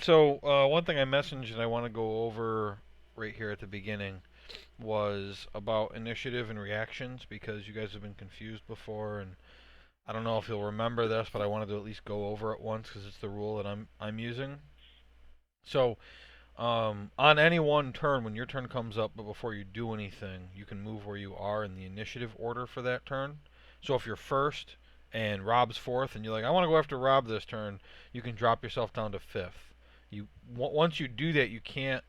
So one thing I messaged and I want to go over right here at the beginning was about initiative and reactions because you guys have been confused before, and I don't know if you'll remember this, but I wanted to at least go over it once because it's the rule that I'm using. So on any one turn, when your turn comes up, but before you do anything, you can move where you are in the initiative order for that turn. So if you're first and Rob's fourth, and you're like, I want to go after Rob this turn, you can drop yourself down to fifth. Once you do that, you can't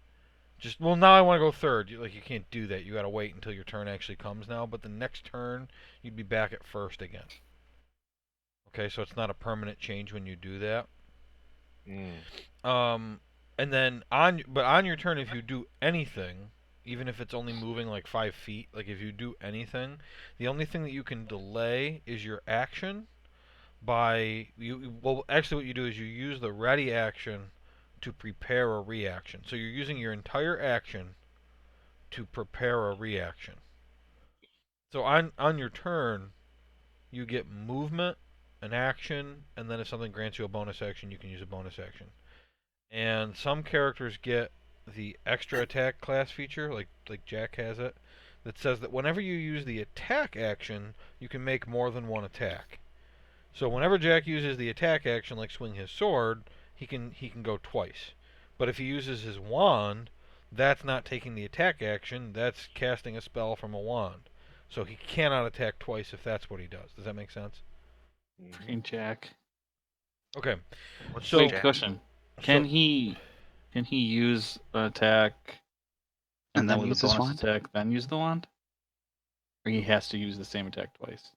just now I want to go third. You can't do that. You got to wait until your turn actually comes now. But the next turn, you'd be back at first again. Okay, so it's not a permanent change when you do that. Mm. Um, and then on your turn, if you do anything, even if it's only moving like 5 feet, like if you do anything, the only thing that you can delay is your action by you. Well, actually, what you do is you use the ready action to prepare a reaction. So you're using your entire action to prepare a reaction. So on your turn, you get movement, an action, and then if something grants you a bonus action, you can use a bonus action. And some characters get the extra attack class feature, like Jack has it, that says that whenever you use the attack action, you can make more than one attack. So whenever Jack uses the attack action, like swing his sword, he can go twice. But if he uses his wand, that's not taking the attack action. That's casting a spell from a wand. So he cannot attack twice if that's what he does. Does that make sense? Hmm. Freaking Jack. Okay. What's So Wait, Jack? question. Can so he can he use an attack and And then then with a use his bonus wand? attack then use the wand? Or he has to use the same attack twice?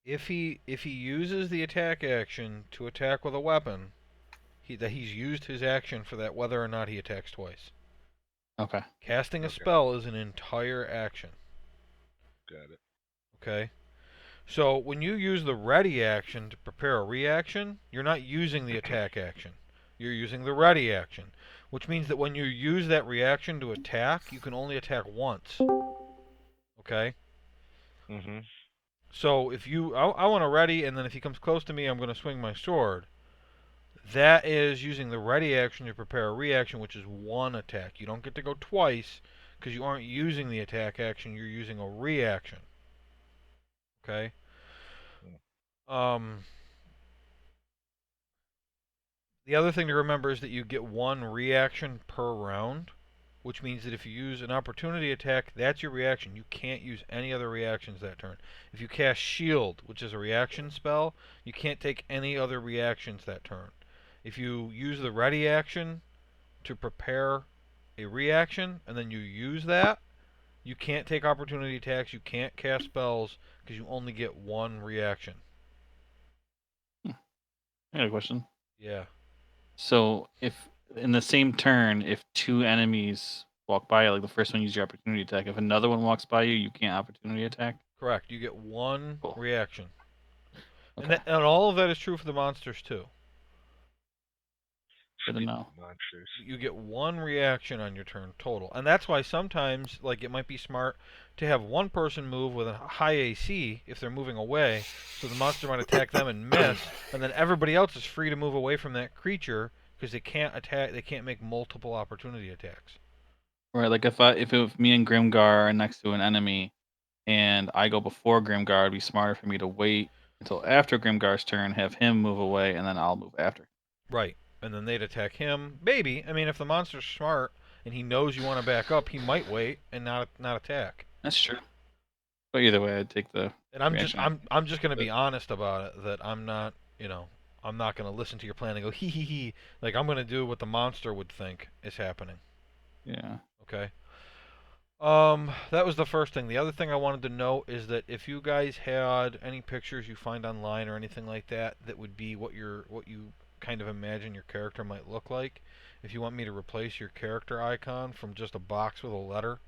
if he uses the attack action to attack with a weapon, he's used his action for that, whether or not he attacks twice. Okay. Casting a Okay, spell is an entire action. got it. Okay. So when you use the ready action to prepare a reaction, you're not using the attack action. You're using the ready action, which means that when you use that reaction to attack, you can only attack once. Okay? Hmm. So if I want to ready, and then if he comes close to me, I'm going to swing my sword. That is using the ready action to prepare a reaction, which is one attack. You don't get to go twice because you aren't using the attack action. You're using a reaction. Okay? Um, The other thing to remember is that you get one reaction per round, which means that if you use an opportunity attack, that's your reaction. You can't use any other reactions that turn. If you cast Shield, which is a reaction spell, you can't take any other reactions that turn. If you use the ready action to prepare a reaction and then you use that, you can't take opportunity attacks, you can't cast spells because you only get one reaction. I got a question. Yeah. So if in the same turn, if two enemies walk by you, like the first one used your opportunity attack, if another one walks by you, you can't opportunity attack? Correct. You get one Cool. reaction. Okay. And all of that is true for the monsters too. Good to Speaking know. of monsters. You get one reaction on your turn total. And that's why sometimes like it might be smart to have one person move with a high AC if they're moving away, so the monster might attack them and miss, and then everybody else is free to move away from that creature because they can't make multiple opportunity attacks. Right, like if me and Grimgar are next to an enemy and I go before Grimgar, it'd be smarter for me to wait until after Grimgar's turn, have him move away, and then I'll move after. Right. And then they'd attack him. Maybe. I mean, if the monster's smart and he knows you want to back up, he might wait and not attack. That's true. But either way, I'd take the And I'm just reaction. I'm just going to But be honest about it that I'm not, I'm not going to listen to your plan and go hee hee hee. Like I'm going to do what the monster would think is happening. yeah. Okay? That was the first thing. The other thing I wanted to note is that if you guys had any pictures you find online or anything like that that would be what you kind of imagine your character might look like, if you want me to replace your character icon from just a box with a letter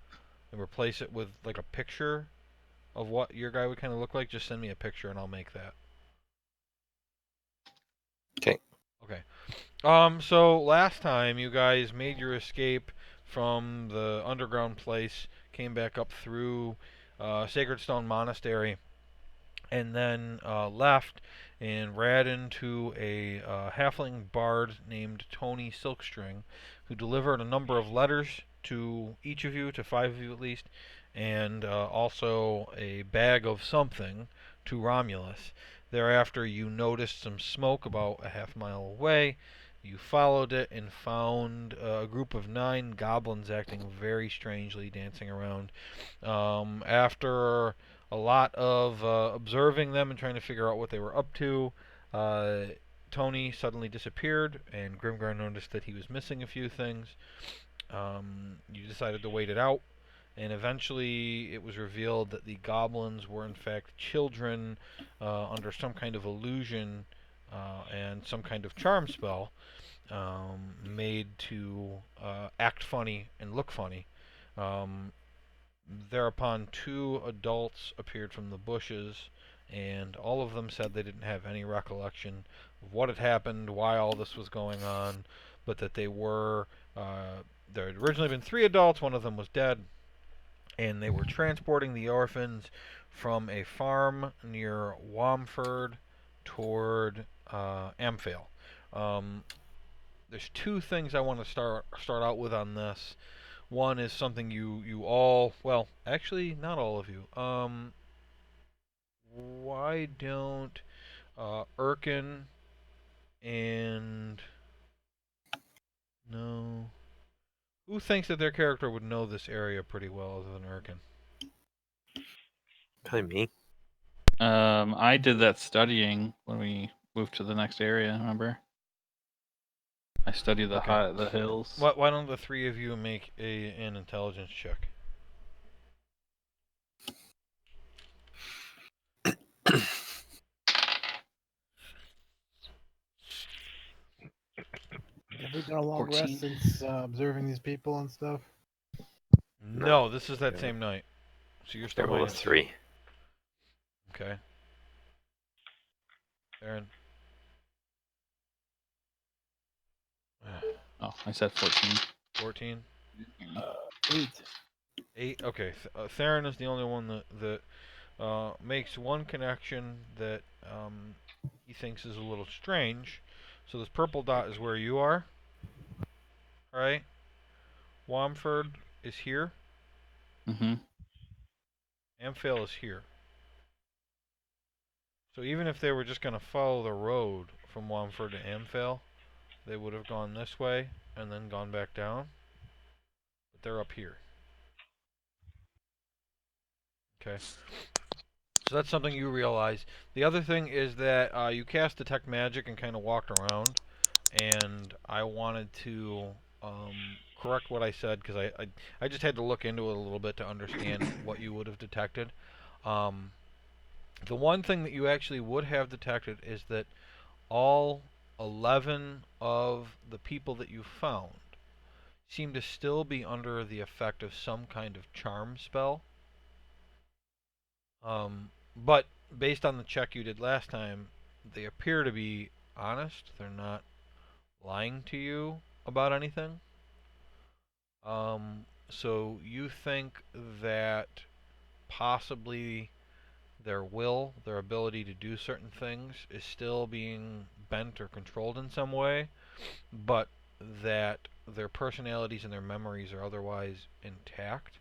and replace it with like a picture of what your guy would kind of look like, just send me a picture and I'll make that. Okay. Okay. So last time you guys made your escape from the underground place, came back up through Sacred Stone Monastery, and then left and ran into a halfling bard named Tony Silkstring, who delivered a number of letters to each of you, to 5 of you at least, and also a bag of something to Romulus. Thereafter, you noticed some smoke about a half-mile away. You followed it and found a group of 9 goblins acting very strangely, dancing around. After a lot of observing them and trying to figure out what they were up to, uh, Tony suddenly disappeared, and Grimgar noticed that he was missing a few things. You decided to wait it out, and eventually it was revealed that the goblins were in fact children under some kind of illusion and some kind of charm spell made to act funny and look funny. Um, Thereupon, 2 adults appeared from the bushes, and all of them said they didn't have any recollection of what had happened, why all this was going on, but that they were. There had originally been 3 adults, one of them was dead, and they were transporting the orphans from a farm near Wamford toward Amphale. Um, there's 2 things I want to start out with on this. One is something you all, well, actually not all of you. Why don't Erkin and no, who thinks that their character would know this area pretty well other than Erkin? Probably me. I did that studying when we moved to the next area. Remember? I studied the hills. Why don't the 3 of you make an intelligence check? Have we done a long 14. rest since observing these people and stuff? No, this is that Yeah. same night. So you're They still rolled a minus 2. 3. Okay. Aaron. Oh, I said 14. 14. 8. 8. Okay. Theron is the only one that makes one connection that he thinks is a little strange. So this purple dot is where you are, right? Wamford is here. Mm-hmm. Amphale is here. So even if they were just going to follow the road from Wamford to Amphale, they would have gone this way and then gone back down. But they're up here. Okay. So that's something you realize. The other thing is that you cast Detect Magic and kind of walked around, and I wanted to correct what I said because I just had to look into it a little bit to understand what you would have detected. Um, the one thing that you actually would have detected is that all 11 of the people that you found seem to still be under the effect of some kind of charm spell. But based on the check you did last time, they appear to be honest. They're not lying to you about anything. So you think that possibly their will, their ability to do certain things, is still being bent or controlled in some way, but that their personalities and their memories are otherwise intact.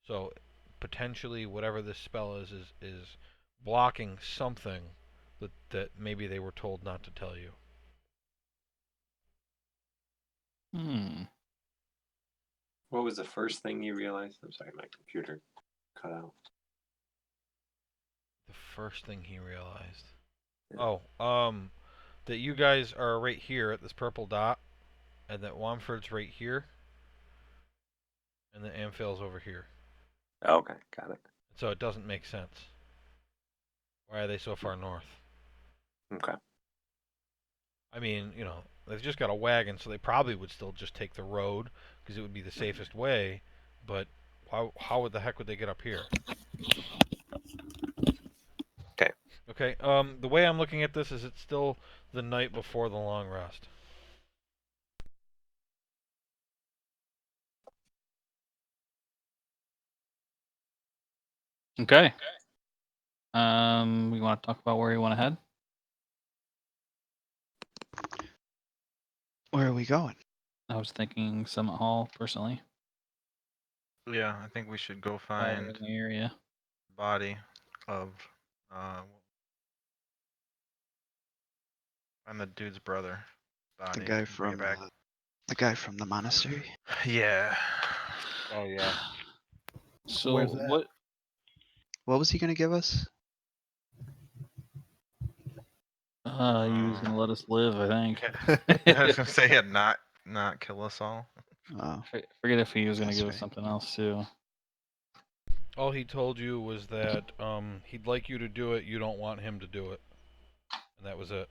So potentially whatever this spell is blocking something that maybe they were told not to tell you. Hmm. What was the first thing you realized? I'm sorry, my computer cut out. The first thing he realized. Yeah. Oh, that you guys are right here at this purple dot, and that Wamford's right here, and that Amphale's over here. Oh, okay, got it. So it doesn't make sense. Why are they so far north? Okay. I mean, they've just got a wagon, so they probably would still just take the road because it would be the safest way. But how the heck would they get up here? Okay. Okay. The way I'm looking at this is it's still the night before the long rest. Okay. We want to talk about where you want to head? Where are we going? I was thinking Summit Hall, personally. Yeah, I think we should go While we're find in the area. body of uh find the dude's brother body. The guy and bring it from back. the monastery. Yeah. Oh yeah. So Where's that? what? What was he gonna give us? He was gonna let us live, I think. I was gonna say yeah, not kill us all. Oh, Forget if he was gonna That's give us right. something else too. All he told you was that he'd like you to do it. You don't want him to do it, and that was it.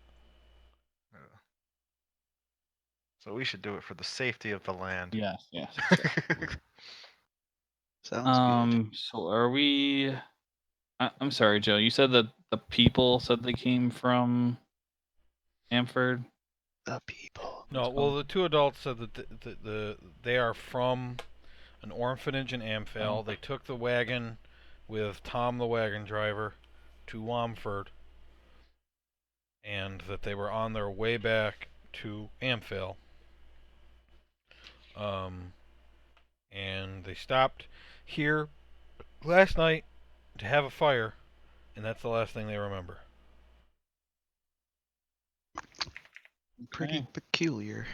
So we should do it for the safety of the land. Yes, yes. sounds good. So are we? I'm sorry, Joe. You said that the people said they came from Amford. The people. No, well, the two adults said that they are from an orphanage in Amphale. Oh. They took the wagon with Tom, the wagon driver, to Womford, and that they were on their way back to Amphale. And they stopped here last night to have a fire, and that's the last thing they remember. Pretty Okay. peculiar.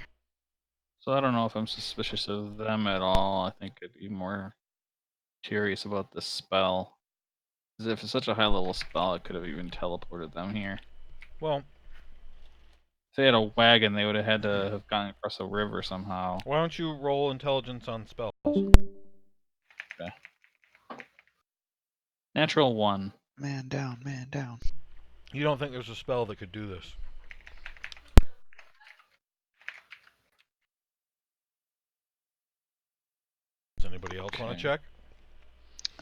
So I don't know if I'm suspicious of them at all. I think I'd be more curious about the spell. Because if it's such a high level spell, it could have even teleported them here. Well, If they had a wagon, they would have had to have gone across a river somehow. why don't you roll intelligence on spells? Natural 1. Man down, man down. You don't think there's a spell that could do this? Does anybody else want Okay. to check?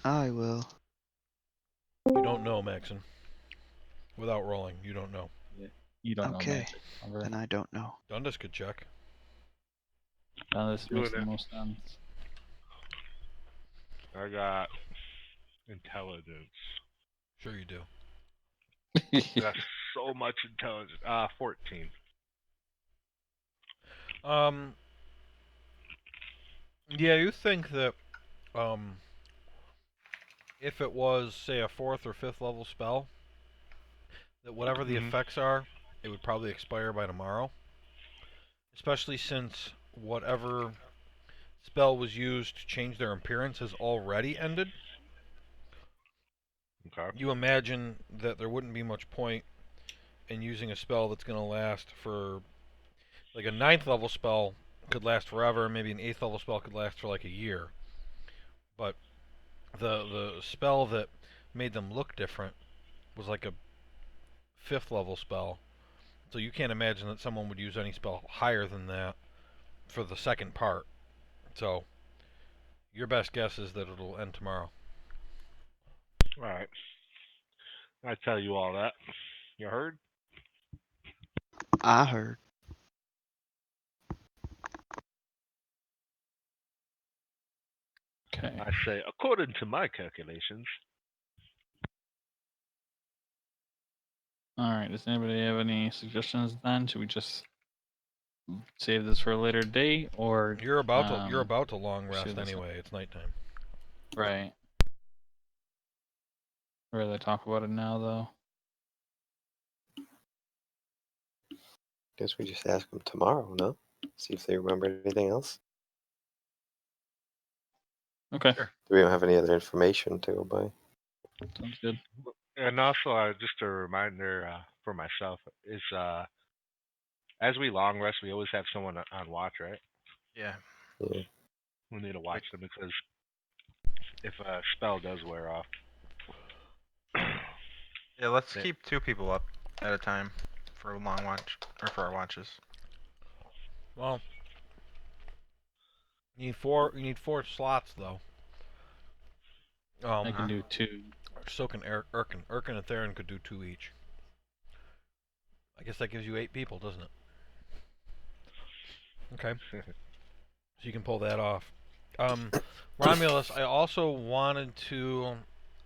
I will. You don't know, Maxon. Without rolling, you don't know. You don't know Okay. magic. Remember? Then I don't know. Dundas could check. Now this Doing makes the it. most sense. I got intelligence. Sure you do. That's so much intelligence. 14. Yeah, you think that, if it was, say, a 4th or 5th level spell, that whatever the Mhm. effects are, it would probably expire by tomorrow. Especially since whatever spell was used to change their appearance has already ended. Okay. You imagine that there wouldn't be much point in using a spell that's going to last for, like, a 9th level spell could last forever, maybe an 8th level spell could last for like a year. But the spell that made them look different was like a 5th level spell. So you can't imagine that someone would use any spell higher than that for the second part. So your best guess is that it'll end tomorrow. All right. I tell you all that. You heard? I heard. Okay. I say, according to my calculations. Alright, does anybody have any suggestions then? Should we just save this for a later date, or You're about to long rest shoot this up. anyway. It's nighttime. right? I'd rather talk about it now, though. Guess we just ask them tomorrow, no? See if they remember anything else. Okay, We don't have any other information to go by. sounds good. And also, just a reminder for myself is as we long rest, we always have someone on watch, right? Yeah. Yeah. We need to watch them because if a spell does wear off. Yeah, let's Yeah. keep 2 people up at a time for a long watch, or for our watches. Well, you need 4 slots though. I can do 2. So can Erkin. Erkin and Theron could do 2 each. I guess that gives you 8 people, doesn't it? Okay. So you can pull that off. Romulus, I also wanted to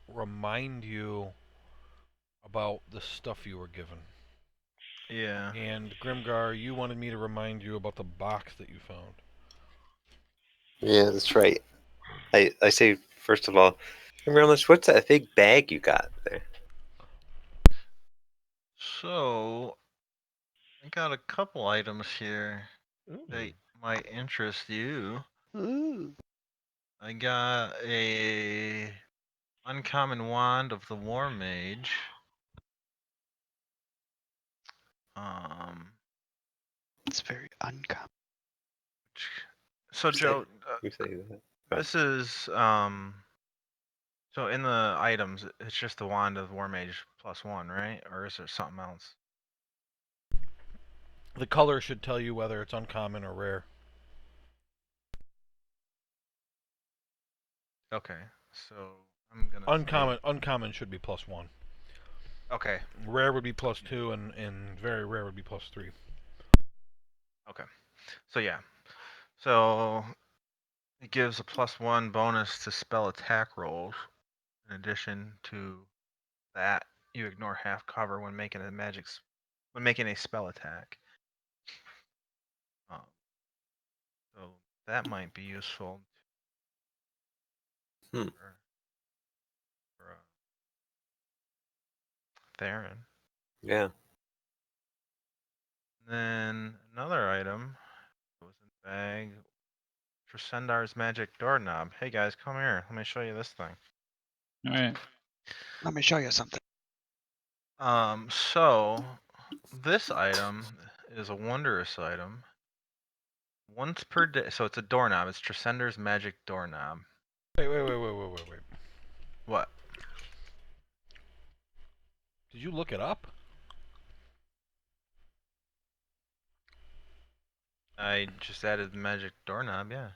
remind you about the stuff you were given. Yeah. And Grimgar, you wanted me to remind you about the box that you found. Yeah, that's right. I say, first of all, Merlinus, what's that big bag you got there? So, I got a couple items here Ooh. that might interest you. Ooh. I got a uncommon wand of the War Mage. Um, It's very uncommon. so Joe, You say that. this is so in the items, it's just the wand of War Mage +1, right? Or is there something else? The color should tell you whether it's uncommon or rare. Okay, so I'm gonna say, Uncommon should be +1. okay, Rare would be +2, and very rare would be +3. okay. So yeah, so it gives a +1 bonus to spell attack rolls. In addition to that, you ignore half cover when making a spell attack. Um, so that might be useful Hmm. for Theron. Yeah. Then another item goes in the bag. Tressendar's magic doorknob. Hey guys, come here. Let me show you this thing. All right. Let me show you something. So this item is a wondrous item. Once per day, so it's a doorknob. It's Tressendar's magic doorknob. Wait. What? Did you look it up? I just added the magic doorknob, yeah.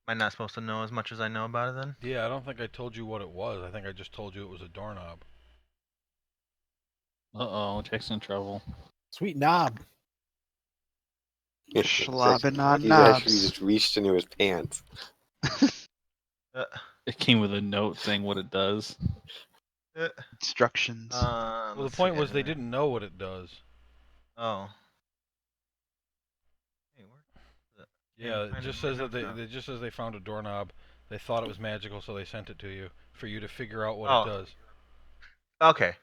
Am I not supposed to know as much as I know about it then? Yeah, I don't think I told you what it was. I think I just told you it was a doorknob. Uh-oh, Jack's in trouble. Sweet knob. Schlobbing on He's actually knobs. just reached into his pants. Uh, It came with a note saying what it does. Instructions. Well, the point was they didn't know what it does. Oh. Hey, where is it? Yeah, I'm it finding just my says that notes now. it just says they found a doorknob. They thought it was magical, so they sent it to you for you to figure out what Oh. it does. Okay.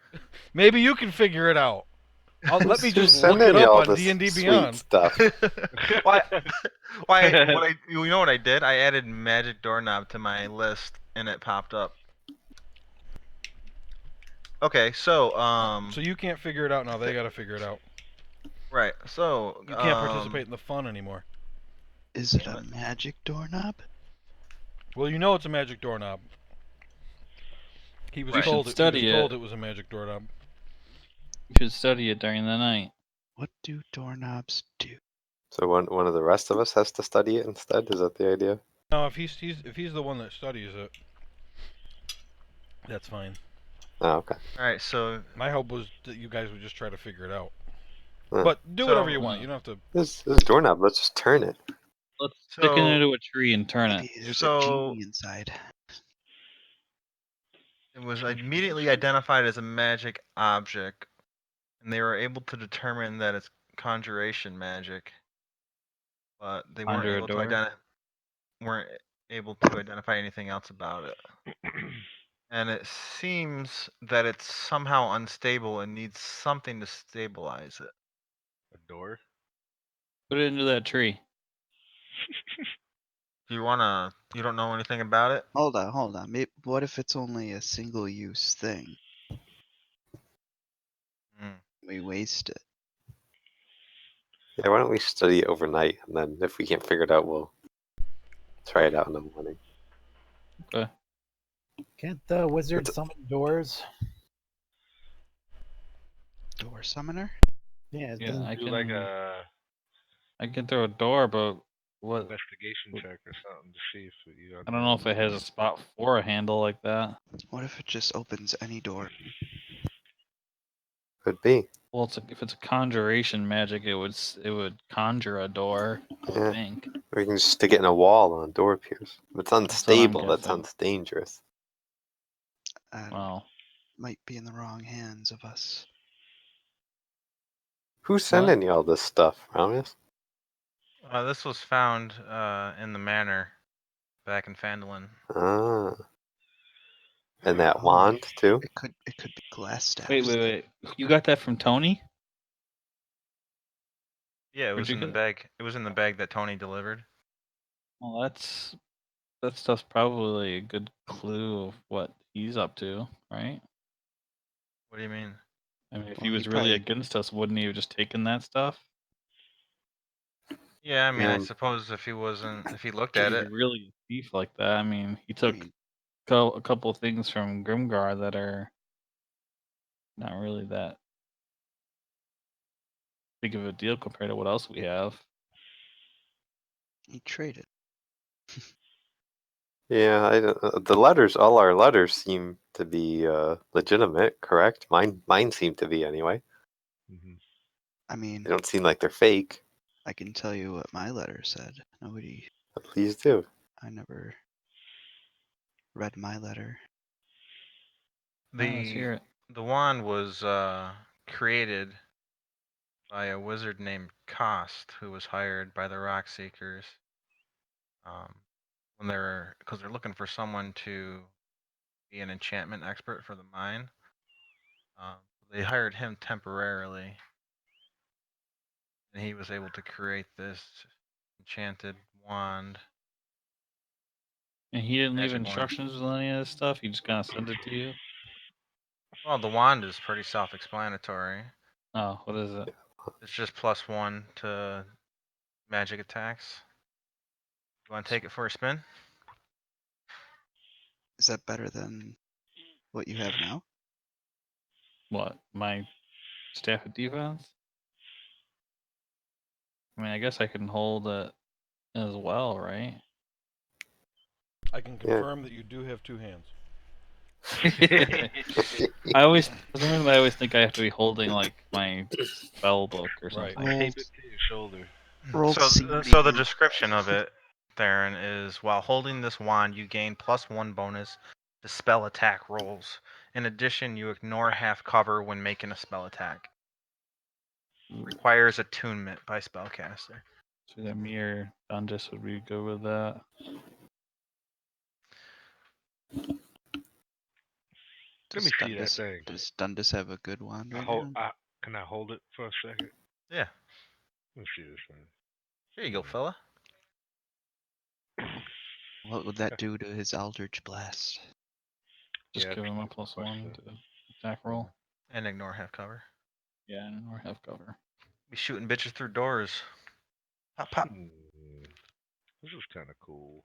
Maybe you can figure it out. Let me just look Sending it up y'all on this D&D sweet Beyond. stuff. Why? You know what I did? I added magic doorknob to my list, and it popped up. Okay, so So you can't figure it out now. They got to figure it out. right, so You can't participate in the fun anymore. Is it damn a it. magic doorknob? Well, you know it's a magic doorknob. He was Right. told You it. should He was study told it. it was a magic doorknob. You should study it during the night. What do doorknobs do? So one of the rest of us has to study it instead. Is that the idea? No, if he's the one that studies it, that's fine. Oh, okay. All right, so My hope was that you guys would just try to figure it out. Huh. But do whatever So- you want. You don't have to. This doorknob. Let's just turn it. Let's stick it So- into a tree and turn it. Maybe there's So- a genie inside. it was immediately identified as a magic object, and they were able to determine that it's conjuration magic, but they weren't Conjure a able to door? identify anything else about it. And it seems that it's somehow unstable and needs something to stabilize it. A door? Put it into that tree. Do you wanna? You don't know anything about it? Hold on. Maybe, what if it's only a single-use thing? Mm. We waste it. Yeah, why don't we study it overnight, and then if we can't figure it out, we'll try it out in the morning. Can't the wizard It's- summon doors? Door summoner? Yeah, Yeah, doesn't- I Do can. like a I can throw a door, but what? investigation check or something to see if you. I don't know if it has a spot for a handle like that. What if it just opens any door? Could be. Well, if it's a conjuration magic, it would conjure a door. I Yeah. think. Or you can just stick it in a wall and a door appears. If it's what I'm unstable, that guessing. sounds dangerous. I don't know. Well, might be in the wrong hands of us. Who's sending you all this stuff, Ramius? This was found in the manor back in Phandalin. Ah. And that Oh, wand, too? It could be glass staffs. Wait. You got that from Tony? Yeah, it Where'd was you in the get it? bag. It was in the bag that Tony delivered. Well, that stuff's probably a good clue of what he's up to, right? What do you mean? I mean, if Well, he he was really probably- against us, wouldn't he have just taken that stuff? Yeah, I mean, I Yeah. suppose if he looked If at he's it, really a thief like that, I mean, he I took mean, a couple things from Grimgar that are not really that big of a deal compared to what else we have. he traded. Yeah, the letters, all our letters seem to be legitimate, correct? Mine seem to be anyway. Mhm. I mean, They don't seem like they're fake. I can tell you what my letter said. Nobody. But please do. I never read my letter. Let's hear it. the wand was created by a wizard named Cost, who was hired by the Rock Seekers. Because they're looking for someone to be an enchantment expert for the mine. They hired him temporarily, and he was able to create this enchanted wand. And he didn't leave Magic wand. instructions with any of this stuff. He just kind of sent it to you. Well, the wand is pretty self-explanatory. Oh, what is it? It's just +1 to magic attacks. You want to take it for a spin? Is that better than what you have now? What, my staff of defense? I mean, I guess I can hold it as well, right? I can confirm that you do have two hands. For some reason, I always think I have to be holding like my spell book or Right. something. Like Roll- tape it to your shoulder. Roll So the CD. description of it, Theron, is while holding this wand, you gain +1 bonus to spell attack rolls. In addition, you ignore half cover when making a spell attack. Requires attunement by spellcaster. So that mirror Dundas would be good with that. Let me see that thing. Does Dundas have a good wand right now? Can I hold it for a second? Yeah. Let me see this thing. Here you go, fella. What would that do to his Eldritch Blast? Just Yeah, give him a that's a good +1 question. to attack roll. And ignore half cover. Yeah, or have cover. Be shooting bitches through doors. Pop, pop. This is kind of cool.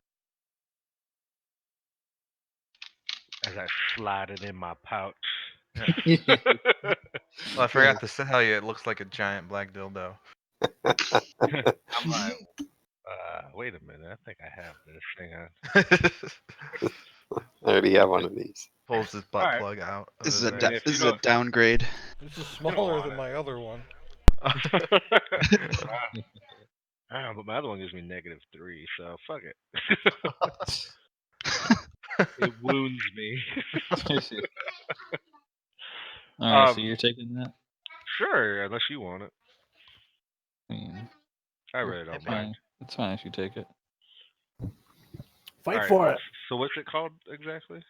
As I slide it in my pouch. Yeah. Well, I forgot to tell you, it looks like a giant black dildo. I'm like, wait a minute. I think I have this. Hang on. I already have one of these. Pulls his butt Alright. plug out. of This is his a ass. if you this is a don't- downgrade. This is don't smaller want than it. my other one. But my other one gives me -3, so fuck it. It wounds me. Alright, so you're taking that? Sure, unless you want it. I mean, I really don't it's mind. fine. It's fine if you take it. Fight Alright, for it. So what's it called exactly?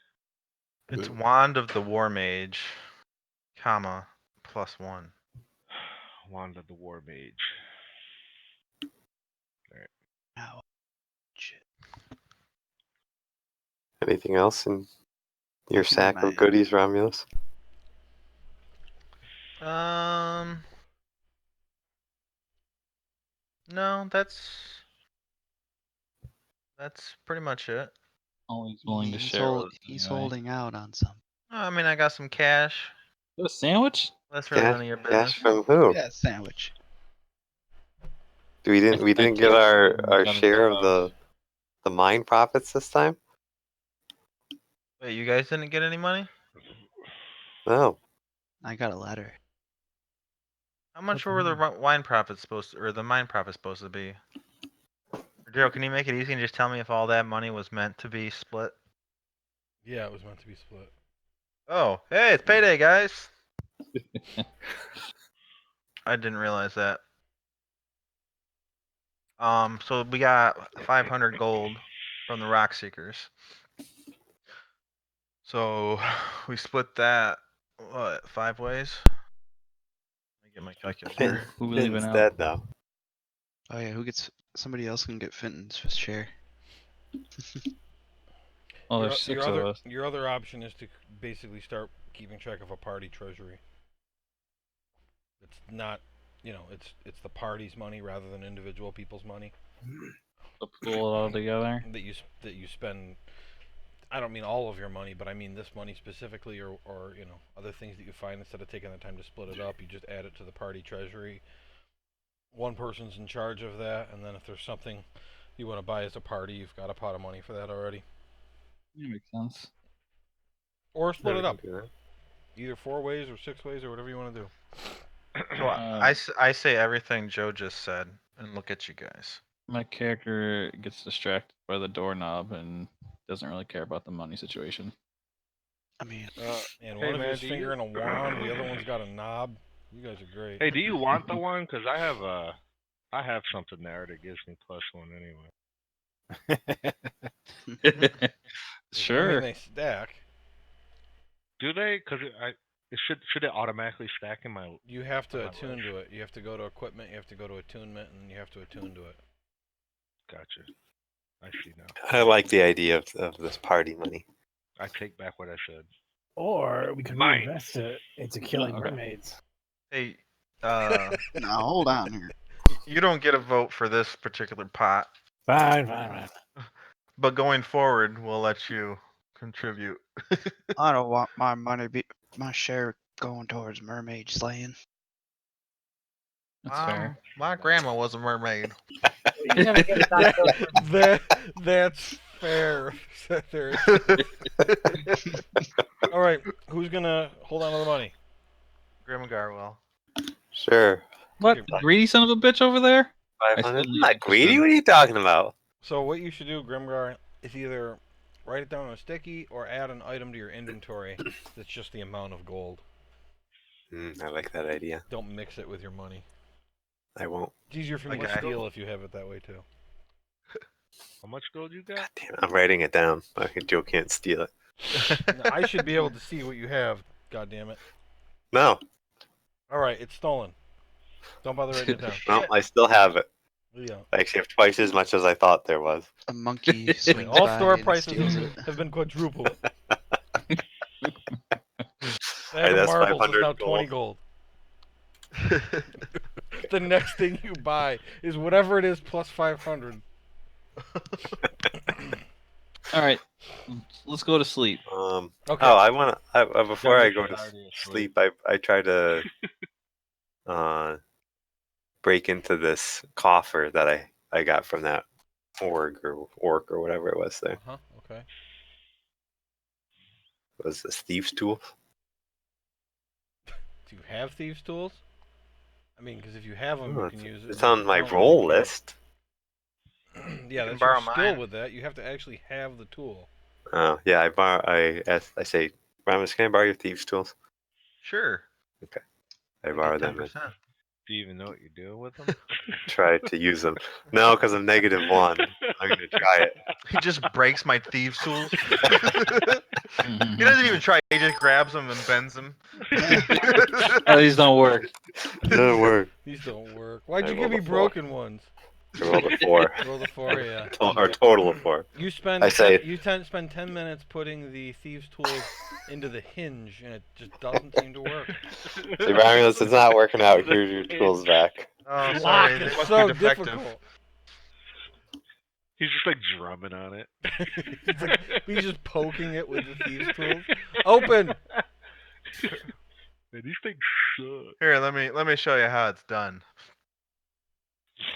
It's Wand of the War Mage, comma, +1. Wand of the War Mage. Ow. Shit. Anything else in your Nothing in sack my- of goodies, Romulus? No, that's pretty much it. Always willing to He's share with us he's anyway. holding out on some. I mean, I got some cash. A sandwich? That's really none of your business. Cash from who? Yeah, sandwich. We didn't I get take our gotta share of go. the mine profits this time? Wait, you guys didn't get any money? No. I got a letter. How much What were the the wine profits supposed to, or the mine profits supposed to be? Daryl, can you make it easy and just tell me if all that money was meant to be split? Yeah, it was meant to be split. Oh, hey, it's payday, guys. I didn't realize that. So we got 500 gold from the Rock Seekers. So we split that, what, 5 ways? Let me get my calculator. Who we leaving Finton's out? dead now. Oh yeah, who gets? Somebody else can get Fenton's share. Oh, Your, there's your 6 of other us. your other option is to basically start keeping track of a party treasury. It's not, it's the party's money rather than individual people's money To pull it all together. that you spend. I don't mean all of your money, but I mean this money specifically, or other things that you find. Instead of taking the time to split it up, you just add it to the party treasury. One person's in charge of that, and then if there's something you want to buy as a party, you've got a pot of money for that already. That makes sense. Or split Yeah, it we up, can do that. either 4 ways or 6 ways or whatever you want to do. So I say everything Joe just said, and look at you guys. My character gets distracted by the doorknob and doesn't really care about the money situation. I mean, And Hey, one of man, you's do you- fingering a wand, the other one's got a knob. You guys are great. Hey, do you want the one? Because I have something there that gives me +1 anyway. Sure. They stack. Do they? Because it should it automatically stack in my? You have to Oh, attune nice. to it. You have to go to equipment, you have to go to attunement, and you have to attune to it. Gotcha. I see now. I like the idea of this party money. I take back what I said. Or we could Mine. reinvest it into killing Okay. mermaids. Hey, now hold on here. you don't get a vote for this particular pot, Fine, fine, fine. but going forward, we'll let you contribute. I don't want my my share going towards mermaid slaying. That's fair. My grandma was a mermaid. You gotta get it back to That's fair. All right, who's gonna hold on to the money? Grandma Garwell. Sure. What? The greedy son of a bitch over there? 500? still I'm not leave greedy. percent. What are you talking about? So what you should do, Grimgar, is either write it down on a sticky or add an item to your inventory that's just the amount of gold. I like that idea. Don't mix it with your money. I won't. It's easier for me to Okay. steal if you have it that way too. How much gold you got? God damn it. I'm writing it down. Joe can't steal it. Now, I should be able to see what you have. God damn it! No. All right, it's stolen. Don't bother writing it down. No, I still have it. Yeah. I actually have twice as much as I thought there was. A monkey swings All by store and prices steals it. have been quadrupled. Alright, Bag of that's marbles is 500 now 20 gold. The next thing you buy is whatever it is plus 500. All right, let's go to sleep. Okay. Oh, I want to. Before I go to Already sleep, I try to break into this coffer that I got from that orc or whatever it was there. Okay. It was this thieves' tool. Do you have thieves' tools? I mean, because if you have them, Oh, you can use it. It's on my I don't roll really care. list. Yeah, can that's your borrow skill mine. with that. You have to actually have the tool. Oh yeah, I say, Ramos, can I borrow your thieves' tools? Sure. I You borrow get them and 10%. Do you even know what you're doing with them? try to use them. No, because I'm -1. I'm gonna try it. He just breaks my thieves' tools. He doesn't even try. He just grabs them and bends them. Oh, these don't work. No work. These don't work. Why'd I you give rolled me a 4. broken ones? I rolled a 4. Roll the 4, yeah. Or total of 4. You spend I say- spend 10 minutes putting the thieves' tools into the hinge, and it just doesn't seem to work. Say, Romulus, it's not working out. Here's your tools back. Oh, Lock sorry. is They must so be defective. difficult. He's just like drumming on it. It's like he's just poking it with the thieves' tools. Open. Man, these things suck. Here, let me show you how it's done.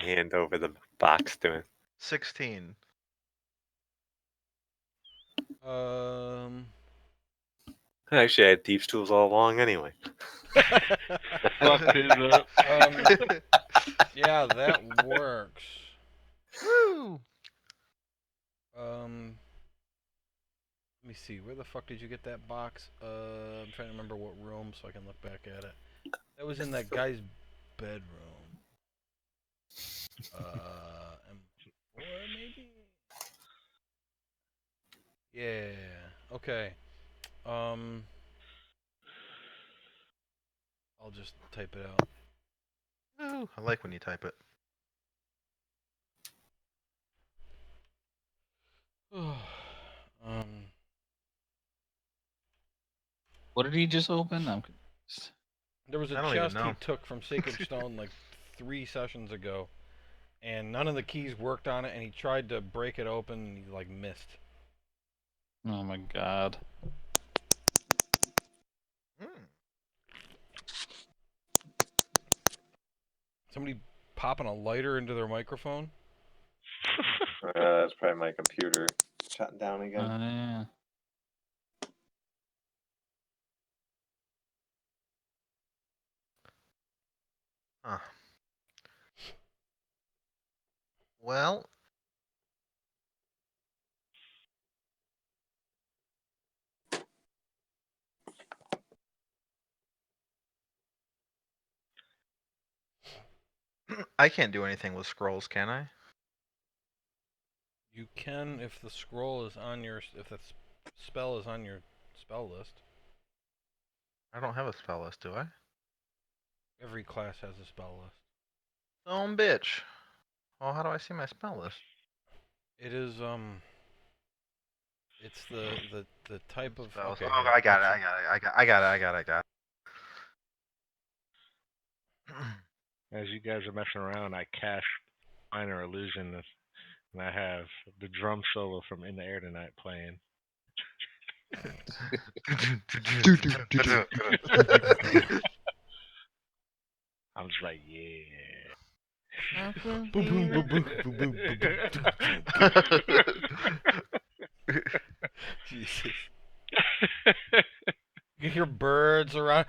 Hand over the box to him. 16. Actually, I had thieves' tools all along anyway. Fucked his up. Yeah, that works. Woo! Let me see. Where the fuck did you get that box? I'm trying to remember what room so I can look back at it. That was in that guy's bedroom. M4 maybe? Yeah. Okay. I'll just type it out. Ooh, I like when you type it. What did he just open? I'm confused. There was a I don't even chest he know. took from Sacred Stone like 3 sessions ago, and none of the keys worked on it, and he tried to break it open, and he like missed. Oh my god. Somebody popping a lighter into their microphone? That's probably my computer shutting down again. Yeah. Huh. Well, I can't do anything with scrolls, can I? You can if the scroll is on your if the spell is on your spell list. I don't have a spell list, do I? Every class has a spell list. Some bitch. Well, how do I see my spell list? It is it's the type of Spells. okay. Oh, Here, I got it. actually- I got it. As you guys are messing around, I cast Minor Illusion, and I have the drum solo from In the Air Tonight playing. I'm just like, yeah. Boom, boom, boom, boom, boom, boom, boom, boom. Jesus. You can hear birds around,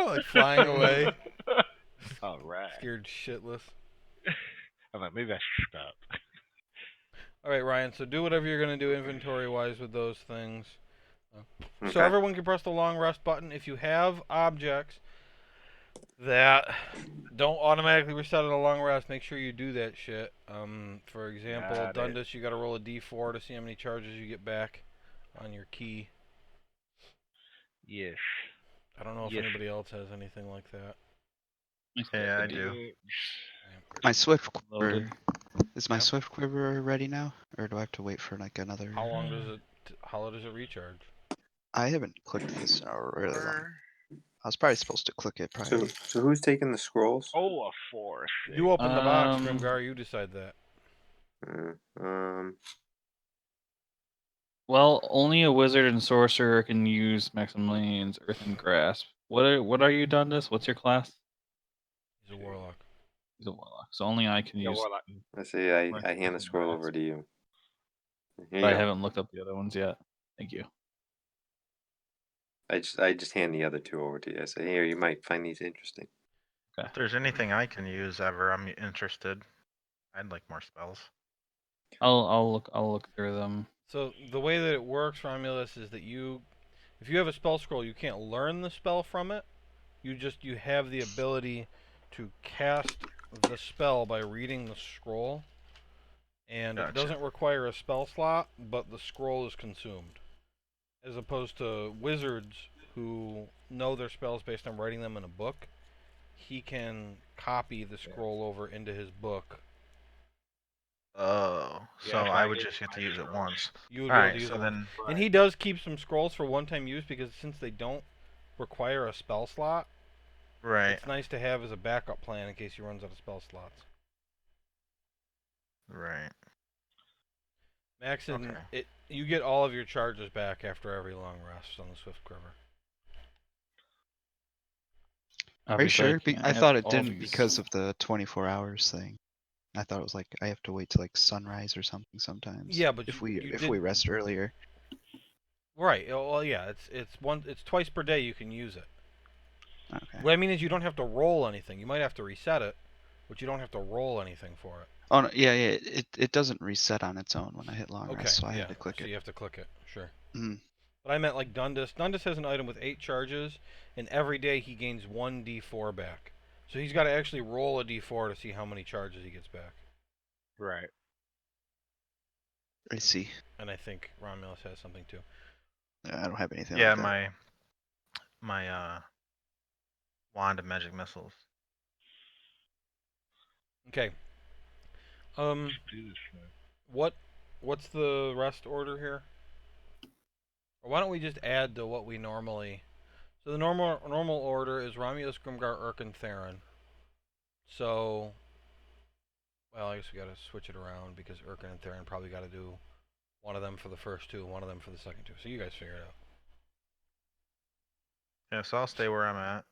like flying away. All right. Scared shitless. I'm like, maybe I should stop. All right, Ryan. So do whatever you're gonna do inventory-wise with those things. So Okay. everyone can press the long rest button. If you have objects that don't automatically reset on a long rest, make sure you do that shit. For example, Got it. Dundas, you got to roll a d4 to see how many charges you get back on your key. Yes. I don't know if Yes. anybody else has anything like that. Yeah, I do. My swift quiver. Loaded. Is my Yep. swift quiver ready now, or do I have to wait for like another? How long does it? How does it recharge? I haven't clicked this in a really long. I was probably supposed to click it prior. So who's taking the scrolls? Oh, a force. You open the box, Um, Grimgar. You decide that. Well, only a wizard and sorcerer can use Maximilian's Earthen Grasp. What are you, Dundas? What's your class? He's a warlock. He's a warlock, so only I can Yeah, use. well, I say I My hand the Earthen scroll Grasp. over to you. Here But you I go. haven't looked up the other ones yet. Thank you. I just hand the other two over to you. I say, here, you might find these interesting. If there's anything I can use ever, I'm interested. I'd like more spells. I'll look through them. So the way that it works, Romulus, is that if you have a spell scroll, you can't learn the spell from it. You have the ability to cast the spell by reading the scroll, and it Gotcha. doesn't require a spell slot, but the scroll is consumed. As opposed to wizards who know their spells based on writing them in a book, he can copy the scroll over into his book. Oh, Yeah, so that's I why would I just gave get to my use it scrolls. once. You would be able Alright, to use so it then and he does keep some scrolls for one-time use because since they don't require a spell slot, right, it's nice to have as a backup plan in case he runs out of spell slots. right. Max, and Okay. you get all of your charges back after every long rest on the Swift Quiver. Are you Obviously, sure? can't I have thought it all didn't these. because of the 24 hours thing. I thought it was like I have to wait till like sunrise or something sometimes. Yeah, but if you if did we rest earlier. right. Well, yeah, it's twice per day you can use it. Okay. What I mean is you don't have to roll anything. You might have to reset it, But you don't have to roll anything for it. Oh no, yeah, yeah. It doesn't reset on its own when I hit long Okay, rest, so I yeah. had to click So it. you have to click it, sure. Mm. But I meant like Dundas. Dundas has an item with 8 charges, and every day he gains 1 d4 back. So he's got to actually roll a d4 to see how many charges he gets back. Right. I see. And I think Romulus has something too. I don't have anything Yeah, like that. my wand of magic missiles. Okay. Let's do this thing. What's the rest order here? Or why don't we just add to what we normally? So the normal order is Romulus, Grimgar, Urk, and Theron. So, well, I guess we got to switch it around because Urk and Theron probably got to do one of them for the first two, and one of them for the second two. So you guys figure it out. Yeah, so I'll stay where I'm at.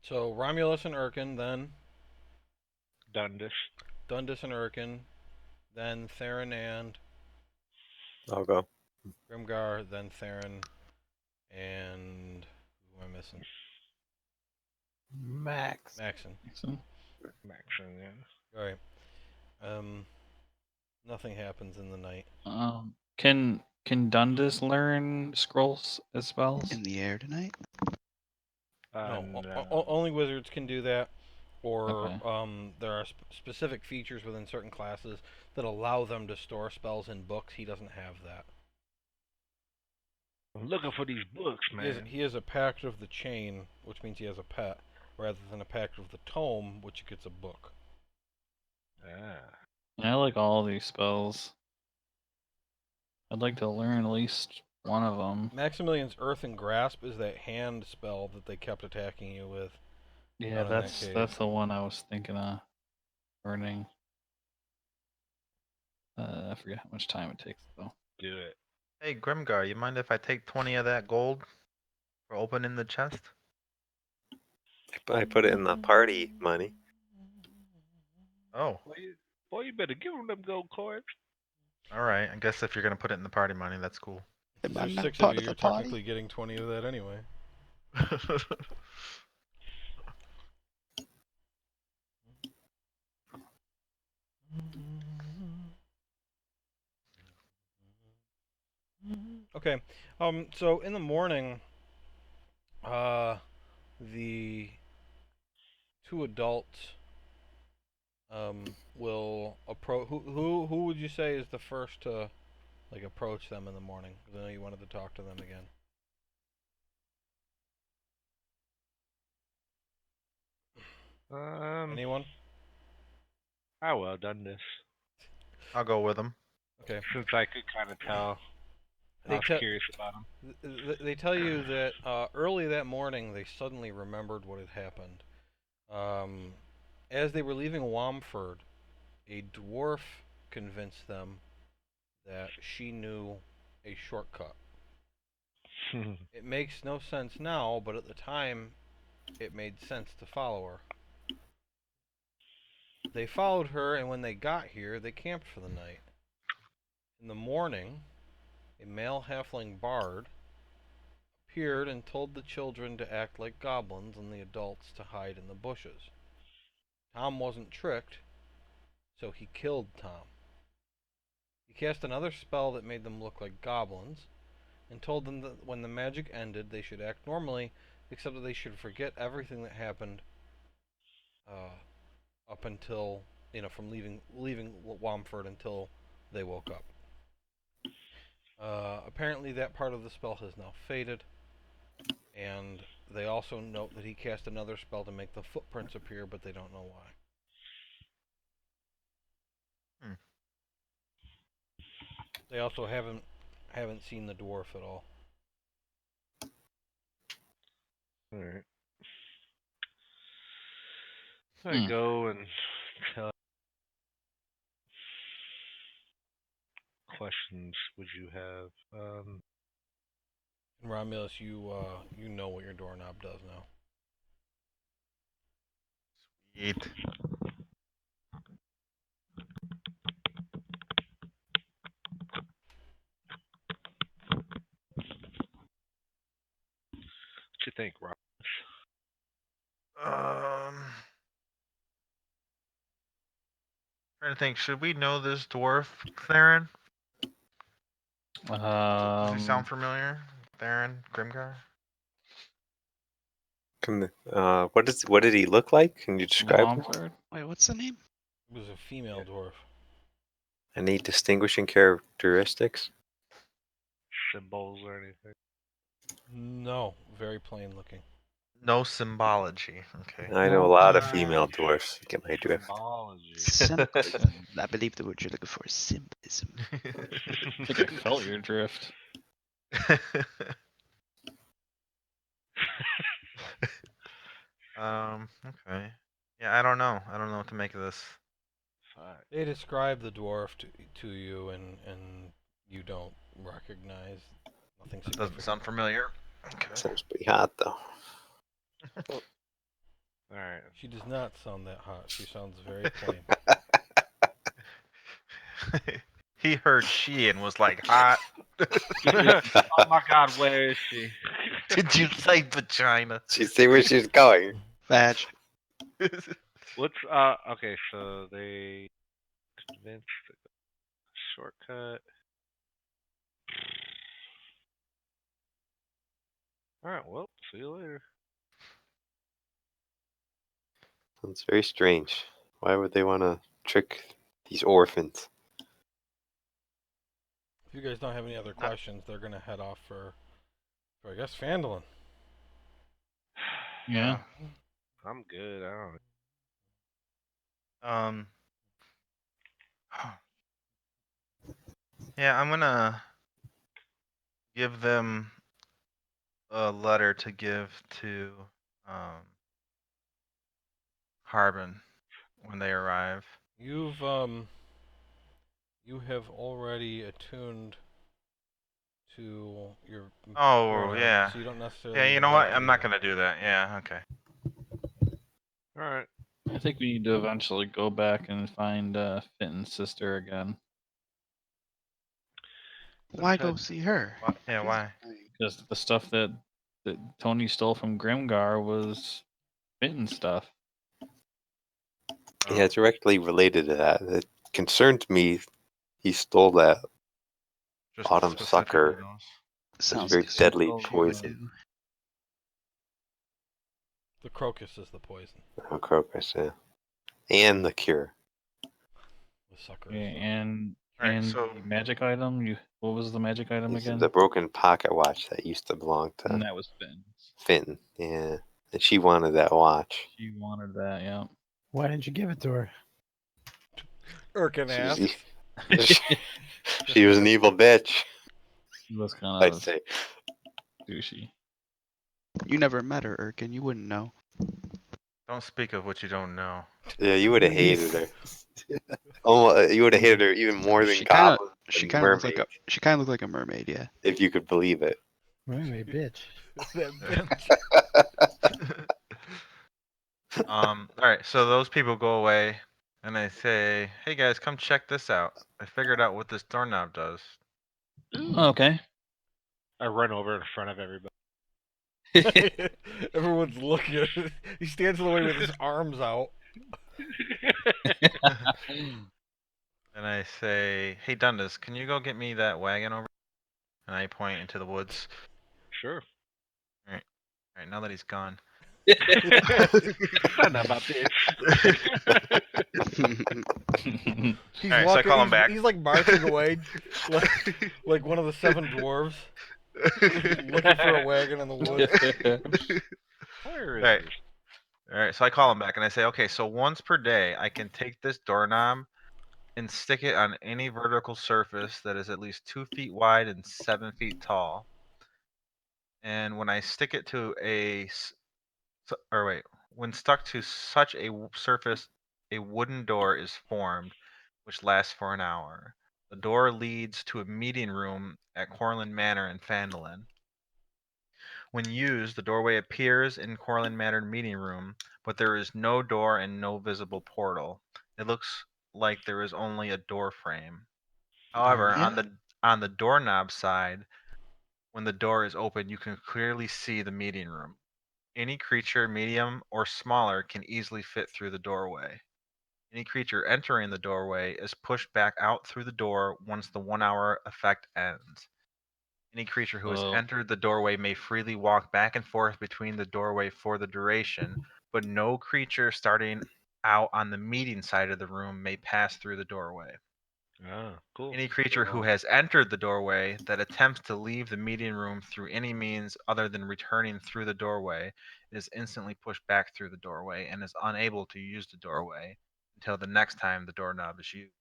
So Romulus and Urkin, then Dundas. Dundas and Urkin, then Theron and I'll go. Grimgar, then Theron and who am I missing? Max. Maxon. Maxon, yeah. All right. Nothing happens in the night. Can Dundas learn scrolls as spells? In the air tonight? No, No. only wizards can do that, or Okay. there are specific features within certain classes that allow them to store spells in books. He doesn't have that. I'm looking for these books, man. He has a Pact of the Chain, which means he has a pet, rather than a Pact of the Tome, which gets a book. Ah. I like all these spells. I'd like to learn at least one of them. Maximilian's Earthen Grasp is that hand spell that they kept attacking you with. Yeah, down in that cave. that's the one I was thinking of learning. I forget how much time it takes though. Do it. Hey, Grimgar, you mind if I take 20 of that gold for opening the chest? I put it in the party money. Oh, Boy, you better give them them gold coins. all right. I guess if you're gonna put it in the party money, that's cool. If Am I there's not 6 of part you, of you're the party? technically getting 20 of that anyway. Okay. So in the morning, the two adults will approach. Who would you say is the first to like approach them in the morning? Because I know you wanted to talk to them again. Anyone? I well done this. I'll go with him. Okay. Since I could kind of tell. I was curious about them. They tell you that early that morning they suddenly remembered what had happened. As they were leaving Wamford, a dwarf convinced them that she knew a shortcut. It makes no sense now, but at the time, it made sense to follow her. They followed her, and when they got here, they camped for the night. In the morning, a male halfling bard appeared and told the children to act like goblins and the adults to hide in the bushes. Tom wasn't tricked, so he killed Tom. He cast another spell that made them look like goblins, and told them that when the magic ended, they should act normally, except that they should forget everything that happened up until, from leaving Wamford until they woke up. Apparently, that part of the spell has now faded, and they also note that he cast another spell to make the footprints appear, but they don't know why. They also haven't seen the dwarf at all. Alright. I go and tell. Questions would you have? And Romulus, you know what your doorknob does now. Sweet. What you think, Rob? Um, Trying to think, should we know this dwarf, Theron? Does he sound familiar? Theron Grimgar? What did he look like? Can you describe him? Longsword? Wait, what's the name? It was a female dwarf. Any distinguishing characteristics? Symbols or anything? No, very plain looking. No symbology. Okay. I know a lot of female dwarfs. Get my drift. Symbology. Symbolism. I believe the word you're looking for is symbolism. I think I felt your drift. Okay. Yeah, I don't know. I don't know what to make of this. Fuck. They describe the dwarf to you, and you don't recognize nothing Doesn't significant. sound familiar. Okay. Sounds pretty hot though. Alright. She does not sound that hot. She sounds very plain. He heard she and was like, hot. Oh my god, where is she? Did you say vagina? She see where she's going. Badge. What's okay, so they convinced the shortcut. Alright, well, see you later. Sounds very strange. Why would they want to trick these orphans? If you guys don't have any other questions, they're gonna head off for I guess, Fandolin. Yeah. I'm good. I don't. Yeah, I'm gonna give them a letter to give to Harbin when they arrive. You have already attuned to your Oh, doorknob, yeah. so you don't necessarily Yeah, you even know have what? to I'm do not that. gonna do that. Yeah, okay. All right. I think we need to eventually go back and find Fenton's sister again. Why go see her? Yeah, why? Because the stuff that Tony stole from Grimgar was Fenton's stuff. Yeah, it's directly related to that. It concerned me. He stole that Just autumn specifically sucker. those. It's Sounds very like deadly something poison. The crocus is the poison. Oh, crocus, yeah. And the cure. The sucker Yeah, is the and Alright, so the magic item. What was the magic item It's again? the broken pocket watch that used to belong And to that was Fenton's. Fenton. Yeah. And she wanted that watch. She wanted that, yeah. Why didn't you give it to her? Urkin She's asks. she was an evil bitch, She was kind I'd of say. douchey. You never met her, Erkin. You wouldn't know. don't speak of what you don't know. Yeah, you would have hated her. Almost, you would have hated her even more than She kind of, Goblin she and kind of looked like Mermaid, a, she kind of looked like a mermaid. Yeah. if you could believe it. Mermaid bitch. That bitch. Alright, so those people go away and they say, hey guys, come check this out. I figured out what this doorknob does. Okay. I run over in front of everybody. Everyone's looking at it. He stands in the way with his arms out. And I say, hey Dundas, can you go get me that wagon over? And I point into the woods. Sure. Alright, now that he's gone. Son of a bitch. He's Alright, so I walking. call him back. He's like marching away, like one of the 7 dwarves, looking for a wagon in the woods. Where is Alright. this? Alright, so I call him back and I say, okay, so once per day I can take this doorknob and stick it on any vertical surface that is at least 2 feet wide and 7 feet tall. And when I stick it to when stuck to such a surface, a wooden door is formed, which lasts for an hour. The door leads to a meeting room at Corlin Manor in Fandolin. When used, the doorway appears in Corlin Manor meeting room, but there is no door and no visible portal. It looks like there is only a door frame. However, Yeah. on the doorknob side, when the door is open, you can clearly see the meeting room. Any creature, medium or smaller, can easily fit through the doorway. Any creature entering the doorway is pushed back out through the door once the 1 hour effect ends. Any creature who has Oh. entered the doorway may freely walk back and forth between the doorway for the duration, but no creature starting out on the meeting side of the room may pass through the doorway. Oh, cool. Any creature who has entered the doorway that attempts to leave the meeting room through any means other than returning through the doorway is instantly pushed back through the doorway and is unable to use the doorway until the next time the doorknob is used.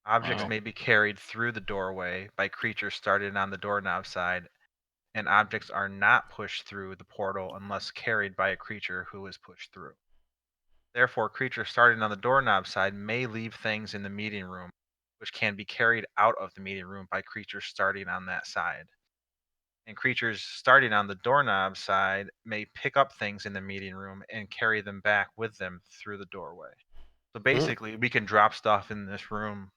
Objects Wow. may be carried through the doorway by creatures started on the doorknob side, and objects are not pushed through the portal unless carried by a creature who is pushed through. Therefore, creatures starting on the doorknob side may leave things in the meeting room, which can be carried out of the meeting room by creatures starting on that side. And creatures starting on the doorknob side may pick up things in the meeting room and carry them back with them through the doorway. So basically, we can drop stuff in this room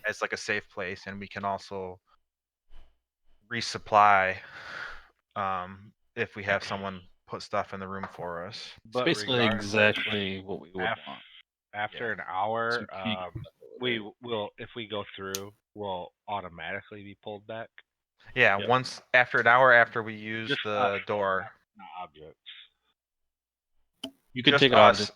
as like a safe place, and we can also resupply if we have someone put stuff in the room for us. It's But basically regardless, exactly what we would af- want. after Yeah. an hour, So we can't get stuck over we there. will, if we go through, we'll automatically be pulled back. Yeah, Yep. once after an hour after we use Just the us, door, not objects. You could just take us, objects.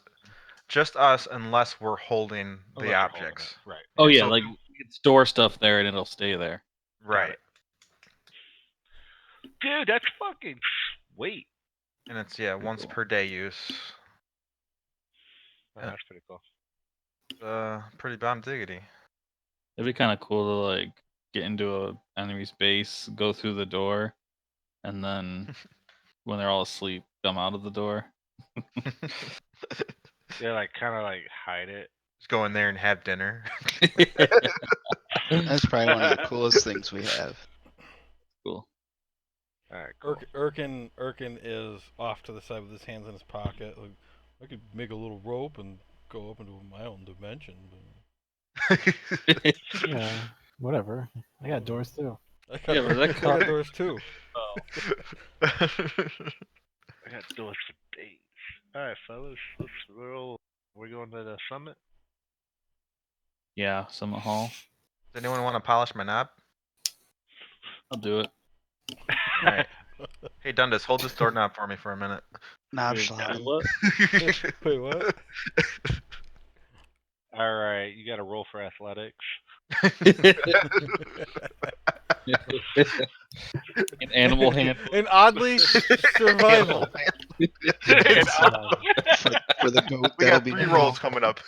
just us, unless we're holding the Unless you're holding objects. it. Right. Oh yeah, So- like you can store stuff there and it'll stay there. Right, it. Dude, that's fucking sweet. and it's Pretty once cool. per day use. Oh, Yeah. that's pretty cool. Pretty bomb diggity. It'd be kind of cool to like get into a enemy's base, go through the door, and then when they're all asleep, come out of the door. Yeah, like kind of like hide it. Just go in there and have dinner. That's probably one of the coolest things we have. Cool. All right, cool. Urkin is off to the side with his hands in his pocket. Like, I could make a little rope and go up into my own dimension. Yeah, whatever. I got doors too. I got, Yeah, but that I cut- got doors too. I got doors for days. All right, fellas, let's roll. We're going to the summit. Yeah, Summit Hall. Does anyone want to polish my knob? I'll do it. Alright. Hey Dundas, hold this doorknob for me for a minute. Knob Wait, schlagen. what? Wait, what? All right, you got to roll for athletics. An animal hand. And oddly, survival. For the goat, We that'll got be 3 now. rolls coming up.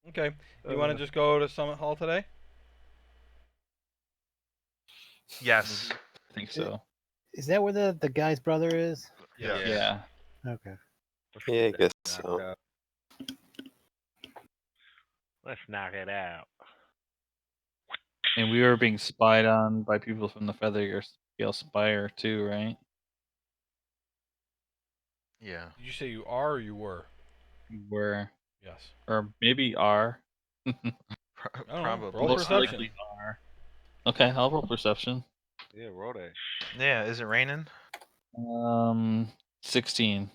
Okay, you want to just go to Summit Hall today? Yes. I think so. Is that where the guy's brother is? Yeah. Okay. Let's Yeah, I get guess that so. knocked out. Let's knock it out. And we were being spied on by people from the Feathergale Spire too, right? Yeah. Did you say you are or you were? Where, Yes. or maybe are. I don't know. Probably. Roll Most perception. likely are. Okay, I'll roll perception. Yeah, roll that. Yeah, is it raining? 16.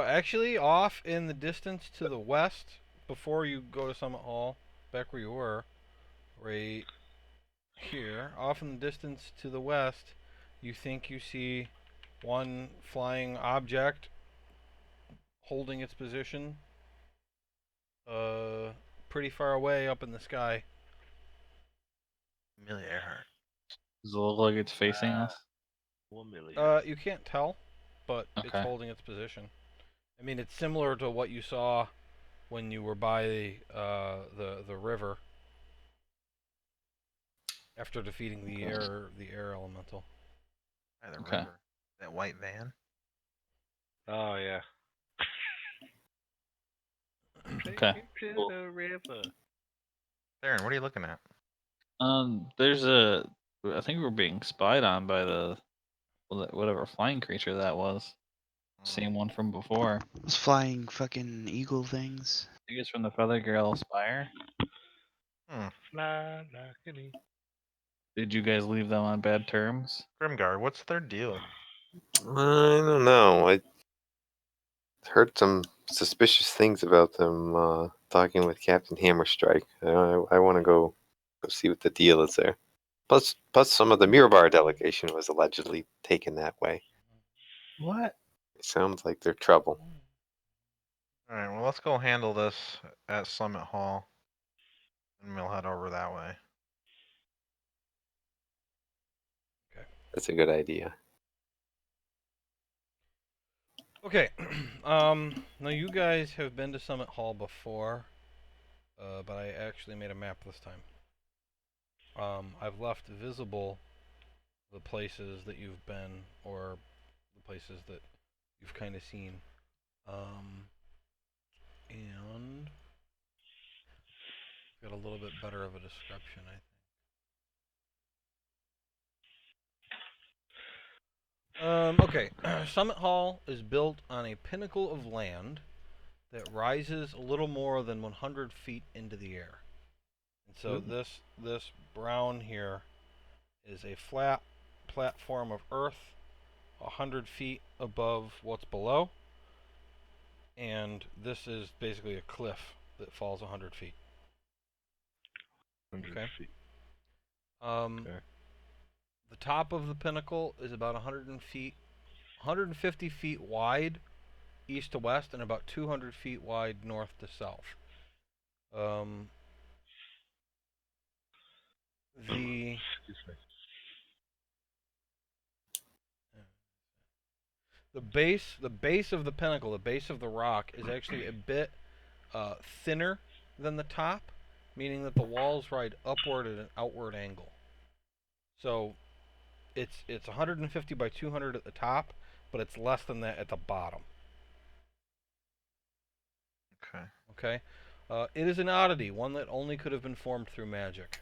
Actually, off in the distance to the west, before you go to Summit Hall, back where you were, right here, off in the distance to the west, you think you see one flying object holding its position, pretty far away up in the sky. Amelia Earhart. Does it look like it's facing us? 1 million. You can't tell, but it's Okay. holding its position. I mean, it's similar to what you saw when you were by the river after defeating the air elemental. By the Okay. river. That white van. Oh yeah. Okay, Take me to cool. the river. Darren, what are you looking at? There's I think we're being spied on by the whatever flying creature that was. Same one from before. Those flying fucking eagle things. I think it's from the Feathergale Spire. Fly like an eagle. Did you guys leave them on bad terms? Grimgar, what's their deal? I don't know. heard some suspicious things about them talking with Captain Hammerstrike. I want to go see what the deal is there. Plus, some of the Mirabar delegation was allegedly taken that way. What? It sounds like they're trouble. All right, well, let's go handle this at Summit Hall, and we'll head over that way. That's a good idea. Okay. Now you guys have been to Summit Hall before, but I actually made a map this time. I've left visible the places that you've been, or the places that you've kind of seen. And got a little bit better of a description, I think. Okay. Summit Hall is built on a pinnacle of land that rises a little more than 100 feet into the air. And so this brown here is a flat platform of earth 100 feet above what's below. And this is basically a cliff that falls 100 feet. 100 Okay. feet. The top of the pinnacle is about 150 feet wide east to west, and about 200 feet wide north to south. The Excuse me. the base of the pinnacle, the base of the rock, is actually a bit thinner than the top, meaning that the walls ride upward at an outward angle. So it's 150 by 200 at the top, but it's less than that at the bottom. Okay. Okay? It is an oddity, one that only could have been formed through magic.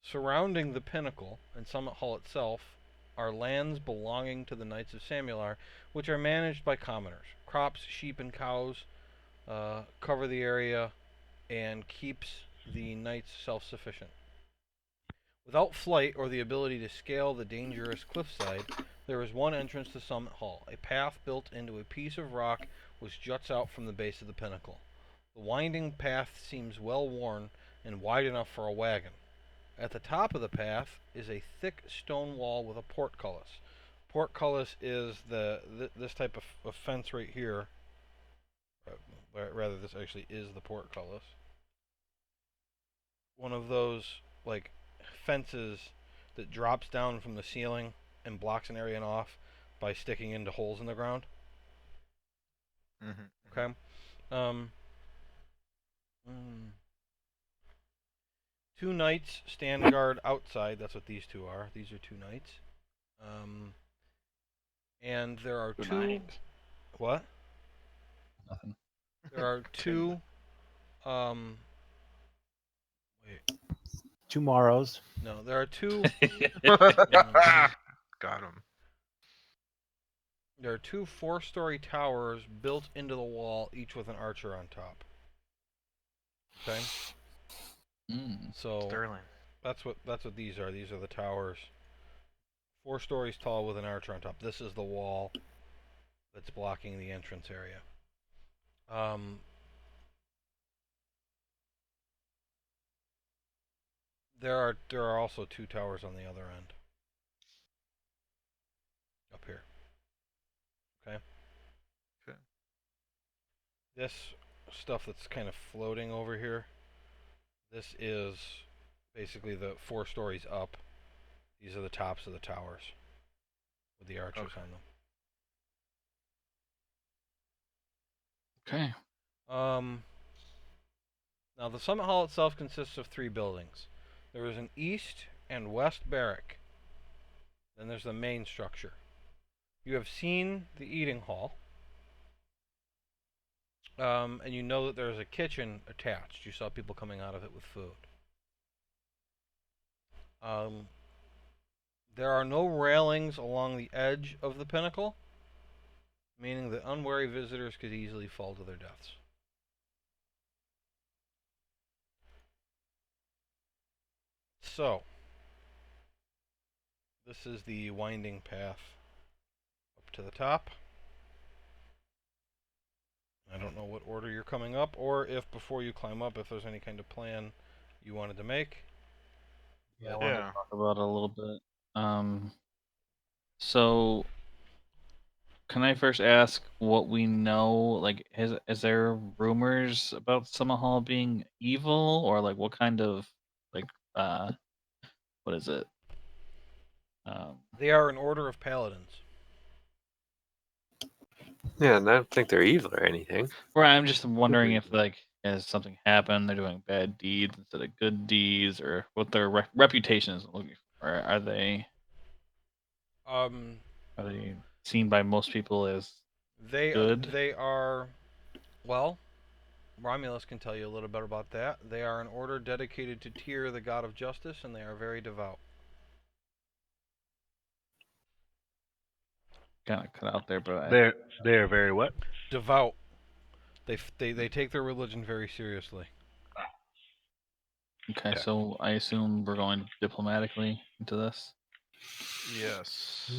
Surrounding the pinnacle and Summit Hall itself are lands belonging to the Knights of Samular, which are managed by commoners. Crops, sheep, and cows cover the area and keeps the knights self-sufficient. Without flight or the ability to scale the dangerous cliffside, there is one entrance to Summit Hall. A path built into a piece of rock which juts out from the base of the pinnacle. The winding path seems well worn and wide enough for a wagon. At the top of the path is a thick stone wall with a portcullis. Portcullis is this type of fence right here. Rather, this actually is the portcullis. One of those like fences that drops down from the ceiling and blocks an area off by sticking into holes in the ground. Mm-hmm. Okay. Two knights stand guard outside. That's what these two are. These are two knights. And there are Good two. night. What? Nothing. There are two. Wait. Tomorrow's. No, there are two. Got him. There are two 4-story towers built into the wall, each with an archer on top. Okay. So Sterling. that's what these are. These are the towers. 4 stories tall with an archer on top. This is the wall that's blocking the entrance area. There are also two towers on the other end. Up here. Okay. Okay. This stuff that's kind of floating over here. This is basically the 4 stories up. These are the tops of the towers with the archers on them. Okay. Now the Summit Hall itself consists of 3 buildings. There is an east and west barrack. Then there's the main structure. You have seen the eating hall. And you know that there's a kitchen attached. You saw people coming out of it with food. There are no railings along the edge of the pinnacle, meaning that unwary visitors could easily fall to their deaths. So, this is the winding path up to the top. know what order you're coming up, or if before you climb up, if there's any kind of plan you wanted to make. Yeah, I wanted to Yeah. talk about it a little bit. So can I first ask what we know? Like, is there rumors about Samahal being evil, or like what kind of like uh what is it? They are an order of paladins. Yeah, and I don't think they're evil or anything. Right, I'm just wondering if reason. like has something happened? They're doing bad deeds instead of good deeds, or what their reputation is looking for. Um, Are they seen by most people as good? they are, well, Romulus can tell you a little bit about that. They are an order dedicated to Tyr, the god of justice, and they are very devout. Kind of cut out there, but They're very what? Devout. They take their religion very seriously. okay. Okay. So I assume we're going diplomatically into this. Yes.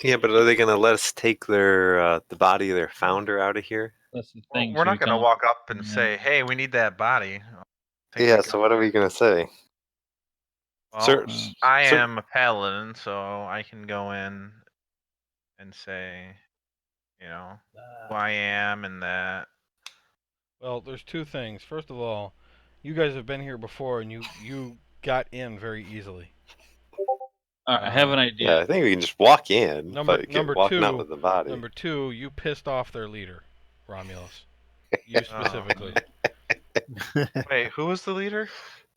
Yeah, but are they going to let us take their the body of their founder out of here? That's the Well, thing. we're Should not we going to come? walk up and Yeah. say, "Hey, we need that body." I think Yeah, we so go. what are we going to say? Well, I Sir, am a paladin, so I can go in and say, who I am and that. Well, there's two things. First of all, you guys have been here before, and you got in very easily. All right, I have an yeah, idea. I think we can just walk in, Number but number walking out two, with the body. number two, you pissed off their leader, Romulus. You Oh. specifically, Wait, who was the leader?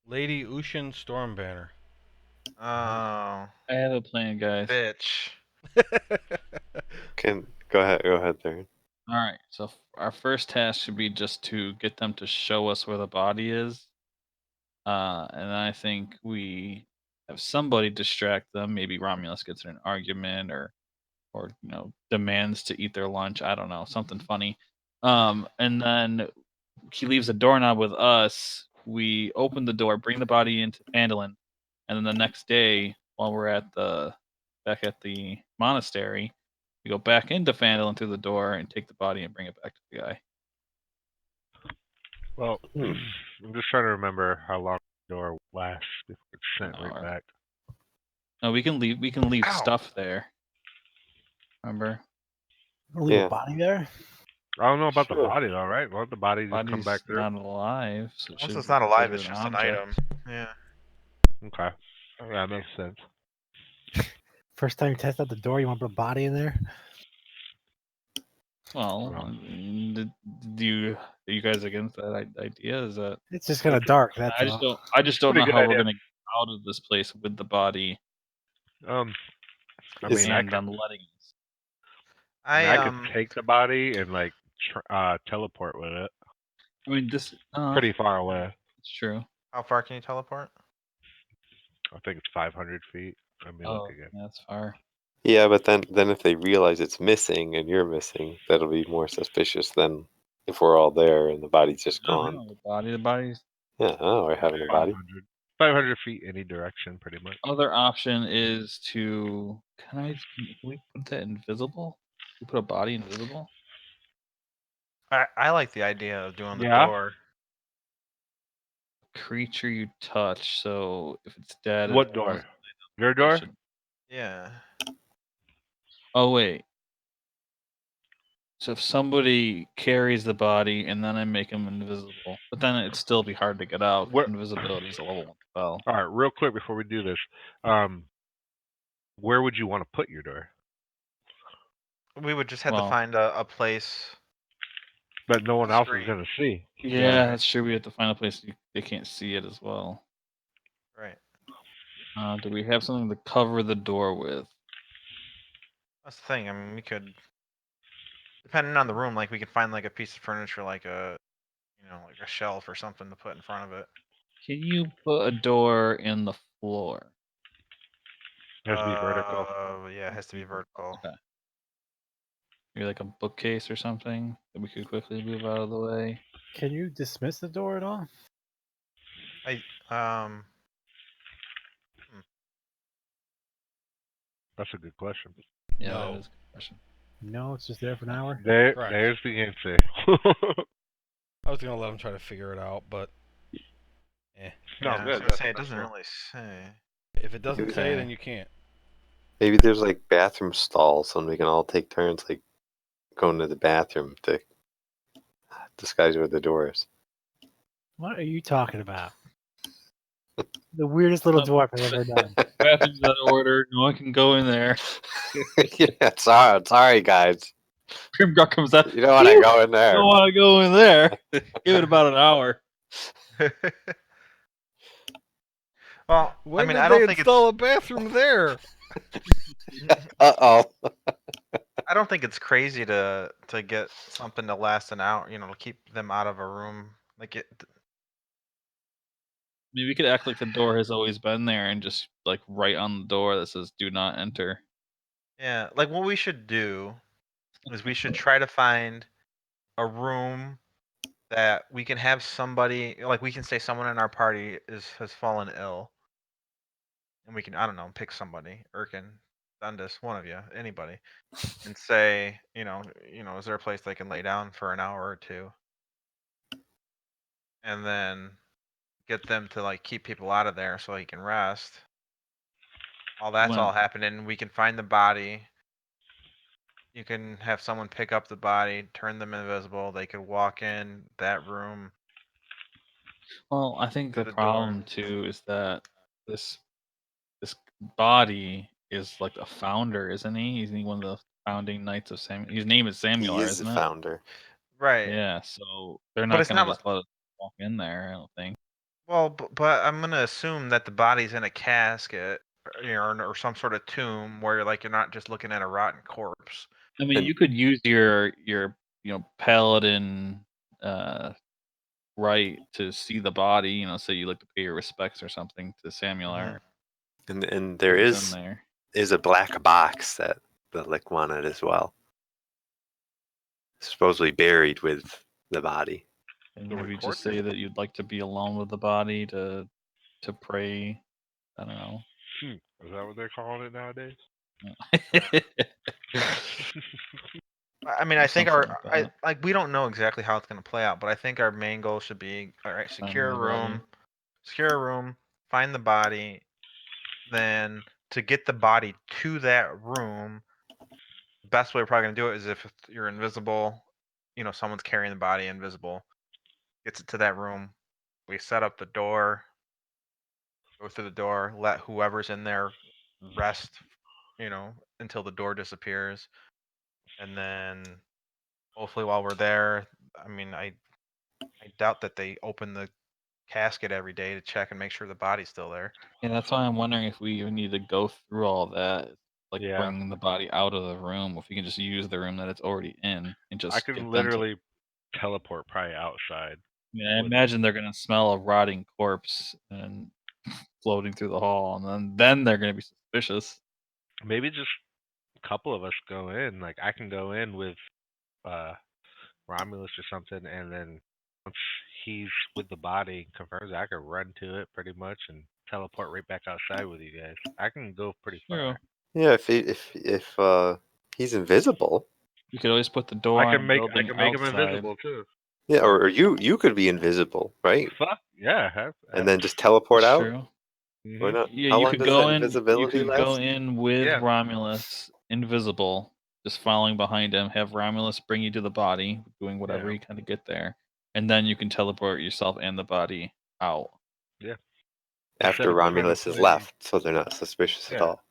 Lady Ushin Stormbanner. Oh, I have a plan, guys. bitch. Go ahead there. All right. So our first task should be just to get them to show us where the body is. And then I think we have somebody distract them. Maybe Romulus gets in an argument, or demands to eat their lunch. I don't know, something funny. And then he leaves a doorknob with us. We open the door, bring the body into Phandalin, and then the next day, while we're back at the monastery, we go back into Phandalin through the door and take the body and bring it back to the guy. Well, Hmm. I'm just trying to remember how long the door lasts before it's sent An right hour. back. No, we can leave. We can leave Ow. stuff there. Remember, Leave Yeah. a body there? I don't know about the Sure. body though, right? Won't the body just come body's back through? not alive, so it Once should it's be not alive, considered it's an just an object. item. Yeah. Okay. Yeah, that makes sense. First time you test out the door, you want to put a body in there? Well, Well. I mean, are you guys against that idea? Is that It's just kind of That's dark. That's I all. just don't. I just don't pretty know good how we're idea. gonna get out of this place with the body I Is- mean, I and could, them letting us. I could take the body and like teleport with it. I mean, this Pretty far away. it's true. How far can you teleport? I think it's 500 feet. Let me look Oh, again. that's far. Yeah, but then if they realize it's missing and you're missing, that'll be more suspicious than if we're all there and the body's just No, gone. no, the body's. Yeah, oh, we're having a body. 500 feet any direction, pretty much. Other option is to. Can we put that invisible? We put a body invisible. I like the idea of doing the Yeah. door. Creature you touch. So if it's dead, What it's door? most Your likely door? should- Yeah. Oh wait. So if somebody carries the body and then I make them invisible, but then it'd still be hard to get out. 'Cause Where- invisibility is a level 1 spell. All right, real quick before we do this, where would you want to put your door? We would just have to Well, find a place. That no one else is Street. gonna see. yeah, that's true. We have to find a place they can't see it as well. Right. Do we have something to cover the door with? That's the thing. I mean, we could, depending on the room, like we could find like a piece of furniture, like like a shelf or something to put in front of it. Can you put a door in the floor? It has to be vertical. Yeah, it has to be vertical. Okay. Maybe like a bookcase or something that we could quickly move out of the way. Can you dismiss the door at all? That's a good question. Yeah, No. that is a good question. No, it's just there for an hour. Correct. There's the answer. I was gonna let him try to figure it out, but No, Yeah, I was good. gonna say it That's doesn't fair. really say. if it doesn't say, Okay. then you can't. Maybe there's like bathroom stalls, and we can all take turns like going to the bathroom to disguise where the door is. What are you talking about? The weirdest little dwarf I've ever done. Bathroom's out of order. No one can go in there. Yeah, sorry, guys. Grimgar comes out. You don't want to "Phew, go in there. Don't want to go in there. Give it about an hour. Well, When I mean, did I they don't think install a bathroom there? Uh-oh. I don't think it's crazy to get something to last an hour. You know, to keep them out of a room. Like it. Maybe we could act like the door has always been there and just like write on the door that says "Do not enter." Yeah, like what we should do is we should try to find a room that we can have somebody, like we can say someone in our party has fallen ill, and we can, I don't know, pick somebody, Erkin, Dundas, one of you, anybody, and say, is there a place they can lay down for an hour or two, and then get them to like keep people out of there so he can rest. While that's all happening, we can find the body. You can have someone pick up the body, turn them invisible. They could walk in that room Well, I think through the the door. problem too is that this this body is like a founder, isn't he? He's one of the founding knights of Samuel. His name is Samuel, He is the isn't it? founder. Right. Yeah, so they're But not it's gonna not like, just let us walk in there. I don't think. well, but I'm gonna assume that the body's in a casket, or some sort of tomb where you're not just looking at a rotten corpse. I mean, And you could use your paladin right to see the body. So you like to pay your respects or something to Samuel. Mhm. Or and there who's in there. is a black box that the Lick wanted as well. Supposedly buried with the body. And To maybe record just this? say that you'd like to be alone with the body to pray. I don't know. Is that what they're calling it nowadays? I mean, I think Something like that. like we don't know exactly how it's gonna play out, but I think our main goal should be, all right, Find secure a the body. room, find the body, then to get the body to that room. The best way we're probably gonna do it is if you're invisible, someone's carrying the body invisible, gets it to that room. We set up the door, go through the door, let whoever's in there rest, until the door disappears, and then hopefully while we're there, I mean, I doubt that they open the casket every day to check and make sure the body's still there. Yeah, that's why I'm wondering if we even need to go through all that, like Yeah. bringing the body out of the room. If we can just use the room that it's already in and just I could get them to. literally teleport probably outside. I imagine they're gonna smell a rotting corpse and floating through the hall, and then they're gonna be suspicious. Maybe just a couple of us go in. Like I can go in with Romulus or something, and then once he's with the body confirms, I could run to it pretty much and teleport right back outside with you guys. I can go pretty True. far. Yeah, if he's invisible. You could always put the door I on can a make building him outside. invisible too. Yeah, or you could be invisible, right? Fuck yeah, And then just teleport That's out. true. Why not? Yeah, How you long could does go that in. You invisibility could go last? in with Yeah. Romulus, invisible, just following behind him. Have Romulus bring you to the body, doing whatever Yeah. you kind of get there, and then you can teleport yourself and the body out. Yeah. After Instead of trying to Romulus is play- left, so they're not suspicious at Yeah. all.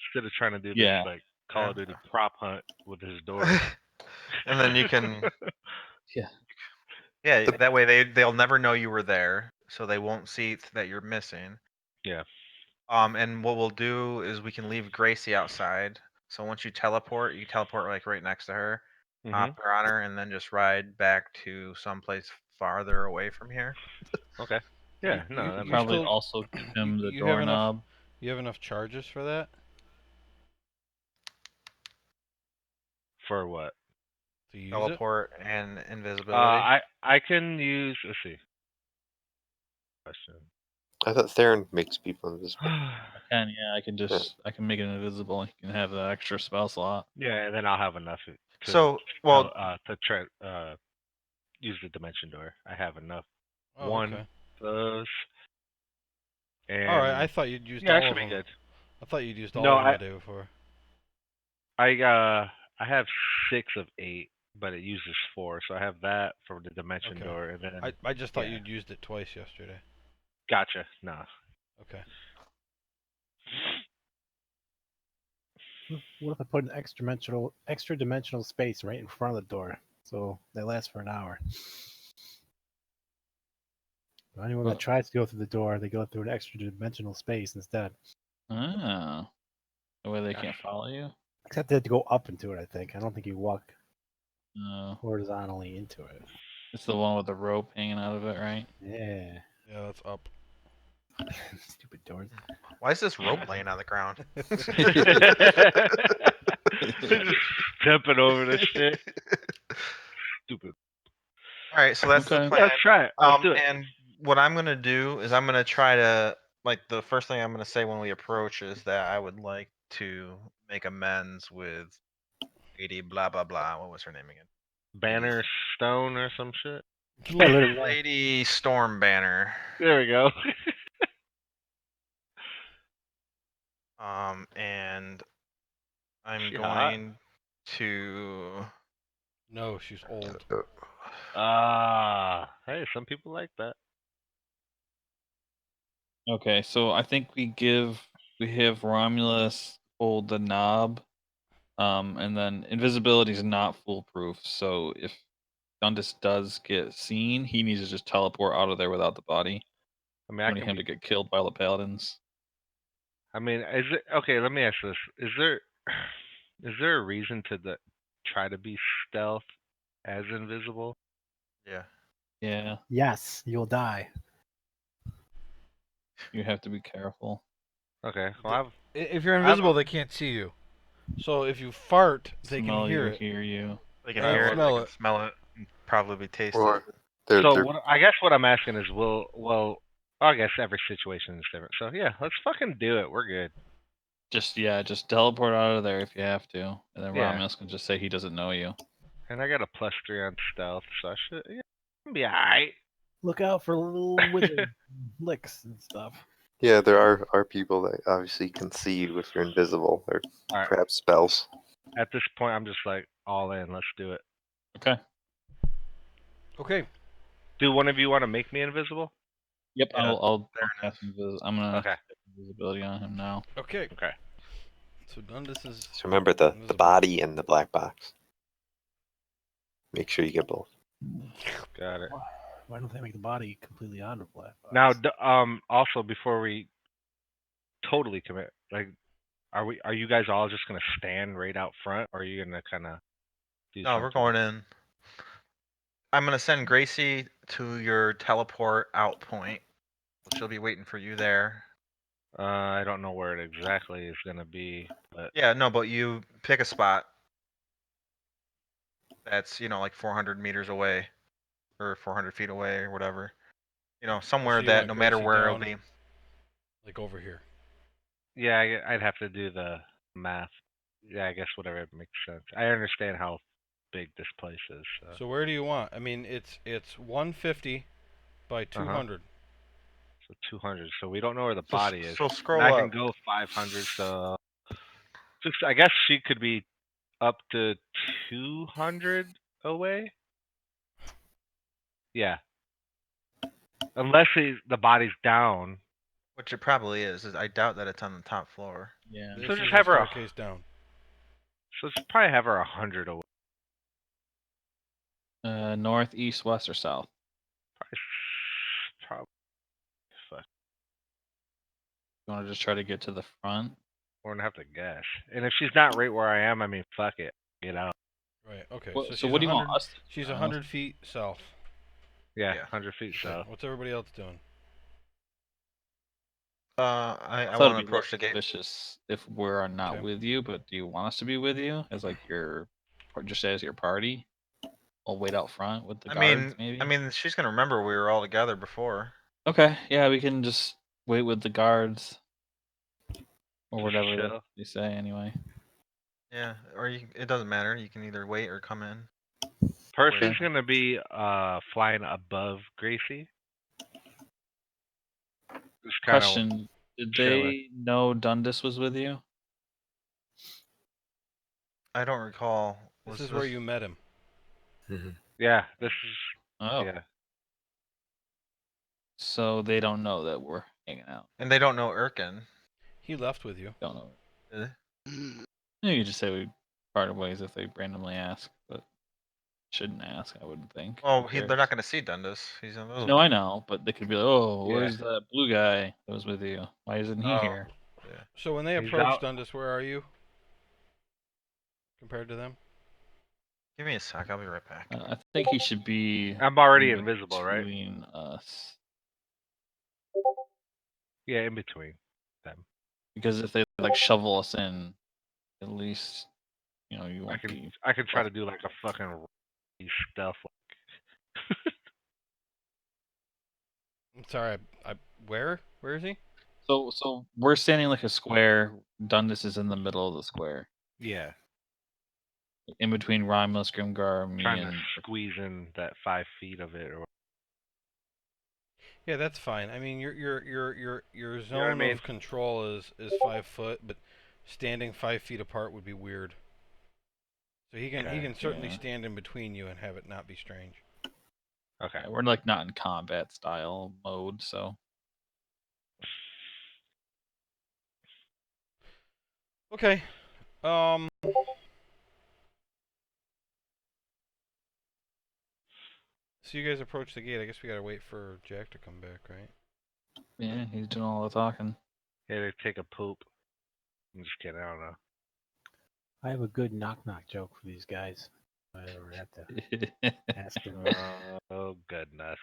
Instead of trying to do Yeah. this like Call of Duty prop hunt with his door. And then you can, Yeah. yeah, that way they'll never know you were there, so they won't see that you're missing. Yeah. And what we'll do is we can leave Gracie outside. So once you teleport like right next to her, hop her on her, and then just ride back to someplace farther away from here. Okay. Yeah, You- no, you that makes Probably sense. also give him the you have enough. doorknob. You have enough charges for that For what? to use it. Teleport and invisibility. I can use. Let's see. Question. I thought Theron makes people invisible. I can make it invisible. You can have that extra spell slot. Yeah, and then I'll have enough So, well, to try use the dimension door. I have enough. Oh, One okay. of those, All right. and I thought you'd used yeah, that all should of be them. good. I thought you'd used No, all of them the day before. I have 6 of 8, but it uses 4, so I have that for the dimension Okay. door, and then I just thought yeah. you'd used it twice yesterday. Gotcha. No. Okay. What if I put an extra dimensional space right in front of the door, so they last for an hour? Anyone that tries to go through the door, they go through an extra dimensional space instead. Oh. The way they can't follow you? Except they have to go up into it, I think. I don't think you walk No. horizontally into it. It's the one with the rope hanging out of it, right? Yeah. Yeah, that's up. Stupid doors. why is this rope laying on the ground? Just stepping over this shit. Stupid. All right, so that's the Okay. plan. Yeah, let's try it. Let's do it. And what I'm gonna do is I'm gonna try to the first thing I'm gonna say when we approach is that I would like to make amends with Lady blah blah blah. What was her name again? Banner Stone or some shit. Yeah, literally. Lady Storm Banner. There we go. And I'm She hot? going to. No, she's old. Hey, some people like that. Okay, so I think we have Romulus hold the knob, and then invisibility is not foolproof. So if Dundas does get seen, he needs to just teleport out of there without the body. I mean, I Wanting can him be. to get killed by the paladins. I mean, is it okay? Let me ask this: is there a reason to try to be stealth as invisible? Yeah. Yeah, Yes, you'll die. you have to be careful. Okay, well, If you're invisible, they can't see you. So if you fart, they can Smell hear you, it. hear you. They can And hear it, they smell can it. smell it, and probably taste Or it. they're, so they're I guess what I'm asking is, I guess every situation is different. So yeah, let's fucking do it. We're good. Just teleport out of there if you have to, and then Yeah. Romulus can just say he doesn't know you. And I got a +3 on stealth, so I should be alright. Look out for little wizard licks and stuff. yeah, there are people that obviously can see you if you're invisible, or All right. perhaps spells. At this point, I'm just like all in. Let's do it. Okay. Okay. Do one of you want to make me invisible? Yep. Yeah, I'll fair cast I'm gonna Okay. cast invisibility on him now. Okay. Okay. So Dundas is. So remember the invisible. body and the black box. Make sure you get both. Got it. Why don't they make the body completely on the black box? Now, also before we totally commit, like, are you guys all just gonna stand right out front, or are you gonna kind of do No, we're something? going in. I'm gonna send Gracie to your teleport out point. She'll be waiting for you there. I don't know where it exactly is gonna be, but Yeah, no, but you pick a spot that's like 400 meters away, or 400 feet away, or whatever. Somewhere you that want no matter Gracie where it'll down? be. Like over here. yeah, I'd have to do the math. Yeah, I guess whatever makes sense. I understand how big this place is. So where do you want? I mean, it's 150 by 200. So 200. So we don't know where the So body is. so And scroll I up. can go 500. So I guess she could be up to 200 away. Yeah, unless the body's down. Which it probably is. I doubt that it's on the top floor. Yeah. This So is just the have her. staircase down. So just probably have her 100 away. North, east, west, or south. Probably. Fuck. You want to just try to get to the front? We're gonna have to guess. And if she's not right where I am, I mean, fuck it, get out. Right. Okay. What, So so she's what do you 100. want us to do? She's Miles? 100 feet south. Yeah, Yeah. 100 feet Okay. south. What's everybody else doing? I thought want it'd to be approach the gate. suspicious if we're not Okay. with you, but do you want us to be with you as like or just as your party? I'll wait out front with the guards, maybe. I mean, she's gonna remember we were all together before. Okay, yeah, we can just wait with the guards or Just whatever chill. they say anyway. Yeah, or it doesn't matter. You can either wait or come in. Percy's gonna be flying above Gracie. Just kind of Question: did chilling. they know Dundas was with you? I don't recall. This Was is where you met him. Yeah, this is Oh, yeah. so they don't know that we're hanging out. And they don't know Erkin. He left with you. Don't know. Did they? You could just say we parted ways if they randomly ask, but shouldn't ask. I wouldn't think. Well, Who they're cares? not going to see Dundas. He's invisible. No, I know, but they could be like, "Oh, Yeah. where's that blue guy that was with you? Why isn't he Oh. here?" Yeah. So when they He's approached out. Dundas, where are you? Compared to them? Give me a sec. I'll be right back. I think he should be. I'm already in invisible, right? between us, Yeah, in between them. because if they like shovel us in, at least you I won't can be. I can try to do like a fucking stealth. I'm sorry. Where? Where is he? So we're standing like a square. Dundas is in the middle of the square, Yeah, in between Romulus, Grimgar, me, trying to and squeeze in that 5 feet of it. Or Yeah, that's fine. I mean, your know what I zone mean? of control is 5 foot, but standing 5 feet apart would be weird. So he Okay. can certainly Yeah. stand in between you and have it not be strange. Okay. we're like not in combat style mode, so Okay. So you guys approach the gate. I guess we gotta wait for Jack to come back, right? yeah, he's doing all the talking. Yeah, they take a poop. I'm just kidding. I don't know. I have a good knock-knock joke for these guys. I ever have to ask them. Oh goodness.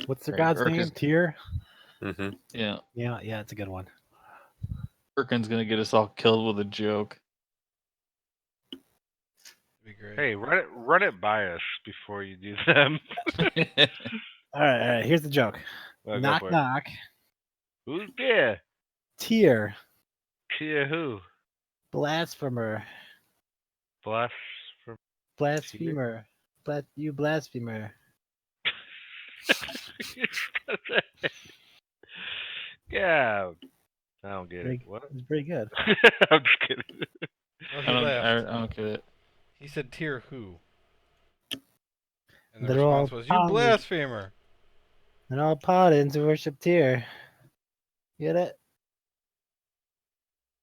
What's their Right, god's Urk name? is- Tyr? Mm-hmm. Yeah, Yeah, it's a good one. Birkin's gonna get us all killed with a joke. Be great. Hey, run it by us before you do them. All right. Here's the joke. Well, go Knock, for it. knock. Who's there? Tyr, Tia who? blasphemer, Bless for blasphemer, you blasphemer. Yeah. I don't get it. Pretty- What? It's pretty good. I'm just kidding. Oh, he I laughed. don't get it. He said, "Tier who?" And the They're all response was, "You pounded. blasphemer." And all paladins worship Tyr. Get it?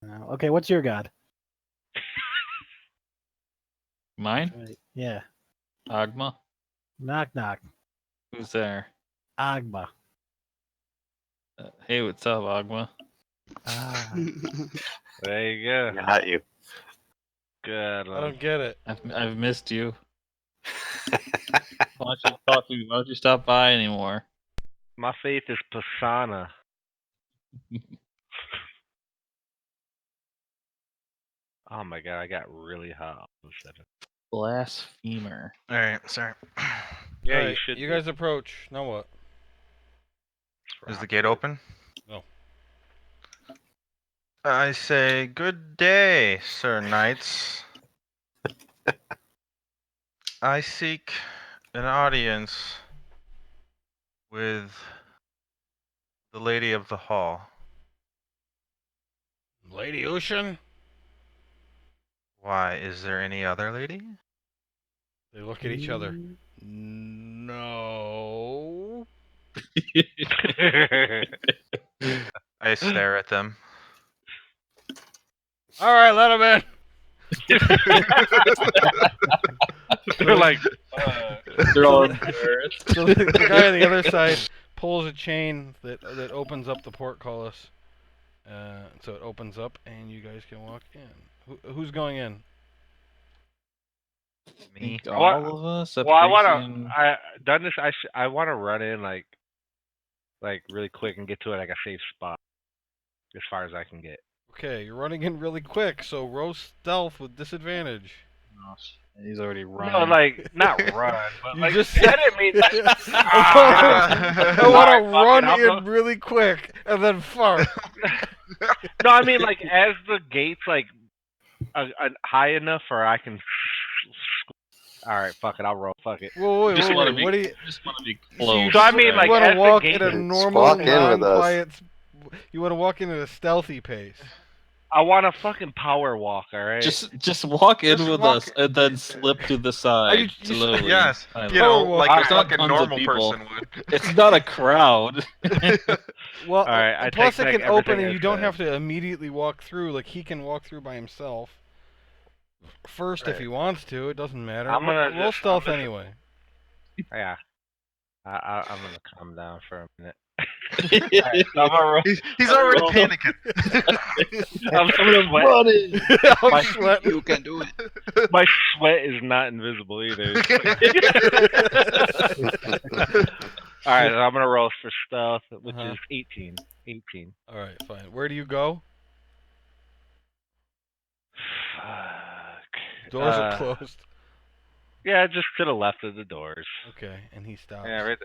No. Okay, what's your god? Mine? Right. Yeah. Agma? Knock, knock. Who's there? Agma. Hey, what's up, Agma? Ah. There you go. Got you. Good. I don't get it. I've missed you. Why don't you talk to me? Why don't you stop by anymore? My faith is Pasana. Oh my god, I got really hot all of a sudden. Blasphemer. All right. Sorry. Yeah, All you right, should. You do. guys approach. Now what? Is the gate open? No. I say, good day, Sir Knights. I seek an audience with the Lady of the Hall. Lady Ocean? Why, is there any other lady? They look at each other. Mm. No. I stare at them. All right, let him in. They're like, They're all So- embarrassed. So the guy on the other side pulls a chain that opens up the portcullis. So it opens up, and you guys can walk in. Who's going in? Me. Think all of us. well, I Gracie wanna. and- I done this. I wanna run in like really quick and get to like a safe spot, as far as I can get. Okay, you're running in really quick, so roll stealth with disadvantage. Oh, shit, he's already No, running. like not run, but You like just I didn't mean. I want Alright, to fuck run it, I'll in really quick and then fart. No, I mean like as the gates like high enough, or I can. All right, fuck it. I'll roll. Fuck it. Whoa, wait, Just wait, want to wait. be. What do you? Just want to be So you close. So I just mean, right? like, want to as the walk game- at a Dude, normal, squawk in with us. non-quiet. You want to walk in at a stealthy pace. I want a fucking power walk. All right. Just walk in Just with walk- us and then slip to the you- side you- slowly. Yes, silently. you know, Power walk. like a Alright. Not fucking tons of normal people. person would. It's not a crowd. Well, All right, I plus take it back can open everything and I you don't said. have to immediately walk through. Like he can walk through by himself. First, if Right. he wants to, it doesn't matter. I'm gonna Roll just- stealth I'm just- anyway. Yeah. I'm gonna calm down for a minute. Alright, so I'm gonna roll. He's I'm already roll- panicking. I'm sweating. I'm My- sweating. You can do it. My sweat is not invisible either. All right, I'm gonna roll for stealth, which Uh-huh. is 18. 18. All right, fine. Where do you go? Fuck. Doors are closed. Yeah, just to the left of the doors. Okay, and he stops. Yeah, right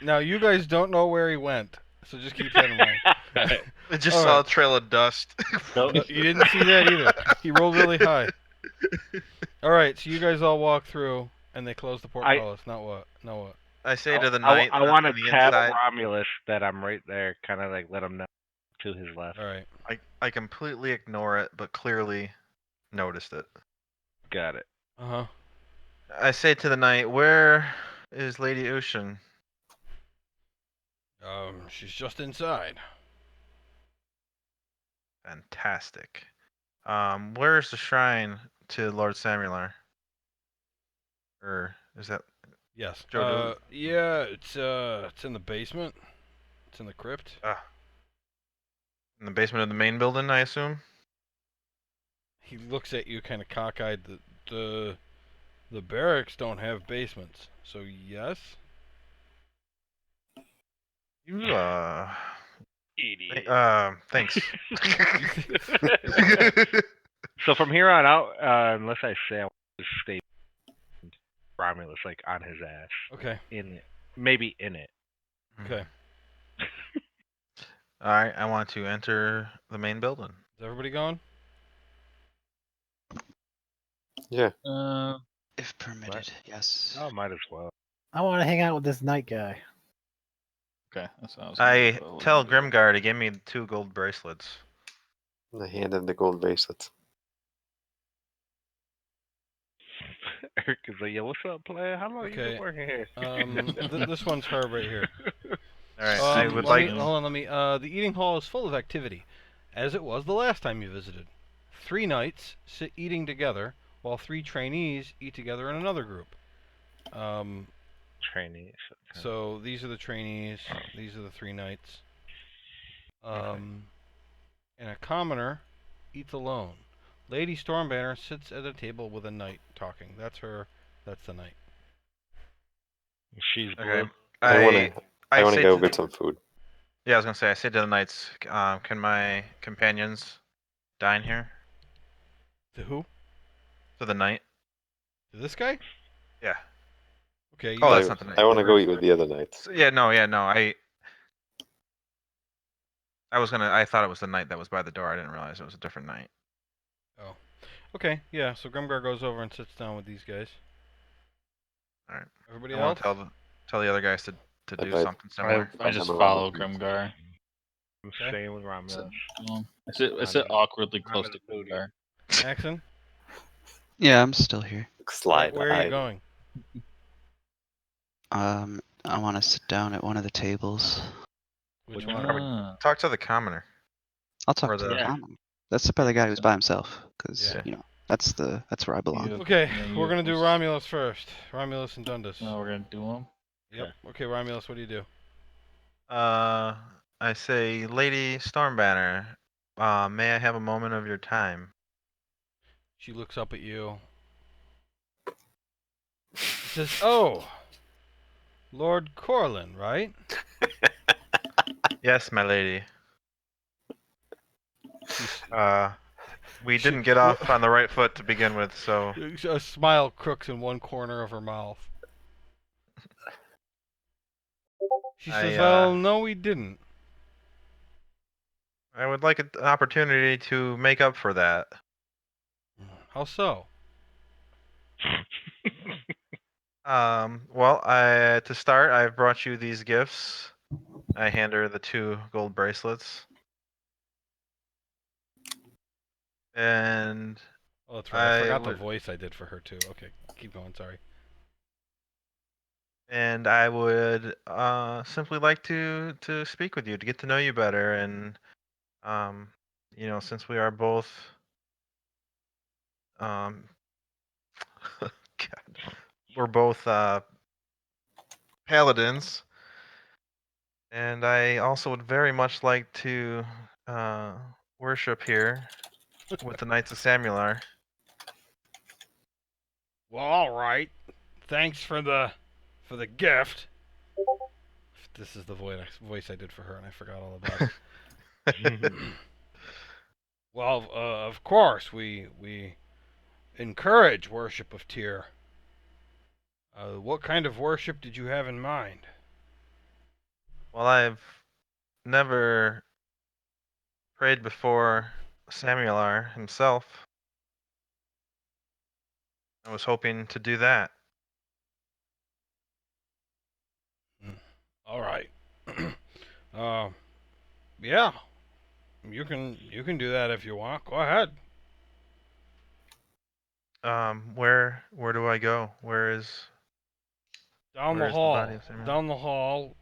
Now you guys don't know where he went, so just keep that in mind. there. I just All saw right. a trail of dust. Nope. No, you didn't see that either. He rolled really high. All right, so you guys all walk through, and they close the portcullis. Not what? No what? I say to the I knight want to on the tap inside. Romulus that I'm right there, kind of like let him know to his left. All right. I completely ignore it, but clearly noticed it. Got it. Uh huh. I say to the knight, "Where is Lady Ocean?" She's just inside. Fantastic. Where's the shrine to Lord Samular? Or is that Yes. Joe, Yeah, it's in the basement. It's in the crypt. in the basement of the main building, I assume? He looks at you, kind of cockeyed. The barracks don't have basements, so yes. You Idiot. thanks. So from here on out, unless I say I want to stay Romulus like on his ass, Okay. in it, maybe in it. Okay. All right, I want to enter the main building. Is everybody gone? Yeah. If permitted, yes. Oh, might as well. I want to hang out with this night guy. Okay, that's what I was. gonna I do, but we'll tell do it. Grimgar to give me 2 gold bracelets. I hand him the gold bracelets. Eric is like, yo, what's up, player? How long you Okay, been working here? This one's Herb right here. All right, I would let like. me, hold on, let me. The eating hall is full of activity, as it was the last time you visited. 3 knights sit eating together, while 3 trainees eat together in another group. Trainees. So these are the trainees. These are the 3 knights. And a commoner eats alone. Lady Stormbanner sits at a table with a knight talking. That's her. That's the knight. She's blue. Okay. I want to say go to get the- some food. Yeah, I was gonna say. I say to the knights, can my companions dine here? To who? To the knight. To this guy? Yeah. Okay. Oh, you- that's not the knight. I want to go eat with the other knights. Yeah, no. I thought it was the knight that was by the door. I didn't realize it was a different knight. Okay. Yeah. So Grimgar goes over and sits down with these guys. All right. Everybody I else? want to tell the other guys to do Invite- something similar. I just I'm a follow Romulus. Grimgar. I'm Okay. staying with Romulus. I sit awkwardly close to I'm Grimgar. Axon? Yeah, I'm still here. Slide. Where are by. you going? I want to sit down at one of the tables. Which Which one? one? Talk to the commoner. I'll talk Or to the- the common. Let's sit by the guy who's by himself, because Yeah. you know that's where I belong. You- Okay, Yeah, we're you- gonna do Romulus first. Romulus and Dundas. No, we're gonna do them. Yep. Okay, Romulus, what do you do? I say, Lady Stormbanner, may I have a moment of your time? She looks up at you. She says, "Oh, Lord Corlin, right?" Yes, my lady. She's- We She- didn't get off on the right foot to begin with, so A smile crooks in one corner of her mouth. She I, says, "Well, no, we didn't." I would like an opportunity to make up for that. How so? Well, to start, I've brought you these gifts. I hand her the 2 gold bracelets. And Oh, that's right. I I forgot the would voice I did for her too. Okay, keep going. Sorry. simply like to speak with you, to get to know you better, and um since we are both um God, we're both paladins, and I also would very much like to uh worship here with the Knights of Samular. Well, all right. Thanks for the gift. This is the voice I did for her, and I forgot all about it. Well, of course, we encourage worship of Tyr. What kind of worship did you have in mind? Well, I've never prayed before Samular himself. I was hoping to do that. All right. uh, yeah, you can do that if you want. Go ahead. Where do I go? Down Where the is the body hall. of Samuel? Down the hall.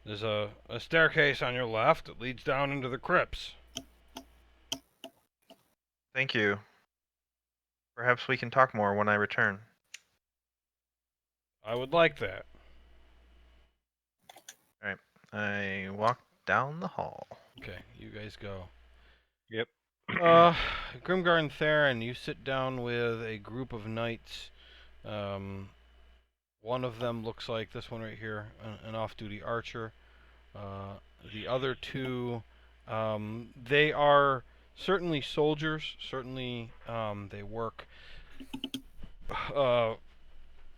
There's a staircase on your left that leads down into the crypts. Thank you. Perhaps we can talk more when I return. I would like that. All right. I walk down the hall. Okay, you guys go. Yep. Uh, Grimgar and Theron, you sit down with a group of knights. Um, one of them looks like this one right here, an off-duty archer. The other two, they are certainly soldiers. Certainly, they work uh,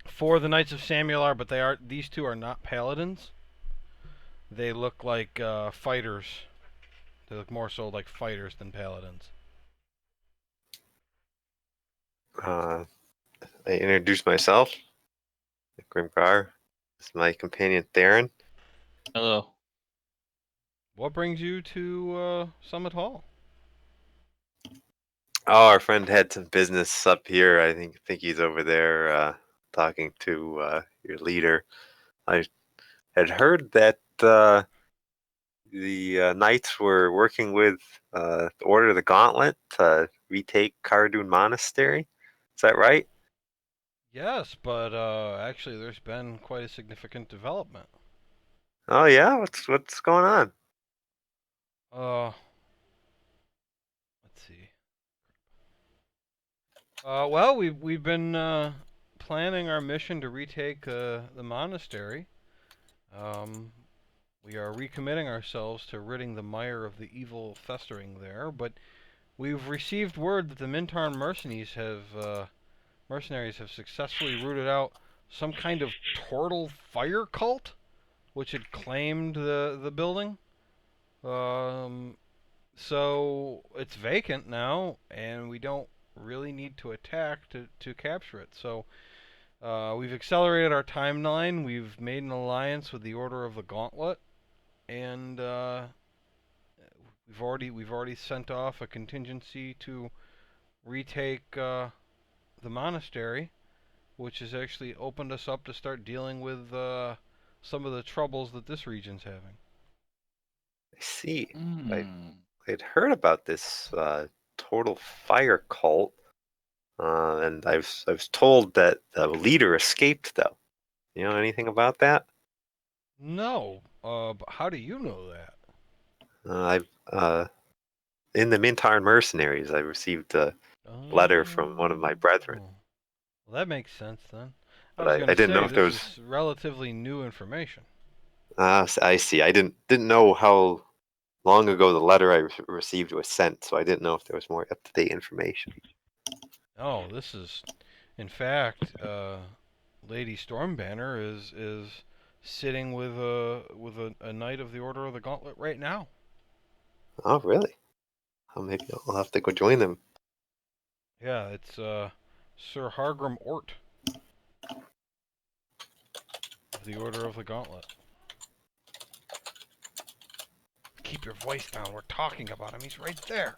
for the Knights of Samular, but these two are not paladins. They look like fighters. They look more so like fighters than paladins. I introduce myself. Grimgar. This is my companion Theron. Hello. What brings you to Summit Hall? Oh, our friend had some business up here. I think he's over there talking to your leader. I had heard that the knights were working with the Order of the Gauntlet to retake Cardoon Monastery. Is that right? Yes, but actually, there's been quite a significant development. Oh yeah, what's going on? Uh, let's see. Well, we've been planning our mission to retake the monastery. Um, we are recommitting ourselves to ridding the mire of the evil festering there, but we've received word that the Mintarn mercenaries have successfully rooted out some kind of turtle fire cult, which had claimed the building. Um, so it's vacant now, and we don't really need to attack to capture it. So we've accelerated our timeline. We've made an alliance with the Order of the Gauntlet, and we've already sent off a contingency to retake the monastery, which has actually opened us up to start dealing with some of the troubles that this region's having. I see. I Hmm. I'd heard about this total fire cult, and I was told that the leader escaped though. You know anything about that? No, but how do you know that? I've in the Mintarn mercenaries. I received a letter from one of my brethren, Oh. Well, that makes sense then. I but was I gonna didn't know say if there this was. is relatively new information. I see. I didn't know how long ago the letter I received was sent, so I didn't know if there was more up to date information. Oh, this is, in fact, Lady Stormbanner is sitting with a knight of the Order of the Gauntlet right now. Oh, really? Oh, maybe I'll have to go join them. Yeah, it's Sir Hargrim Ort of the Order of the Gauntlet. Keep your voice down. We're talking about him. He's right there.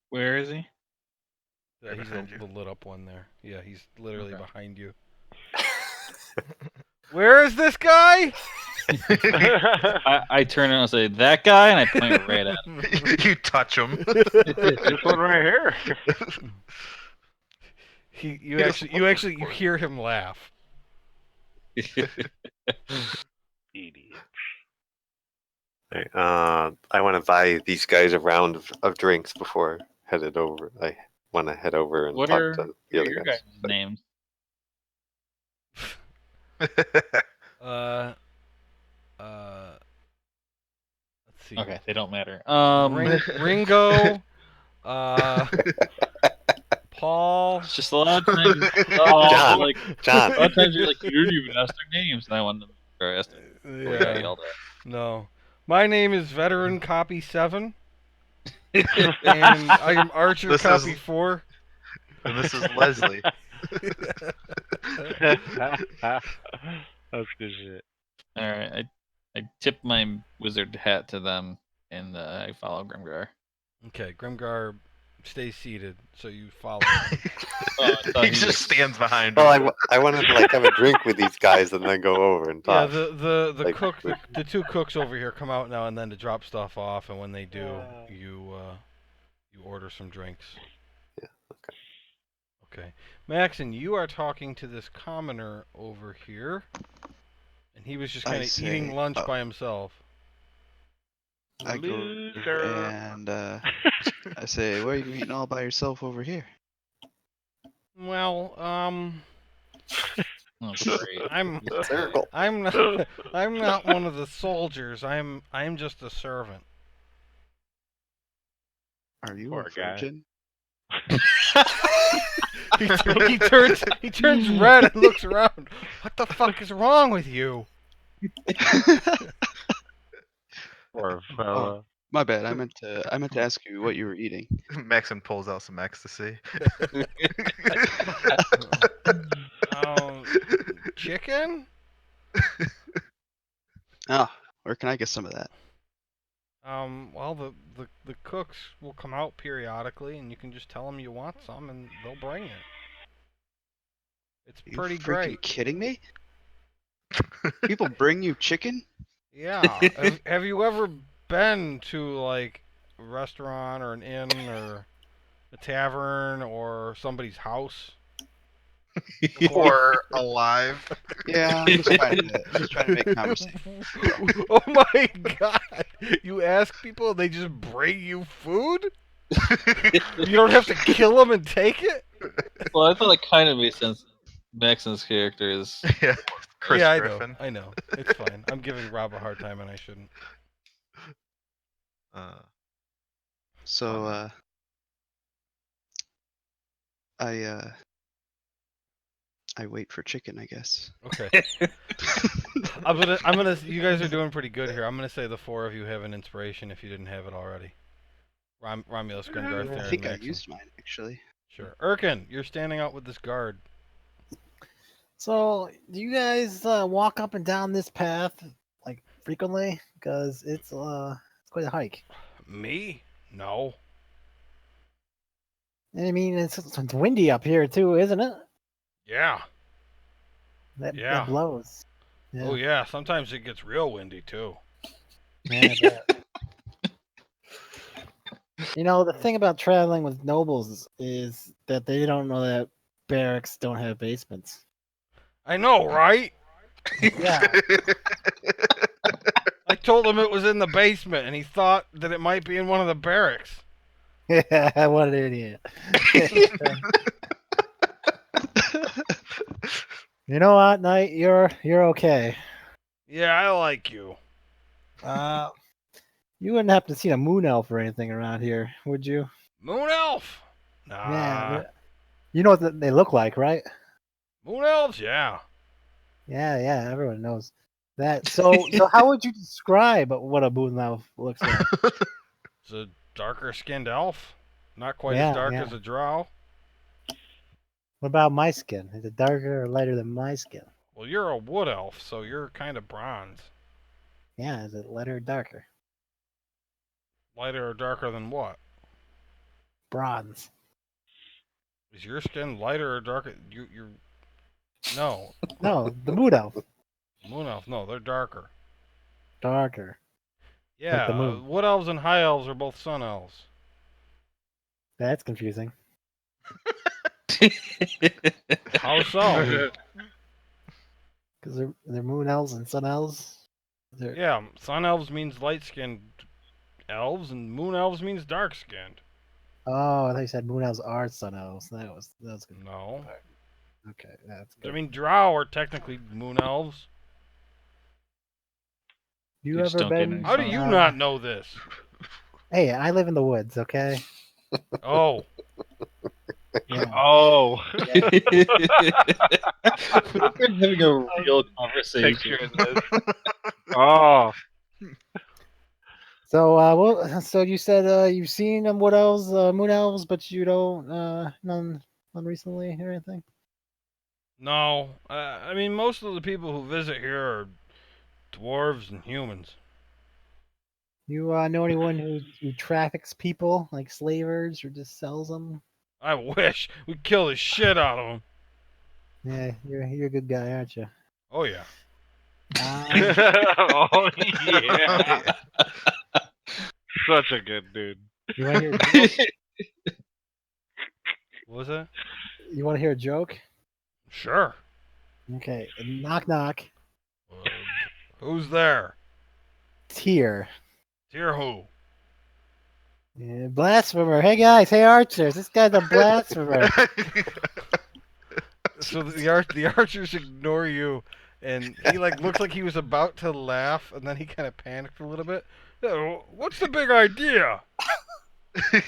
Where is he? Right He's behind you. the lit up one there. Yeah, he's literally Okay. behind you. Where is this guy? I turn around and say, that guy, and I point right at him. You touch him. This one right here. You doesn't look actually important. hear him laugh. Idiot. Right, I want to buy these guys a round of drinks before headed over. I want to head over and What talk are to the other your guys. guys' names? Uh, let's see. Okay, they don't matter. Ringo, Paul. It's just a lot of times, John. like, John. a lot of times you're like, you didn't even ask their names, and I wanted them to ask them. We got Yeah. yelled No. My name is Veteran Copy 7, at. and I am Archer This Copy is- 4. And this is Leslie. That's good shit. All right, I tip my wizard hat to them, and I follow Grimgar. Okay, Grimgar stays seated, so you follow him. Oh, I thought He he just was- stands behind Well, him. I wanted to like have a drink with these guys and then go over and Yeah, talk. the Like, cook, the two cooks over here come out now and then to drop stuff off, and when they do, you order some drinks. Yeah, okay. Okay, Maxon, you are talking to this commoner over here, and he was just I kind of eating say, lunch by himself. I go Loser. and I say, "What are you eating all by yourself over here?" Well, Oh, great. I'm Circle. I'm not I'm not one of the soldiers. I'm just a servant. Are you Poor a guy. virgin? He turns red and looks around. What the fuck is wrong with you? Poor fella. My bad. I meant to ask you what you were eating. Maxon pulls out some ecstasy. Chicken? Ah, where can I get some of that? Well, the cooks will come out periodically, and you can just tell them you want some, and they'll bring it. It's Are you pretty freaking great. kidding me? People bring you chicken? Yeah. Have you ever been to like a restaurant or an inn or a tavern or somebody's house? Or alive. Yeah, I'm just trying to make conversation. Oh my god! You ask people, and they just bring you food? You don't have to kill them and take it? Well, I thought it kind of made sense. Maxon's character is. Yeah, Chris yeah, Griffin. I know. It's fine. I'm giving Rob a hard time, and I shouldn't. So, I wait for chicken, I guess. Okay. You guys are doing pretty good here. I'm gonna say the four of you have an inspiration if you didn't have it already. Romulus, Grimgarth, I Theron, think I Maxon. used mine actually. Sure. Erkin, you're standing out with this guard. So, do you guys walk up and down this path like frequently? Because it's quite a hike. Me? No. And I mean, it's windy up here too, isn't it? Yeah. Yeah. That blows. Yeah. Oh yeah. Sometimes it gets real windy too. Yeah, I bet. You know, the thing about traveling with nobles is that they don't know that barracks don't have basements. I know, right? Yeah. I told him it was in the basement, and he thought that it might be in one of the barracks. Yeah, what an idiot. You know what, Knight? You're okay. Yeah, I like you. You wouldn't happen to see a moon elf or anything around here, would you? Moon elf? Nah. Yeah. You know what they look like, right? Moon elves? Yeah. Yeah, everyone knows that. So how would you describe what a moon elf looks like? It's a darker skinned elf. Not quite as Yeah, dark yeah. as a drow. What about my skin? Is it darker or lighter than my skin? Well, you're a wood elf, so you're kind of bronze. Yeah, is it lighter or darker? Lighter or darker than what? Bronze. Is your skin lighter or darker? You're no. No, the moon elf. Moon elf, no, they're darker. Darker. Yeah, Like the moon. wood elves and high elves are both sun elves. That's confusing. How so? Because they're moon elves and sun elves. They're, Yeah, sun elves means light-skinned elves, and moon elves means dark-skinned. Oh, I thought you said moon elves are sun elves. That's good. No. Okay, that's I good. mean, drow are technically moon elves. You You just ever don't get been? any How do sun. you not know this? Hey, I live in the woods. Okay. Oh, Yeah. Oh. Yeah. We're having a real conversation. Picturing this. Oh. So, so you said you've seen wood elves, moon elves, but you don't none recently or anything. no. I mean, most of the people who visit here are dwarves and humans. You know anyone who traffics people like slavers or just sells them? I wish we'd kill the shit out of them. Yeah, you're a good guy, aren't you? Oh, yeah. Oh yeah. Such a good dude. You want to hear a joke? What was that? You want to hear a joke? Sure. Okay, knock knock. Who's there? It's here. Dear who? Yeah, blasphemer. Hey guys, hey archers. This guy's a blasphemer. So the archers ignore you, and he like looks like he was about to laugh, and then he kind of panicked a little bit. What's the big idea? Hey,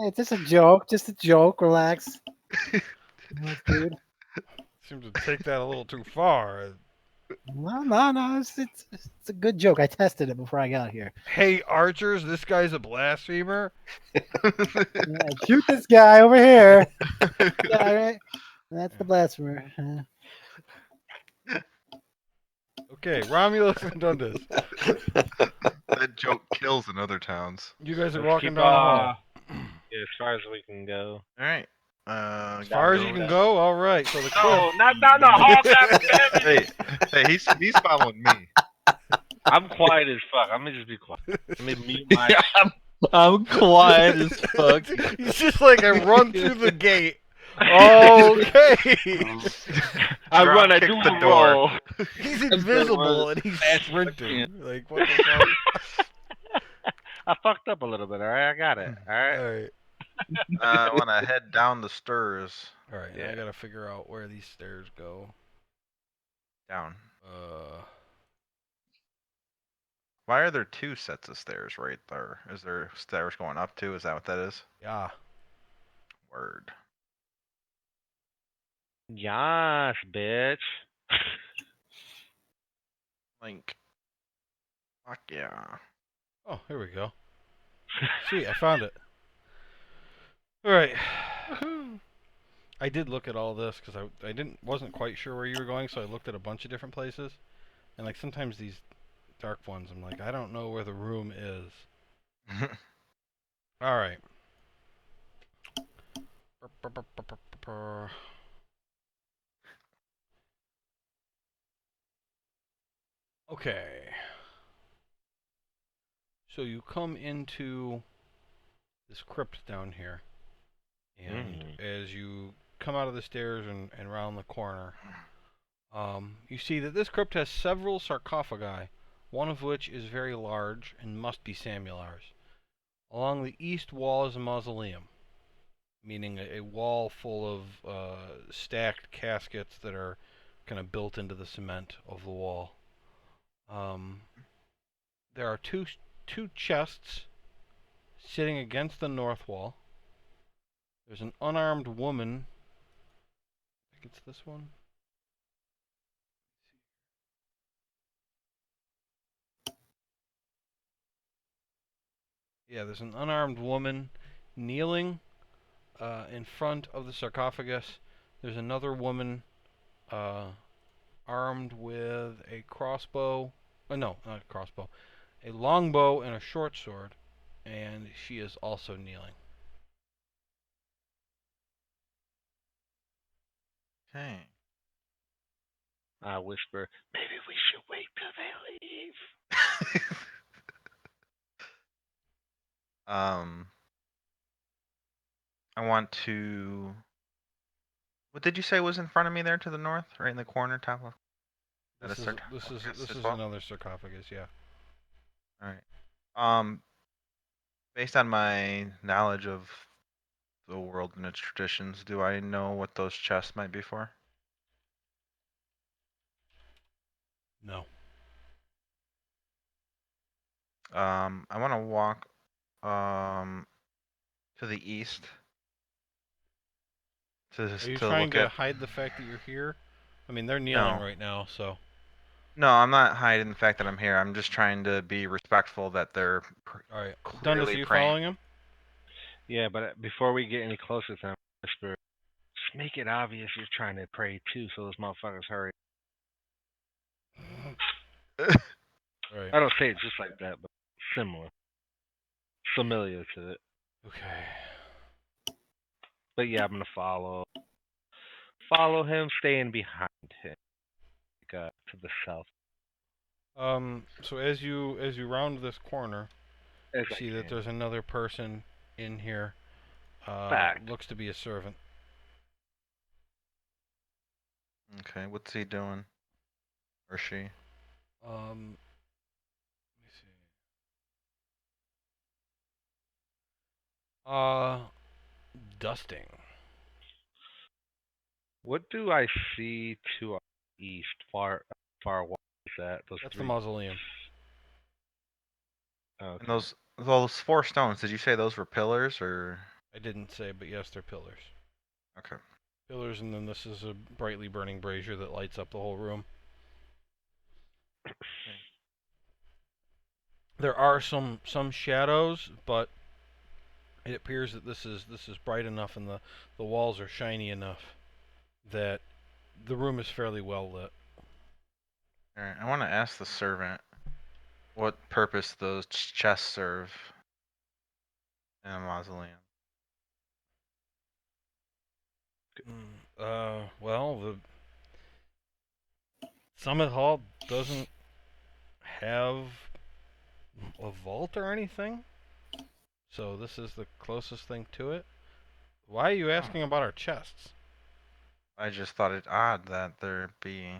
it's just a joke. Just a joke. Relax. Relax, dude. Seems to take that a little too far. No. It's a good joke. I tested it before I got here. Hey archers, this guy's a blasphemer. Yeah, shoot this guy over here. Yeah, right. That's the blasphemer. Okay, Romulus and Dundas. That joke kills in other towns. You guys are Let's walking keep, down the hall. Yeah, as far as we can go. All right. As far as you can go, all right. So the cliff. No, not down the hall, goddammit. Hey, he's following me. I'm quiet as fuck. I'm gonna just be quiet. Let me mute my. I'm quiet as fuck. He's just like, I run through the gate. Okay. I Drop run. I kick do the a door. roll. He's invisible and he's sprinting. Like, what the fuck? I fucked up a little bit. All right, I got it. All right. All right. I want to head down the stairs. All right. Now Yeah. I gotta figure out where these stairs go. Down. Uh, Why are there two sets of stairs right there? Is there stairs going up too? Is that what that is? yeah. Word. Yes, bitch. Link. Fuck yeah. Oh, here we go. Sweet, I found it. All right. I did look at all this because I wasn't quite sure where you were going, so I looked at a bunch of different places, and like sometimes these dark ones, I'm like, I don't know where the room is. All right. Okay. So you come into this crypt down here, and as you come out of the stairs and round the corner, you see that this crypt has several sarcophagi, one of which is very large and must be Samular's. Along the east wall is a mausoleum, meaning a wall full of stacked caskets that are kind of built into the cement of the wall. There are two chests sitting against the north wall. There's an unarmed woman. I think it's this one. Yeah, there's an unarmed woman kneeling in front of the sarcophagus. There's another woman armed with a crossbow. No, not a crossbow. A longbow and a short sword. And she is also kneeling. Okay. I whisper, maybe we should wait till they leave. I want to. What did you say was in front of me there to the north, right in the corner, top left? This This is well? another sarcophagus, yeah. All right. Based on my knowledge of the world and its traditions, do I know what those chests might be for? No. I want to walk to the east Are you to trying look to at. hide the fact that you're here? I mean, they're kneeling No, right now, so. no, I'm not hiding the fact that I'm here. I'm just trying to be respectful that they're All right. Dundas, clearly are you praying. following him? Yeah, but before we get any closer to them, whisper, just make it obvious you're trying to pray too, so those motherfuckers hurry. Right. I don't say it just like that, but similar. Familiar to it. Okay. But yeah, I'm gonna follow him, staying behind him, like, to the south. So as you round this corner, As you I see that can. there's another person in here. Fact. Looks to be a servant. Okay, what's he doing? Or she? Let me see. Dusting. What do I see to our east? Far what is that? Those That's the three. mausoleum. Okay. And those 4 stones, did you say those were pillars or? I didn't say, but yes, they're pillars. Okay. Pillars, and then this is a brightly burning brazier that lights up the whole room. There are some shadows, but it appears that this is bright enough and the walls are shiny enough that the room is fairly well lit. All right, I want to ask the servant what purpose those chests serve in a mausoleum. Well, the Summit Hall doesn't have a vault or anything, so this is the closest thing to it. Why are you asking about our chests? I just thought it odd that there be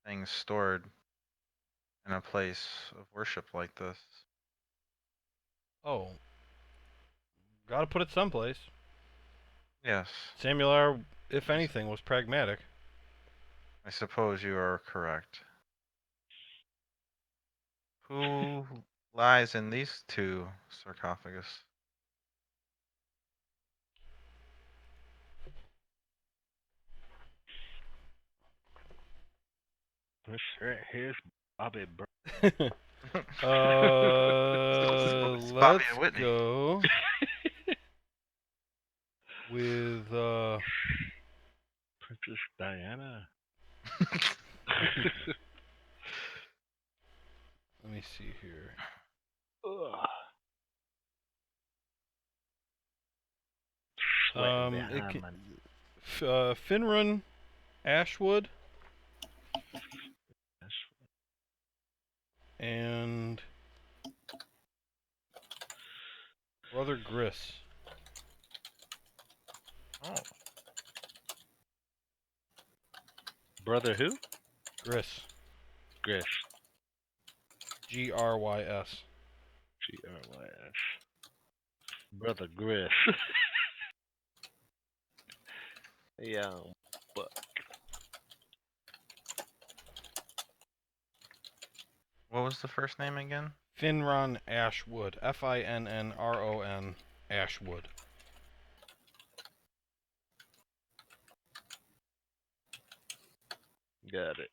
things stored in a place of worship like this. Oh, gotta put it someplace. Yes, Samuel, if anything, was pragmatic. I suppose you are correct. Who lies in these 2 sarcophagus? This right here's Bobby Bro. It's Bobby Let's and Whitney. go with Princess Diana. let me see here. Ugh. Sweating behind my Finrun Ashwood and Brother Griss. Oh, brother who? Griss. Griss. Grys. Grys. Brother Griss. Yeah, but what was the first name again? Finrun Ashwood. Finnron Ashwood. got it.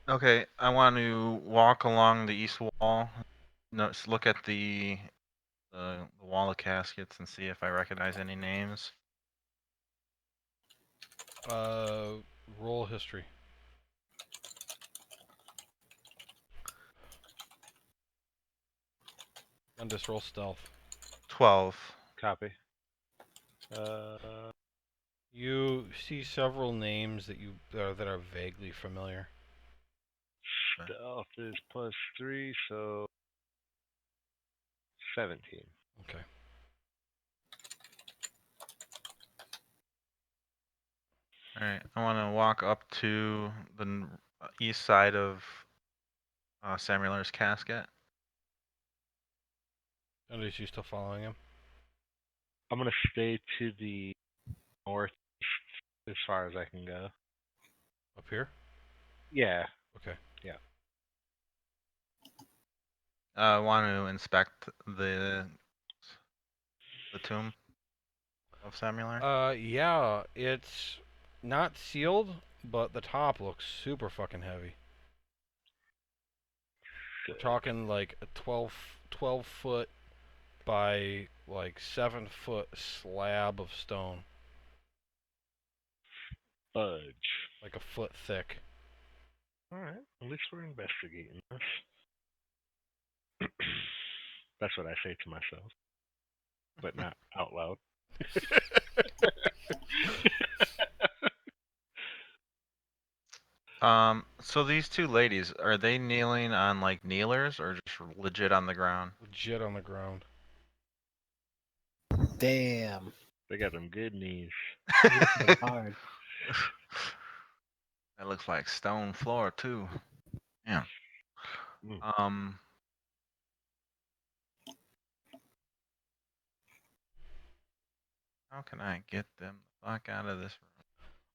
Okay, I want to walk along the east wall. No, look at the wall of caskets and see if I recognize any names. Roll history. And just roll stealth. 12. Copy. You see several names that are vaguely familiar. Stealth is +3, so 17. Okay. All right, I want to walk up to the east side of Sam Miller's casket. And is you still following him? I'm gonna stay to the northeast as far as I can go. Up here? Yeah. Okay. Yeah. I want to inspect the tomb of Sam Miller. Yeah, it's not sealed, but the top looks super fucking heavy. We're talking like a 12 foot by like 7 foot slab of stone, Fudge. like a foot thick. Alright, at least we're investigating this. That's what I say to myself, but not out loud. So these two ladies, are they kneeling on like kneelers or just legit on the ground? Legit on the ground. Damn. They got them good knees. Hard. That looks like stone floor too. Yeah. Mm. How can I get them the fuck out of this room?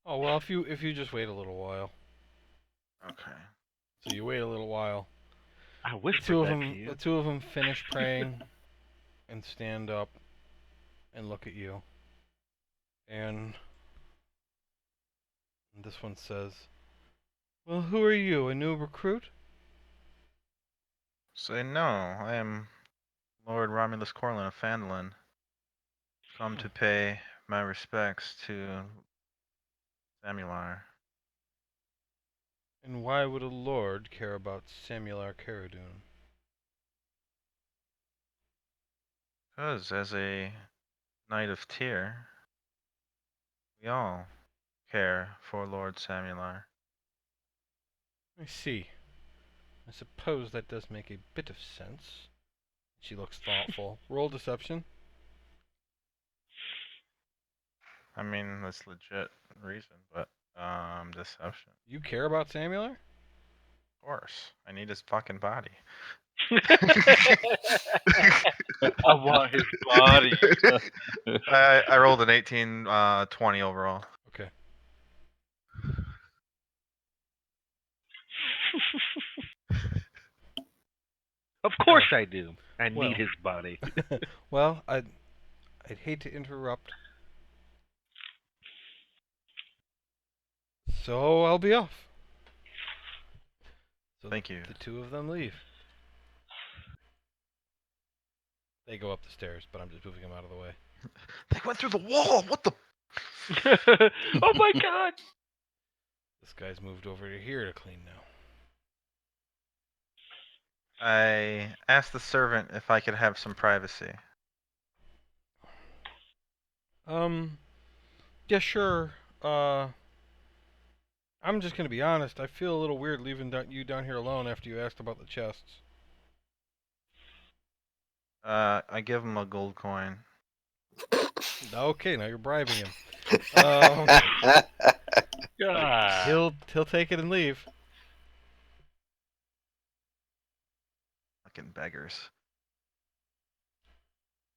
Oh well, if you just wait a little while. Okay. So you wait a little while. I whispered that to you. The two of them finish praying and stand up and look at you. And this one says, "Well, who are you? A new recruit?" Say no, I am Lord Romulus Corlin of Phandalin. Come to pay my respects to Samular. And why would a lord care about Samular Caradun? Because as a knight of Tyr, we all care for Lord Samular. I see. I suppose that does make a bit of sense. She looks thoughtful. Roll deception. I mean, that's legit reason, but deception. You care about Samular? Of course, I need his fucking body. I want his body. I rolled an 18, 20 overall. Okay. Of course I do. I Well. need his body. Well, I'd hate to interrupt. So I'll be off. So Thank you. The two of them leave. They go up the stairs, but I'm just moving them out of the way. They went through the wall. What the? Oh my god! This guy's moved over to here to clean now. I asked the servant if I could have some privacy. Yeah, sure. I'm just gonna be honest. I feel a little weird leaving you down here alone after you asked about the chests. I give him a gold coin. Okay, now you're bribing him. God. He'll take it and leave. Fucking beggars.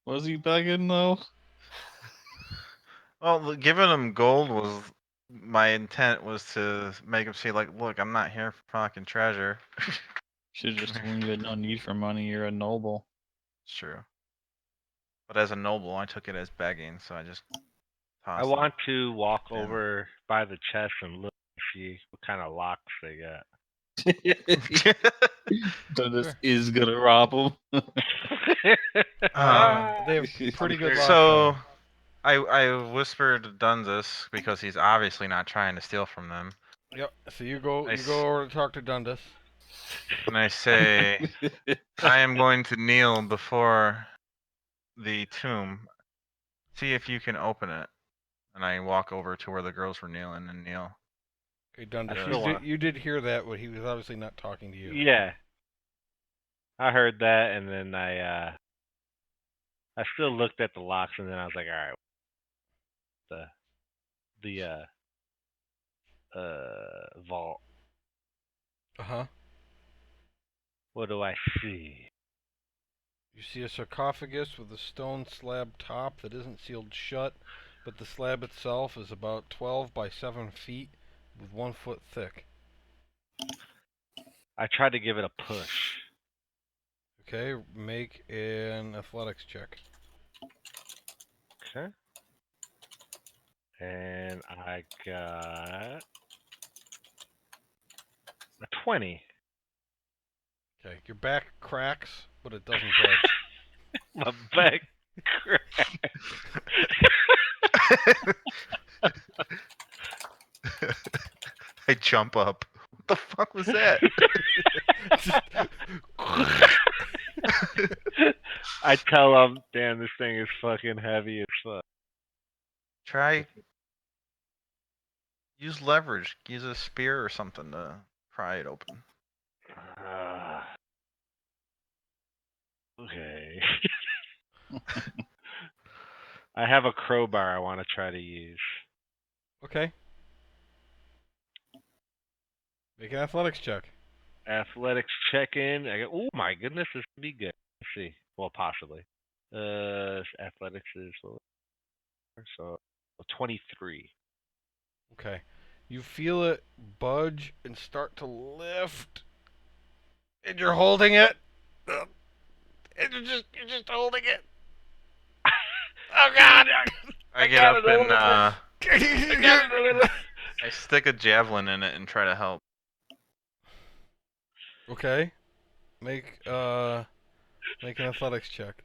Was he begging though? Well, giving him gold was my intent was to make him see like, look, I'm not here for fucking treasure. Should have just told him you had no need for money. You're a noble. It's true. But as a noble, I took it as begging, so I just I tossed him. want to walk Jim. over by the chest and look and see what kind of locks they got. Dundas Sure. is gonna rob him. They have pretty good luck. So, I whispered to Dundas because he's obviously not trying to steal from them, Yep. So you go Nice. over to talk to Dundas. and I say, I am going to kneel before the tomb. See if you can open it. And I walk over to where the girls were kneeling and kneel. Okay, Dundas, I you still did, wanna- you did hear that, but he was obviously not talking to you. Yeah. I heard that, and then I still looked at the locks, and then I was like, all right, the vault. Uh-huh. What do I see? You see a sarcophagus with a stone slab top that isn't sealed shut, but the slab itself is about 12 by 7 feet with 1 foot thick. I tried to give it a push. Okay, make an athletics check. Okay. And I got a 20. Okay, your back cracks, but it doesn't budge. My back I jump up. What the fuck was that? I tell him, damn, this thing is fucking heavy as fuck. Try. Use leverage. Use a spear or something to pry it open. Okay. I have a crowbar I want to try to use. Okay. Make an athletics check. Athletics check in. I go, oh my goodness, this could be good. Let's see. Well, possibly. Athletics is so 23. Okay. You feel it budge and start to lift. And you're holding it. And you're just holding it. Oh god! I get up and I stick a javelin in it and try to help. Okay. Make an athletics check.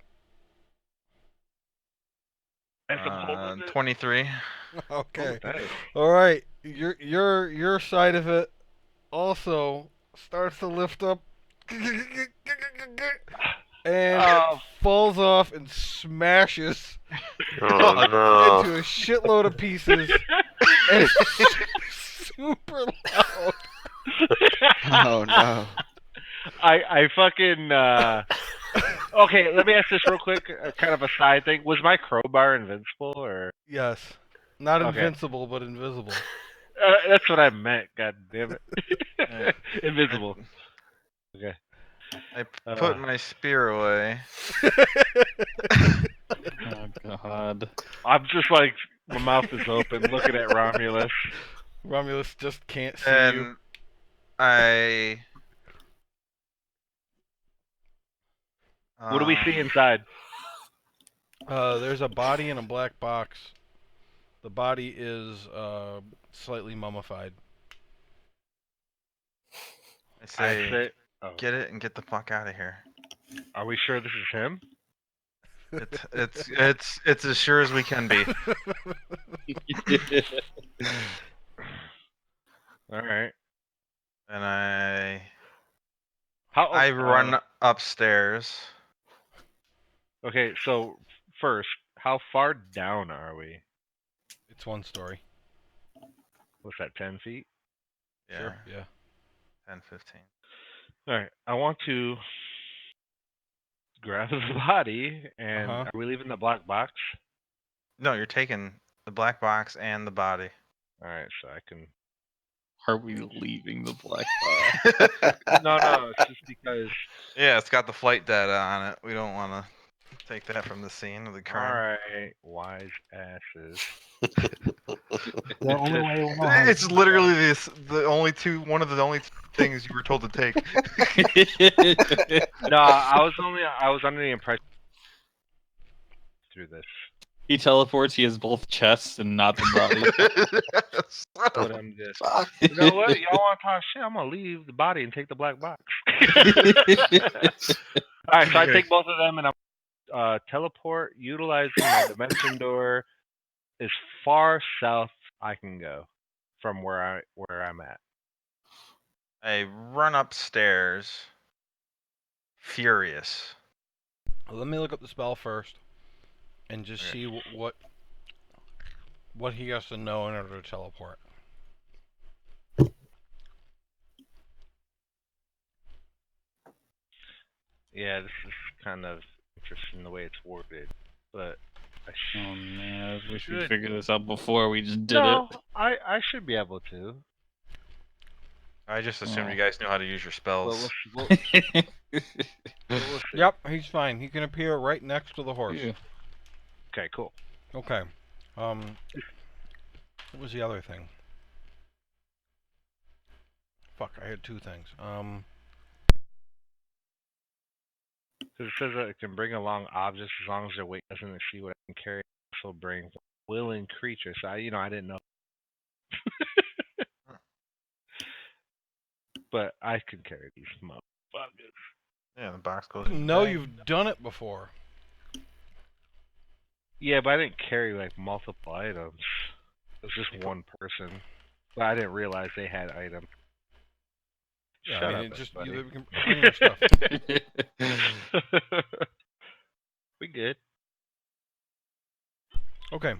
As I'm holding it. 23. Okay. Oh, nice. All right. Your side of it also starts to lift up and Oh. falls off and smashes Oh no. into a shitload of pieces. And it's super loud. Oh no. I fucking okay, let me ask this real quick, kind of a side thing. Was my crowbar invincible or Yes. Not Okay. invincible, but invisible. that's what I meant, god damn it. Invisible. Okay. I put my spear away. Oh god. I'm just like my mouth is open looking at Romulus. Romulus just can't see you. And I. What do we see inside? There's a body in a black box. The body is slightly mummified. I say, oh. get it and get the fuck out of here. Are we sure this is him? It's as sure as we can be. All right. And I How run upstairs. Okay, so first, how far down are we? It's 1 story. What's that, 10 feet? Yeah, Sure. Yeah. 10, 15. All right, I want to grab the body, and Uh-huh. are we leaving the black box? No, you're taking the black box and the body. All right, so I can. Are we leaving the black box? No, it's just because. Yeah, it's got the flight data on it. We don't want to take that from the scene of the All crime. right, wise asses. The only way we'll know how to It's do literally one of the only two things you were told to take. No, I was under the impression through this. He teleports. He has both chests and not the body. Son But of I'm just. Fuck. You know what? Y'all want to talk shit? I'm gonna leave the body and take the black box. All right, so I take both of them and I'm teleport, utilizing my dimension door as far south I can go from where I'm at. I run upstairs, furious. Let me look up the spell first, and just Okay. see what he has to know in order to teleport. Yeah, this is kind of interesting the way it's worded, but I Oh man, I wish we should. figured this out before we just did No, it. I should be able to. I just assumed Oh. you guys knew how to use your But spells. we'll see. Yep, he's fine. He can appear right next to the horse. Yeah. Okay, cool. Okay. What was the other thing? Fuck, I had two things. Because it says that it can bring along objects as long as their weight doesn't exceed what I can carry. It also brings willing creatures. So I didn't know. But I can carry these motherfuckers. Yeah, the box goes. in your No, bag. you've done it before. Yeah, but I didn't carry like multiple items. It was just one person. But I didn't realize they had items. Yeah, Shut I mean, up, it just buddy. you can bring your stuff. We good. Okay.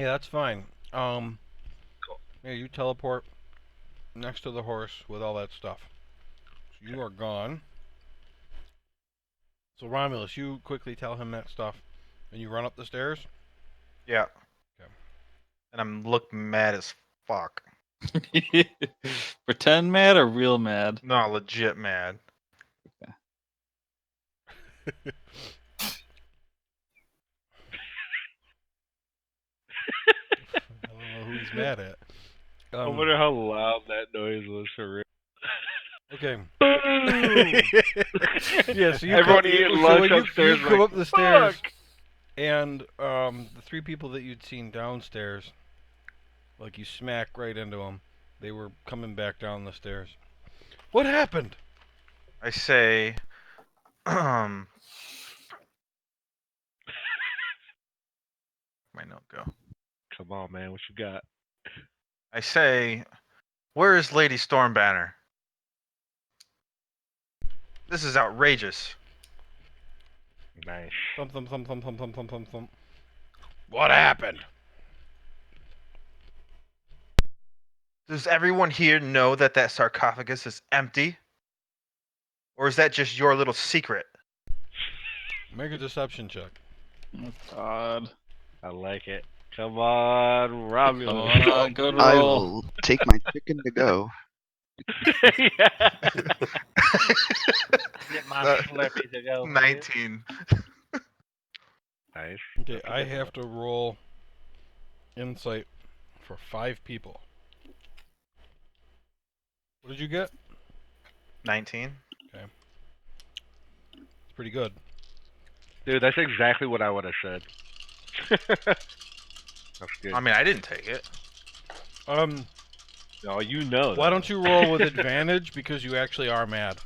Yeah, that's fine. Cool. Yeah, you teleport next to the horse with all that stuff. So you are gone. So Romulus, you quickly tell him that stuff, and you run up the stairs. Yeah. Okay. And I'm look mad as fuck. Pretend mad or real mad? No, legit mad. I don't know who he's mad at. I wonder how loud that noise was for real. Okay. Boom! Yeah, so you Everyone come, eating so lunch when you upstairs come like, up the stairs, fuck! and the three people that you'd seen downstairs, like you smack right into them. They were coming back down the stairs. What happened? I say, my note go. Come on, man. What you got? I say, where is Lady Stormbanner? This is outrageous. Nice. Thump, thump, thump, thump, thump, thump, thump, thump, thump. What happened? Does everyone here know that that sarcophagus is empty? Or is that just your little secret? Make a deception check. Oh God. I like it. Come on, Romulus. Come on, good I roll. will take my chicken to go. Yeah. Get my Uh, Slurpee to go. please. 19. Nice. Okay, That's a I good have to roll insight for 5 people. What did you get? 19. It's pretty good. Dude, that's exactly what I would have said. That's good. I mean, I didn't take it. No, you know that. Why don't you roll with advantage because you actually are mad?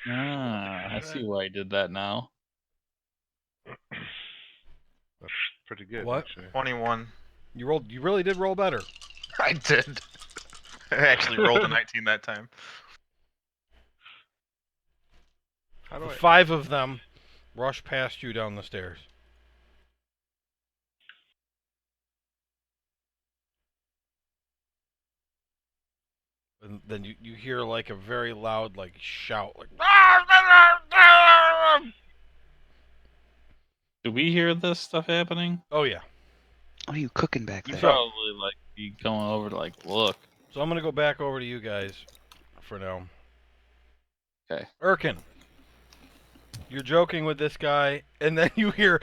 Ah, I see why I did that now. That's pretty good. What? Actually. 21. You really did roll better. I did. I actually rolled a 19 that time. How do The I? 5 of them rush past you down the stairs. And then you hear like a very loud like shout like Do we hear this stuff happening? oh yeah. What are you cooking back You there? saw- Probably like be going over to like look. So I'm gonna go back over to you guys for now. Okay. Erkin, you're joking with this guy, and then you hear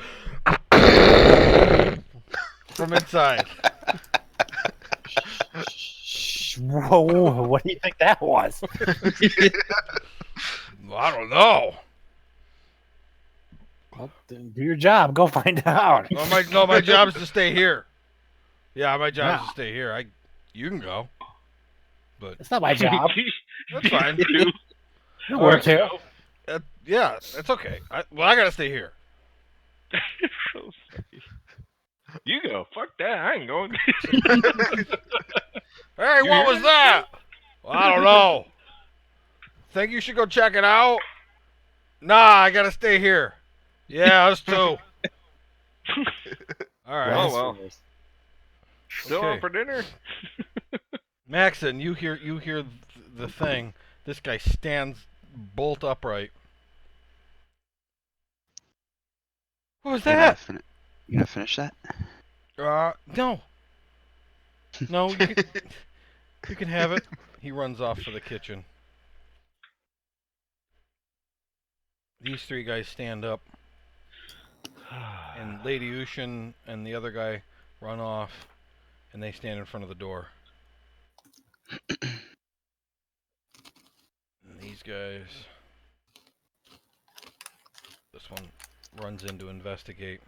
from inside. Whoa, what do you think that was? I don't know. Well, then do your job. Go find out. My job is to stay here. Yeah, my job is Yeah. to stay here. You can go, but It's not my job. that's fine. Two. You All work right. here. Yeah, it's okay. I gotta stay here. So funny. You go. Fuck that. I ain't going. Hey, You what hear was that? Well, I don't know. Think you should go check it out? Nah, I gotta stay here. Yeah, us too. All right. Oh, well. Blasphemous. Still on Okay. for dinner? Maxon, you hear the thing. This guy stands bolt upright. What was You gonna, that? you gonna finish that? No. No, you can have it. He runs off for the kitchen. These three guys stand up, and Lady Ushin and the other guy run off, and they stand in front of the door. And these guys, this one runs in to investigate.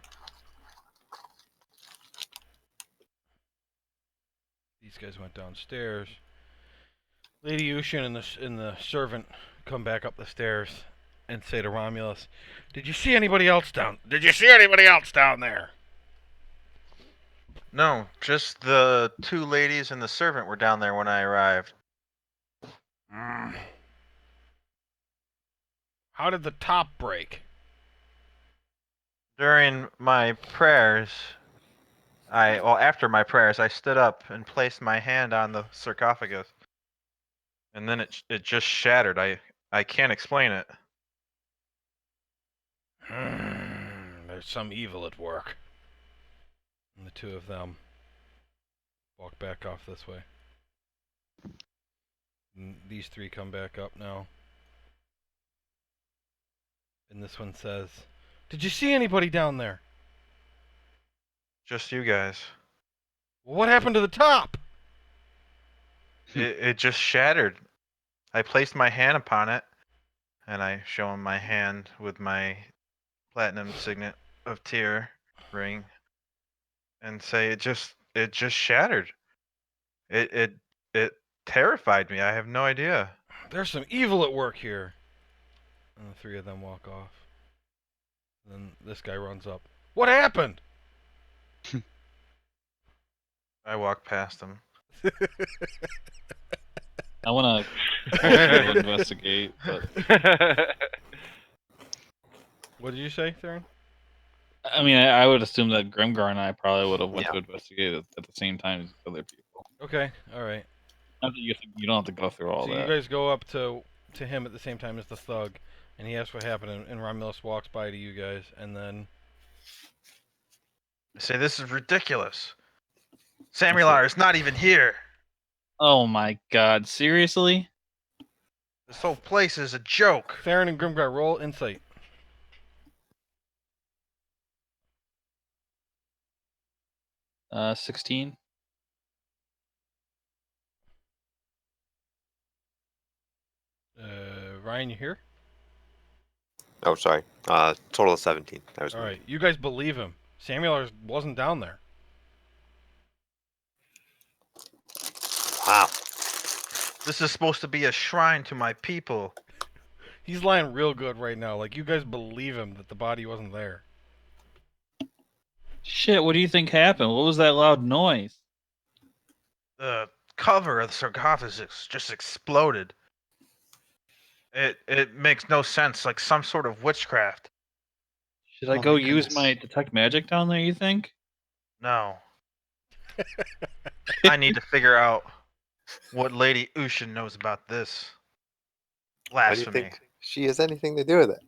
These guys went downstairs. Lady Ushin and the servant come back up the stairs and say to Romulus, Did you see anybody else down there?" No, just the two ladies and the servant were down there when I arrived. How did the top break? During my prayers, after my prayers, I stood up and placed my hand on the sarcophagus, and then it just shattered. I can't explain it. There's some evil at work. And the two of them walk back off this way. And these three come back up now. And this one says, Did you see anybody down there? Just you guys. Well, what happened to the top? It just shattered. I placed my hand upon it, and I show him my hand with my platinum signet of tear ring, and say it just shattered. It terrified me. I have no idea. There's some evil at work here. And the three of them walk off. Then this guy runs up. What happened? I walk past him. I want to investigate, but What did you say, Theron? I mean, I would assume that Grimgar and I probably would have went Yeah. to investigate at the same time as other people. Okay, alright. Not that you don't have to go through all So that. you guys go up to him at the same time as the thug, and he asks what happened, and Romulus walks by to you guys, and then I say this is ridiculous. Samuelar is not even here. Oh my God! Seriously? This whole place is a joke. Theron and Grimgar roll insight. 16. Ryan, you here? Oh, sorry. Total of 17. That was me. Alright, you guys believe him. Samuel wasn't down there. Wow. This is supposed to be a shrine to my people. He's lying real good right now. Like, you guys believe him that the body wasn't there. Shit! What do you think happened? What was that loud noise? The cover of the sarcophagus just exploded. It makes no sense, like some sort of witchcraft. Should I Oh go my use goodness. my detect magic down there? You think? No. I need to figure out what Lady Ushin knows about this. Why do you Blasphemy. think she has anything to do with it?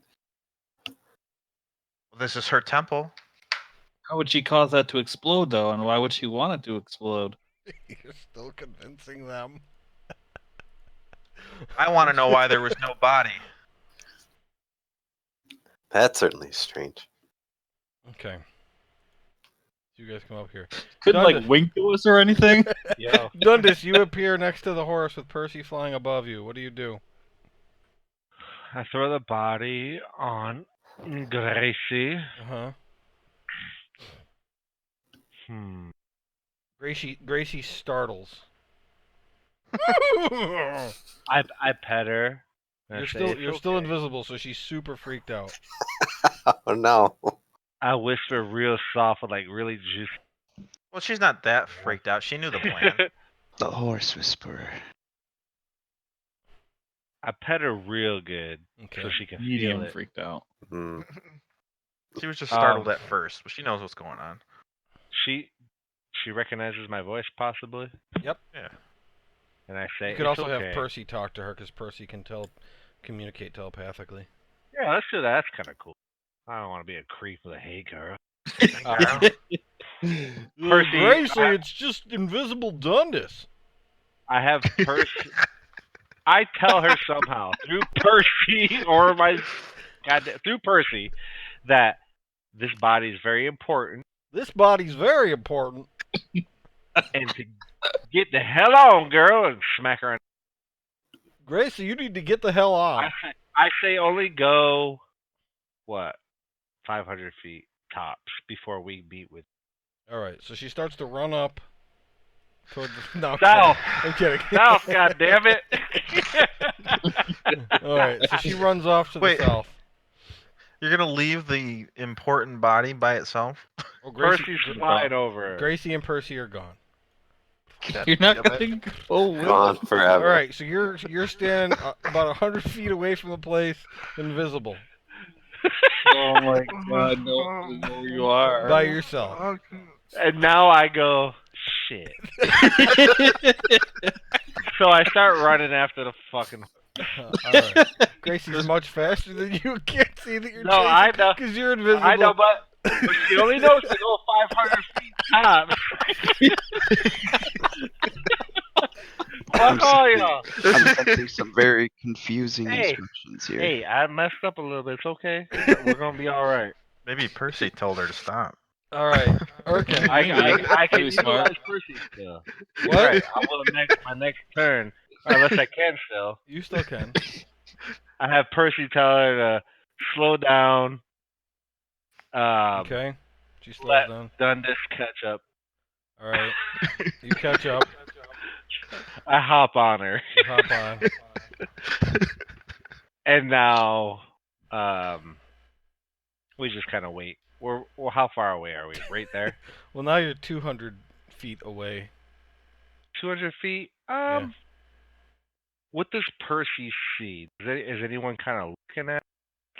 Well, this is her temple. How would she cause that to explode, though? And why would she want it to explode? You're still convincing them. I want to know why there was no body. That's certainly strange. Okay. You guys come up here. Couldn't Dundas. like wink to us or anything? Yo. Dundas, you appear next to the horse with Percy flying above you. What do you do? I throw the body on Gracie. Uh-huh. Hmm. Gracie startles. I pet her. And I say, You're it's still okay. invisible, so she's super freaked out. Oh no. I whisper real soft with like really juicy. Well, she's not that freaked out. She knew the plan. The horse whisperer. I pet her real good Okay. so she can feel Medium it. freaked out. Hmm. She was just startled Um, at first, but she knows what's going on. She recognizes my voice possibly, Yep. Yeah. and I say You could it's also okay. have Percy talk to her because Percy can communicate telepathically. Yeah, let's do that. That's kind of cool. I don't want to be a creep with a hey girl. Percy, Gracie, it's just invisible Dundas. I have Percy. I tell her somehow through Percy or through Percy that this body is very important, This body's very important. and to get the hell on, girl, and smack her. Gracie, you need to get the hell on. I say only go what 500 feet tops before we meet with. All right, so she starts to run up toward the. No, South. I'm kidding. South, God damn it! All right, so she runs off to Wait. the south. You're gonna leave the important body by itself? Oh, Gracie, Percy's flying over. Gracie and Percy are gone. You're not gonna go with Gone forever. All right, so you're standing about 100 feet away from the place, invisible, Oh my god, no, know where you are. by yourself. And now I go, shit. So I start running after the fucking. All right. Gracie's much faster than you. Can't see that you're No, I chasing know. because you're invisible. I know, but she only knows to go 500 feet tops. Fuck all y'all. I'm sensing some very confusing Hey, instructions here. Hey, I messed up a little bit. It's okay. We're gonna be all right. Maybe Percy told her to stop. All right, Urkin. I can Pretty utilize smart. Percy still. What? Right. I will my next turn, or unless I can still. You still can. I have Percy tell her to slow down. Okay. She slows Let down. Dundas catch up. All right. You catch up. I hop on her. You hop on. And now, we just kind of wait. Well, how far away are we? Right there. Well, now you're 200 feet away. 200 feet. Yeah. What does Percy see? Is anyone kind of looking at?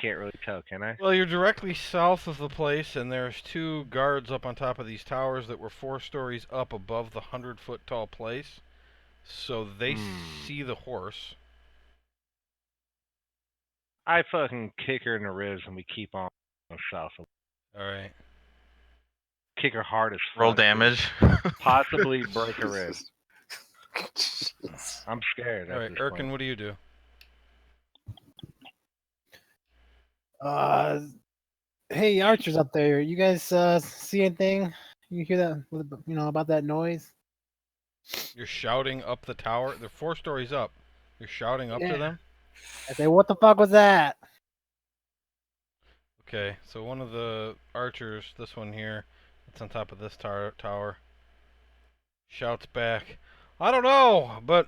Can't really tell, can I? Well, you're directly south of the place, and there's two guards up on top of these towers that were 4 stories up above the 100-foot tall place. So they see the horse. I fucking kick her in the ribs and we keep on south. All right. Kick her hard as fuck. Roll damage. Possibly break her ribs. Jeez. I'm scared. All right, Urkin, what do you do? Hey, archers up there, you guys see anything? You hear that? About that noise? You're shouting up the tower. They're 4 stories up. You're shouting up to them? I say, what the fuck was that? Okay, so one of the archers, this one here, that's on top of this tower, shouts back, I don't know, but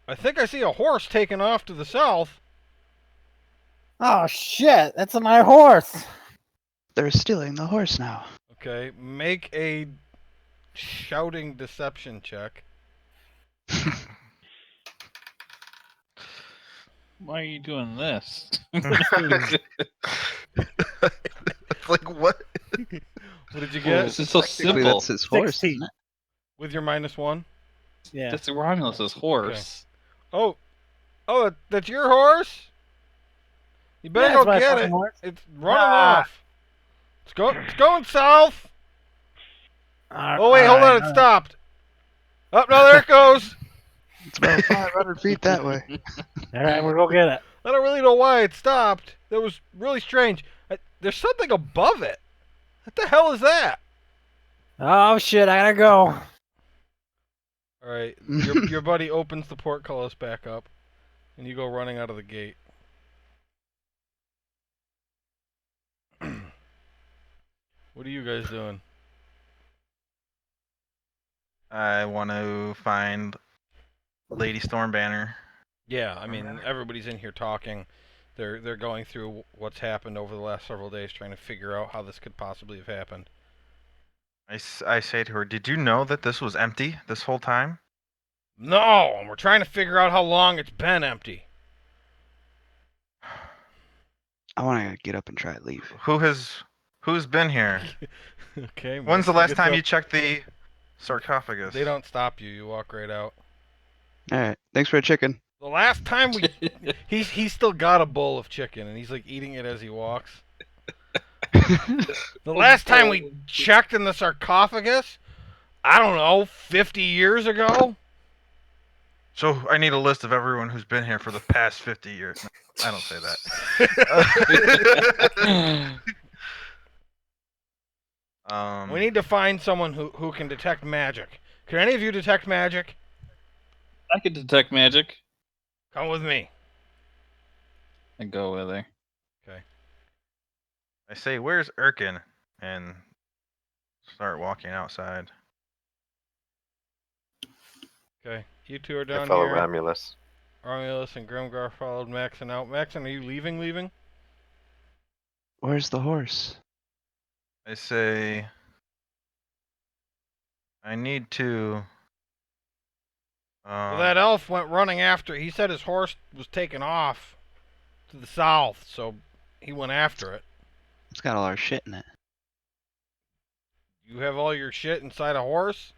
I think I see a horse taking off to the south. Oh shit, that's my horse. They're stealing the horse now. Okay, make a shouting deception check. Why are you doing this? It's like what? What did you Oh, get? this is so Technically, simple. that's his horse, 16. isn't it? With your -1? Yeah. That's Romulus' horse. Oh, that's your horse? You better Yeah, it's go my get fucking it. horse. It's running off. It's going south. Oh wait, hold on, it stopped. Oh no, there it goes. It's about 500 feet that way. All right, we'll go get it. I don't really know why it stopped. That was really strange. There's something above it. What the hell is that? Oh shit, I gotta go. All right, your buddy opens the portcullis back up, and you go running out of the gate. What are you guys doing? I want to find Lady Stormbanner. Yeah, I mean everybody's in here talking. They're going through what's happened over the last several days, trying to figure out how this could possibly have happened. I say to her, "Did you know that this was empty this whole time?" No, and we're trying to figure out how long it's been empty. I want to get up and try to leave. Who's been here? Okay. When's the Mason last gets time up. you checked the sarcophagus? They don't stop you. You walk right out. All right. Thanks for the chicken. The last time we, he's still got a bowl of chicken, and he's like eating it as he walks. The last time we checked in the sarcophagus, I don't know, 50 years ago. So I need a list of everyone who's been here for the past 50 years. No, I don't say that. We need to find someone who can detect magic. Can any of you detect magic? I can detect magic. Come with me. I go with her. I say, "Where's Erkin?" and start walking outside. Okay, you two are I down follow here. Romulus. Romulus and Grimgar followed Maxon out. Maxon, are you leaving? Where's the horse? I say, "I need to." Well, that elf went running after. He said his horse was taken off to the south, so he went after it. It's got all our shit in it. You have all your shit inside a horse?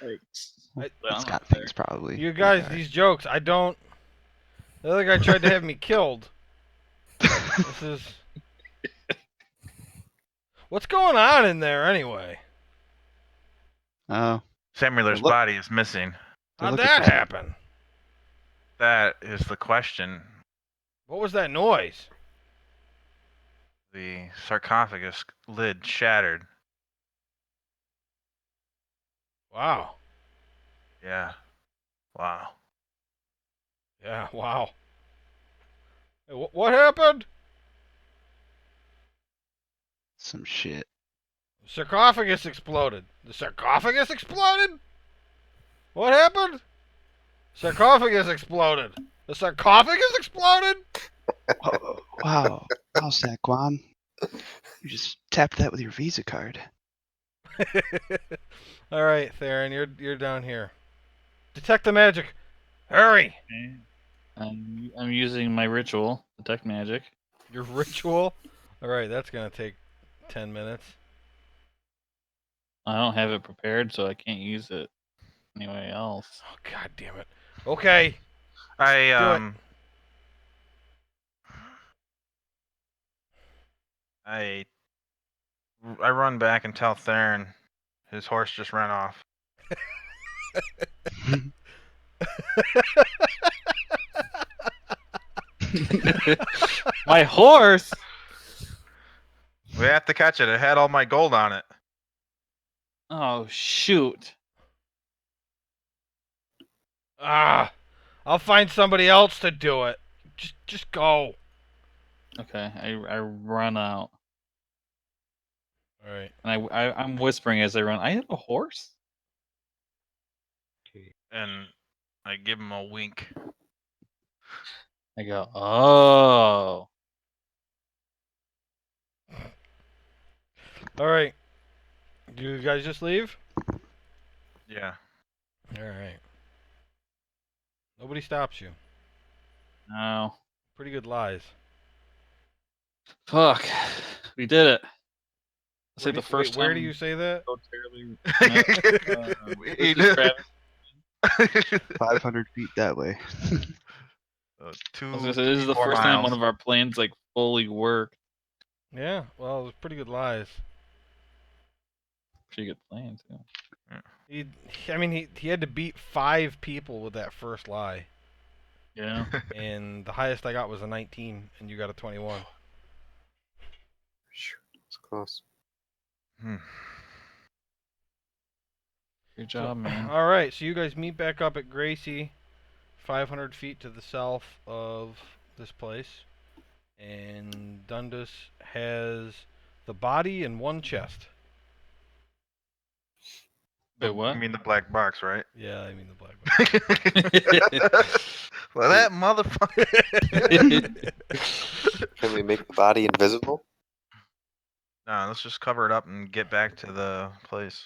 It's got things probably. You guys, Okay. these jokes, I don't... The other guy tried to have me killed. This is... What's going on in there, anyway? Oh, Sam Miller's Look- body is missing. How'd looking that for- happen? That is the question. What was that noise? The sarcophagus lid shattered. Wow. Yeah. Wow. Yeah, wow. Hey, what happened? some shit. Sarcophagus exploded. The sarcophagus exploded? What happened? Sarcophagus exploded. The sarcophagus exploded? Oh, wow. Wow, Saquon. You just tapped that with your Visa card. All right, Theron, you're down here. Detect the magic. Hurry! I'm using my ritual, detect magic. Your ritual. All right, that's gonna take 10 minutes. I don't have it prepared, so I can't use it anyway else. Oh, God damn it. Okay. I run back and tell Theron his horse just ran off. My horse. We have to catch it. It had all my gold on it. Oh shoot. Ah, I'll find somebody else to do it. Just go. Okay, I run out, All right. and I'm whispering as I run. I have a horse. And I give him a wink. I go, oh. All right. Do you guys just leave? Yeah. All right. Nobody stops you. No. Pretty good lies. Fuck. We did it. I'll say Where the do- first wait, where time. do you say that? So terribly. He This is did. Travis. 500 feet that way. I was gonna say, this is the 4 first time miles. one of our plans like fully worked. Yeah. Well, it was pretty good lies. Pretty good plan too. He had to beat 5 people with that first lie, Yeah. and the highest I got was a 19, and you got a 21. It's close. Good job, man. All right. So you guys meet back up at Gracie, 500 feet to the south of this place, and Dundas has the body and one chest. Wait, what? You mean the black box, right? Yeah, I mean the black box. Well, that motherfucker. Can we make the body invisible? Nah, let's just cover it up and get back to the place.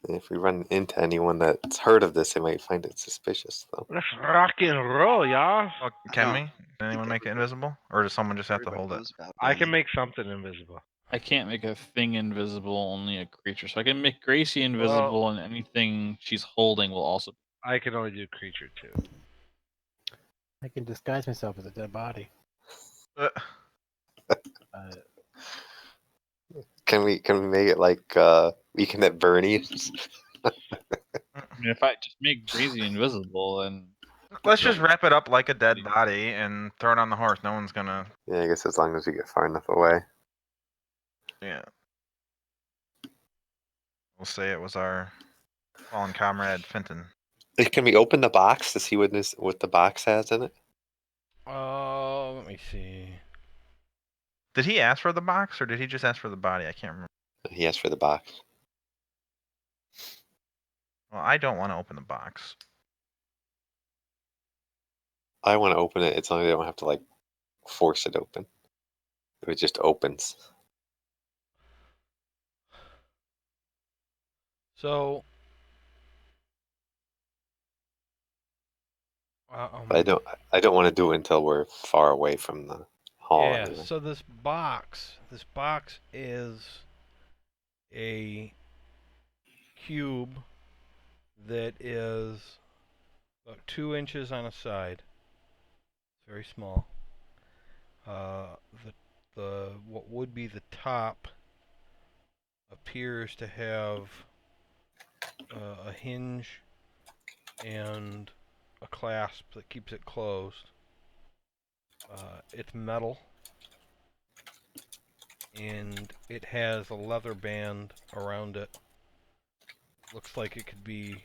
If we run into anyone that's heard of this, they might find it suspicious, though. Let's rock and roll, y'all. Oh, can don't we? Can anyone make it invisible? Or does someone just have to Everybody hold it? knows about I that. can make something invisible. I can't make a thing invisible, only a creature. So I can make Gracie invisible, and anything she's holding will also. I can only do creature too. I can disguise myself as a dead body. Uh, Can we make it like Weekend at Bernie's? I mean, if I just make Gracie invisible, then Let's just wrap it up like a dead body and throw it on the horse. No one's gonna. Yeah, I guess as long as we get far enough away. Yeah. We'll say it was our fallen comrade Fenton. Can we open the box to see what the box has in it? Let me see. Did he ask for the box or did he just ask for the body? I can't remember. He asked for the box. Well, I don't want to open the box. I want to open it. It's only I don't have to like force it open. It just opens. So, But I don't want to do it until we're far away from the hall. yeah. Anyway. So this box is a cube that is about 2 inches on a side. It's very small. The what would be the top appears to have a hinge and a clasp that keeps it closed. It's metal, and it has a leather band around it. Looks like it could be.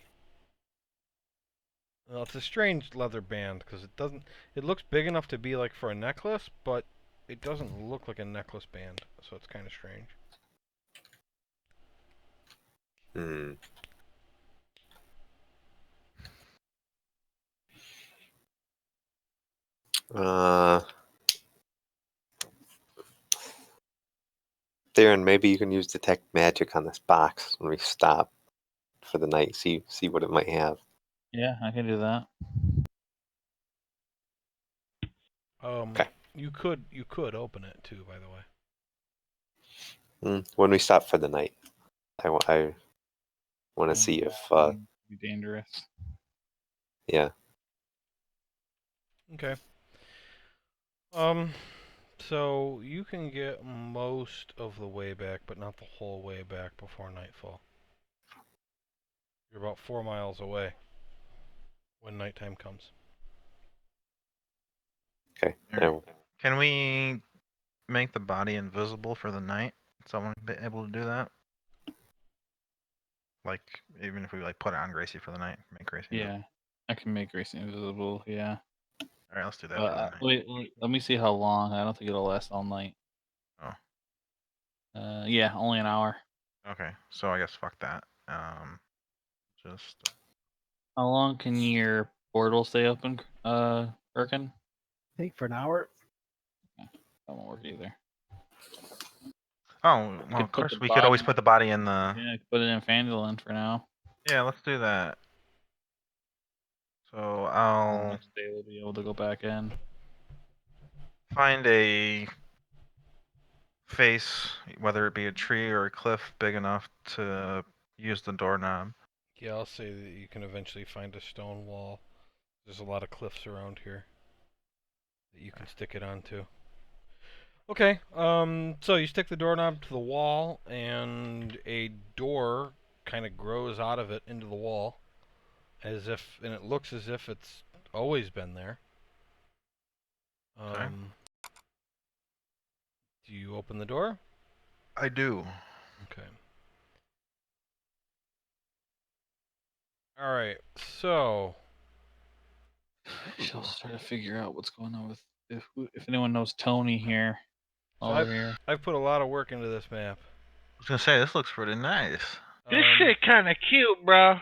Well, it's a strange leather band because it doesn't. It looks big enough to be like for a necklace, but it doesn't look like a necklace band, so it's kind of strange. Hmm. Darren, maybe you can use detect magic on this box when we stop for the night. See what it might have. yeah, I can do that. Okay. You could open it too, by the way. When we stop for the night, I want to see if Be dangerous. yeah. Okay. So you can get most of the way back, but not the whole way back before nightfall. You're about 4 miles away when nighttime comes. Okay. Alright. Can we make the body invisible for the night? Someone be able to do that? Like, even if we like put it on Gracie for the night, make Gracie. Yeah, I can make Gracie invisible. Yeah. All right, let's do that for the night. Wait, let me see how long. I don't think it'll last all night. Oh. Yeah, only an hour. Okay, so I guess fuck that. Just. How long can your portal stay open, Birkin? I think for an hour. That won't work either. Oh, well, of course we could always put the body in the. Yeah, put it in Fandolin for now. Yeah, let's do that. So The I'll next day we'll be able to go back in. find a face, whether it be a tree or a cliff, big enough to use the doorknob. Yeah, I'll say that you can eventually find a stone wall. There's a lot of cliffs around here that you can stick it onto. Okay, so you stick the doorknob to the wall, and a door kind of grows out of it into the wall, and it looks as if it's always been there. Okay. Do you open the door? I do. Okay. All right, so She'll try to figure out what's going on with if anyone knows Tony here. So over here. I've put a lot of work into this map. I was gonna say this looks pretty nice. This shit kind of cute, bro.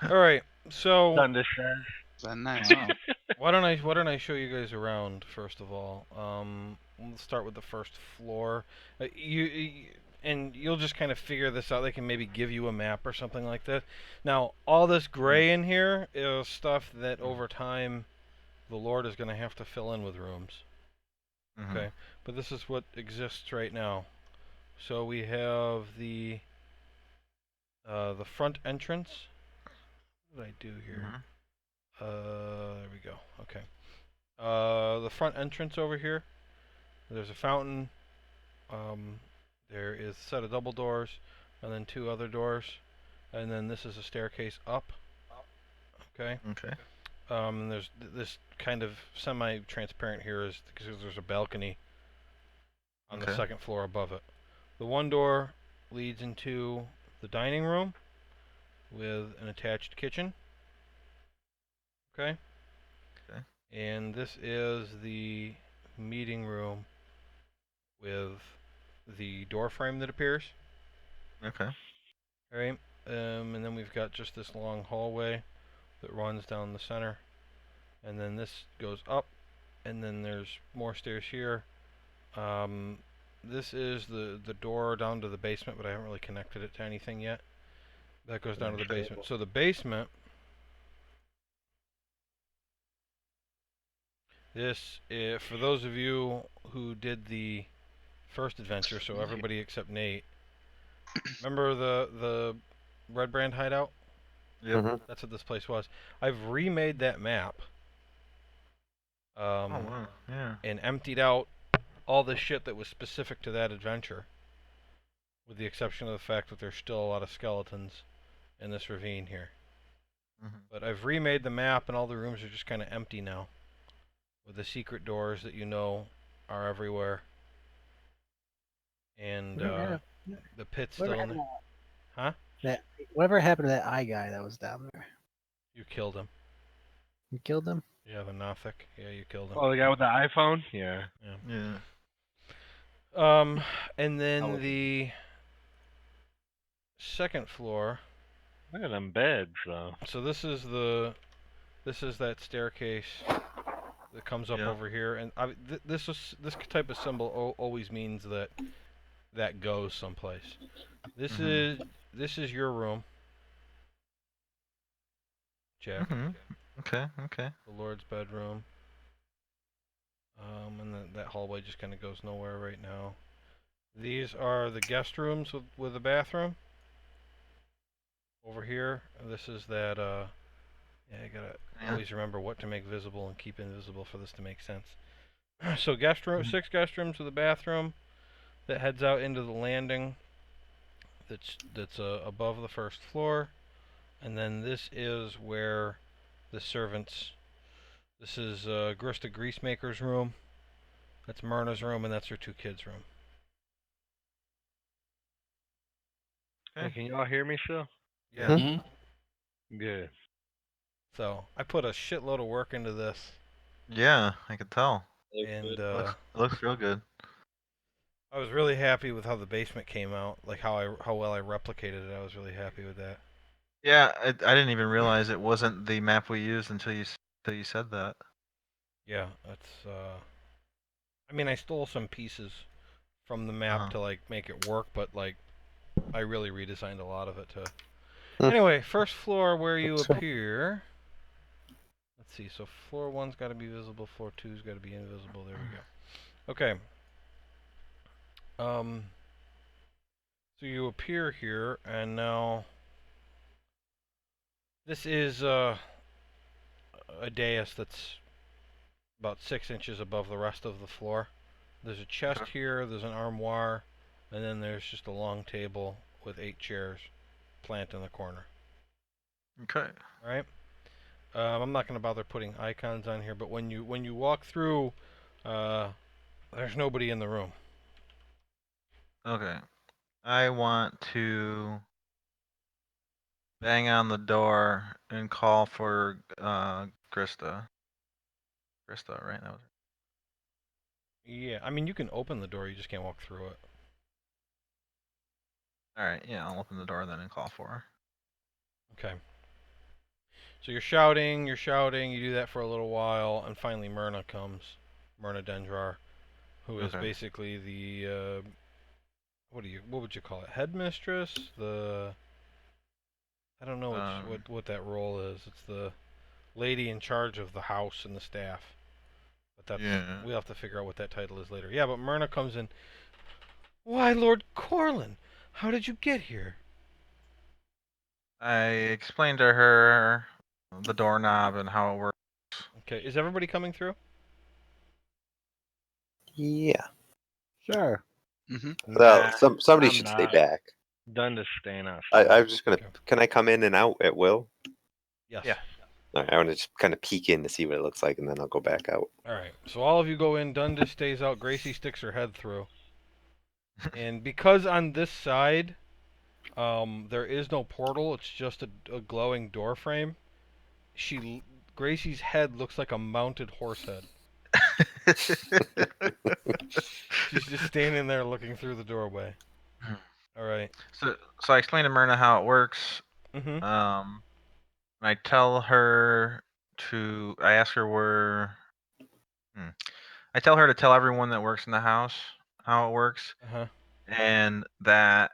All right, so Thunder says. Is that nice? Wow. why don't I show you guys around first of all? Let's start with the first floor. And you'll just kind of figure this out. They can maybe give you a map or something like that. Now, all this gray in here is stuff that over time the Lord is going to have to fill in with rooms. Mhm. Okay, but this is what exists right now. So we have the front entrance. What did I do here? Mhm. There we go. Okay. The front entrance over here. There's a fountain. There is a set of double doors, and then 2 other doors, and then this is a staircase up. Okay. Okay. And there's this kind of semi-transparent here is because there's a balcony on the Okay. second floor above it. The one door leads into the dining room with an attached kitchen. Okay. Okay. And this is the meeting room with the door frame that appears. Okay. All right. And then we've got just this long hallway that runs down the center, and then this goes up, and then there's more stairs here. This is the door down to the basement, but I haven't really connected it to anything yet. That goes down to the basement. So the basement, this, for those of you who did the first adventure, so everybody except Nate, remember the Red Brand hideout? Yep. Mhm. That's what this place was. I've remade that map. Oh wow. Yeah. And emptied out all the shit that was specific to that adventure, with the exception of the fact that there's still a lot of skeletons in this ravine here. Mhm. But I've remade the map, and all the rooms are just kind of empty now, with the secret doors that you know are everywhere, and the pit's Whatever still in happened there. Huh? whatever happened to that eye guy that was down there? You killed him. You killed him? Yeah, the Nothic. Yeah, you killed him. Oh, the guy with the iPhone? Yeah. Yeah. And then was- the second floor. Look at them beds, though. So this is that staircase that comes up Yeah. over here, and this type of symbol always means that goes someplace. This is your room, Jack. Mhm. Okay. Okay. The Lord's bedroom. And then that hallway just kind of goes nowhere right now. These are the guest rooms with a bathroom. Over here, this is that. Yeah, I gotta always remember what to make visible and keep invisible for this to make sense. So guest room, 6 guest rooms with a bathroom that heads out into the landing. That's above the first floor, and then this is where the servants. This is Grista Greasemaker's room. That's Myrna's room, and that's her 2 kids' room. Hey, can y'all hear me still? Yeah. Mm-hmm. Good. So I put a shitload of work into this, Yeah, I could tell. and It looks real good. I was really happy with how the basement came out, like how well I replicated it. I was really happy with that. Yeah, I didn't even realize it wasn't the map we used until you said that. Yeah, that's. I mean, I stole some pieces from the map to like make it work, but like I really redesigned a lot of it to. Anyway, first floor where you appear. Let's see. So floor 1's got to be visible. Floor 2's got to be invisible. There we go. Okay. So you appear here, and now this is a dais that's about 6 inches above the rest of the floor. There's a chest here. There's an armoire, and then there's just a long table with 8 chairs planted in the corner. Okay. All right. I'm not going to bother putting icons on here, but when you walk through, there's nobody in the room. Okay. I want to bang on the door and call for Krista. Krista, right now. Yeah, I mean you can open the door, you just can't walk through it. All right, yeah, I'll open the door then and call for her. Okay. So you're shouting, you do that for a little while, and finally Myrna comes. Myrna Dendrar, who is Okay. basically the what would you call it? Headmistress? I don't know what that role is. It's the lady in charge of the house and the staff. But Yeah. we'll have to figure out what that title is later. Yeah, but Myrna comes in. Why, Lord Corlin, how did you get here? I explained to her the doorknob and how it works. Okay, is everybody coming through? Yeah. Sure. Mm-hmm. Well, Nah, somebody I'm should stay not. back. Done to staying I outside. was just gonna. Okay. Can I come in and out at will? Yes. Yeah. All right, I want to just kind of peek in to see what it looks like, and then I'll go back out. All right. So all of you go in. Dundas stays out. Gracie sticks her head through. And because on this side, there is no portal. It's just a glowing door frame. Gracie's head looks like a mounted horse head. She's just standing there looking through the doorway. All right. So I explained to Myrna how it works. Mhm. And I tell her I ask her I tell her to tell everyone that works in the house how it works, Uh-huh. and that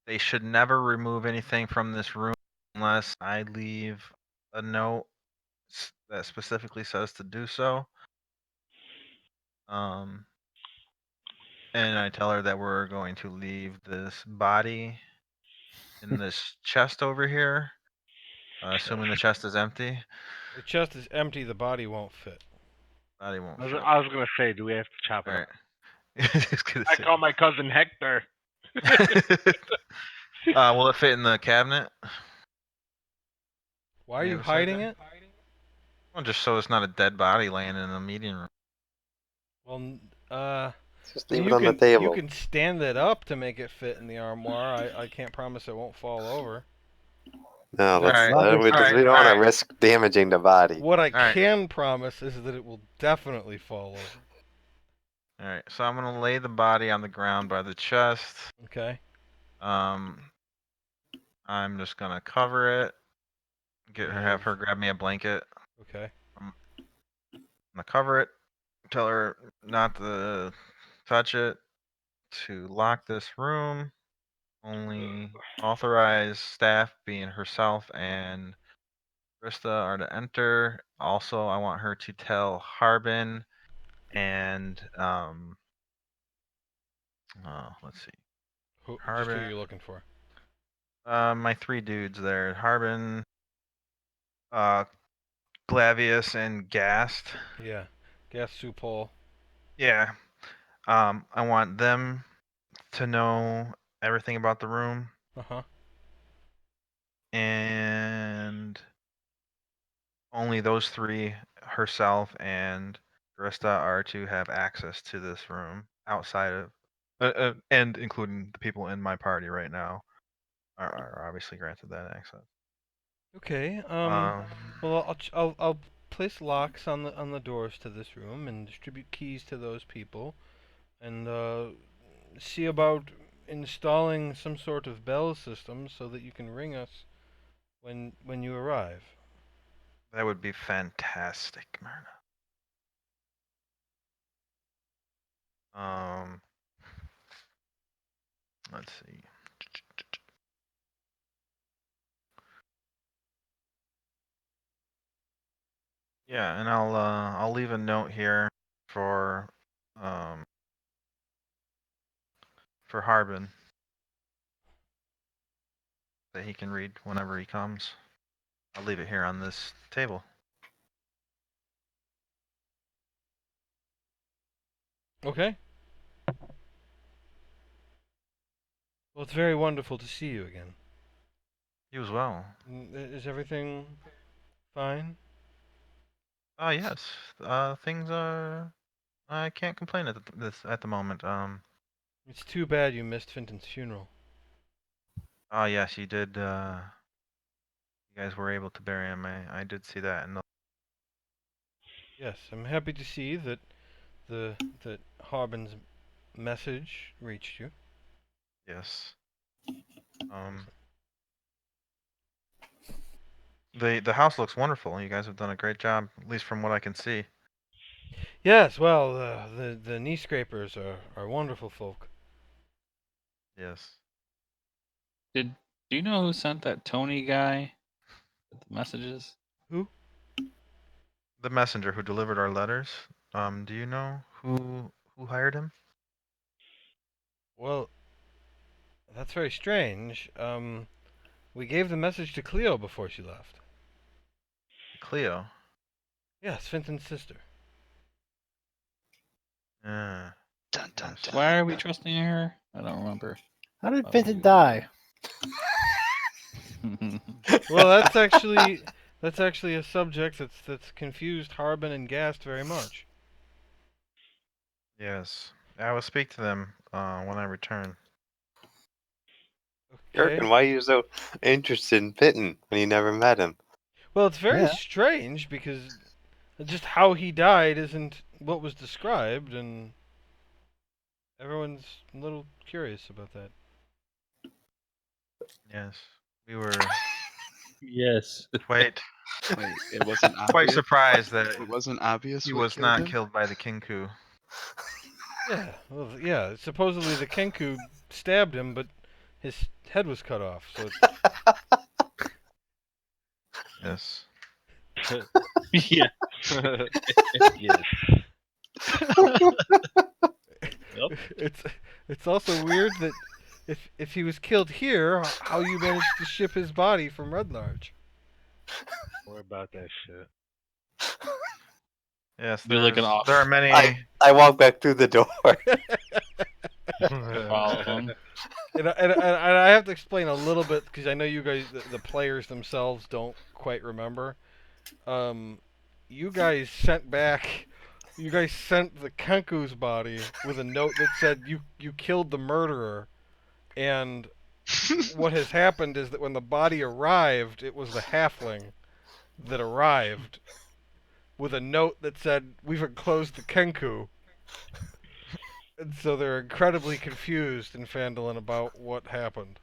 they should never remove anything from this room unless I leave a note that specifically says to do so. And I tell her that we're going to leave this body in this chest over here, assuming the chest is empty. The chest is empty. The body won't fit. Body won't I was, fit. I was gonna say, do we have to chop All it right. up? Just gonna I say. call my cousin Hector. Will it fit in the cabinet? Why are On the you other side hiding there? it? Well, just so it's not a dead body laying in the meeting room. Well, Just I mean, leave it on the you table. can stand it up to make it fit in the armoire. I can't promise it won't fall over. No, let's. Alright, We alright, don't want to alright. risk damaging the body. What I Alright. can promise is that it will definitely fall over. Alright, so I'm gonna lay the body on the ground by the chest. Okay. I'm just gonna cover it. Have her grab me a blanket. Okay. I'm gonna cover it. Tell her not to touch it. To lock this room. Only authorized staff, being herself and Krista, are to enter. Also, I want her to tell Harbin and let's see, Just who Harbin. you're looking for. My three dudes there: Harbin, Glavius, and Gast. Yeah. Gas Supol. Yeah. I want them to know everything about the room, Uh-huh. and only those three, herself and Krista, are to have access to this room outside of, and including the people in my party right now, are obviously granted that access. Okay. Um, Well, I'll place locks on the doors to this room and distribute keys to those people, and see about installing some sort of bell system so that you can ring us when you arrive. that would be fantastic, Myrna. Let's see. Yeah, and I'll leave a note here for um for Harbin that he can read whenever he comes. I'll leave it here on this table. Okay. Well, it's very wonderful to see you again. You as well. Is everything fine? Yes. Things are. I can't complain at the moment. It's too bad you missed Fenton's funeral. Yes, you did. You guys were able to bury him. I did see that. And Yes, I'm happy to see that that Harbin's message reached you. Yes. The house looks wonderful. You guys have done a great job, at least from what I can see. Yes, well, the knee scrapers are wonderful folk. Yes. Do you know who sent that Tony guy with the messages? Who? The messenger who delivered our letters. Do you know who hired him? Well, that's very strange. We gave the message to Cleo before she left. Cleo. Yes, Finton's sister. Yeah. Dun dun Yes. dun. Why are we trusting her? I don't remember. How did Oh, Finton you- die? Well, that's actually a subject that's confused Harbin and Gast very much. Yes. I will speak to them when I return. Okay. Gherkin, why are you so interested in Fitton when you never met him? Well, it's very Yeah. strange because just how he died isn't what was described, and everyone's a little curious about that. Yes. We were Yes. quite Wait, it wasn't quite obvious. surprised that It wasn't obvious. he what was killed not him? killed by the Kinku. Yeah, well, yeah. Supposedly the Kenku stabbed him, but his head was cut off. So Yes. Yeah. Yes. it's also weird that if he was killed here, how you managed to ship his body from Red Large? More about that shit. Yes. Do like an There are many. I walk back through the door. Follow him. And I have to explain a little bit because I know you guys, the players themselves, don't quite remember. You guys sent the Kenku's body with a note that said you killed the murderer, and what has happened is that when the body arrived, it was the halfling that arrived with a note that said we've enclosed the Kenku. And so they're incredibly confused in Phandalin about what happened.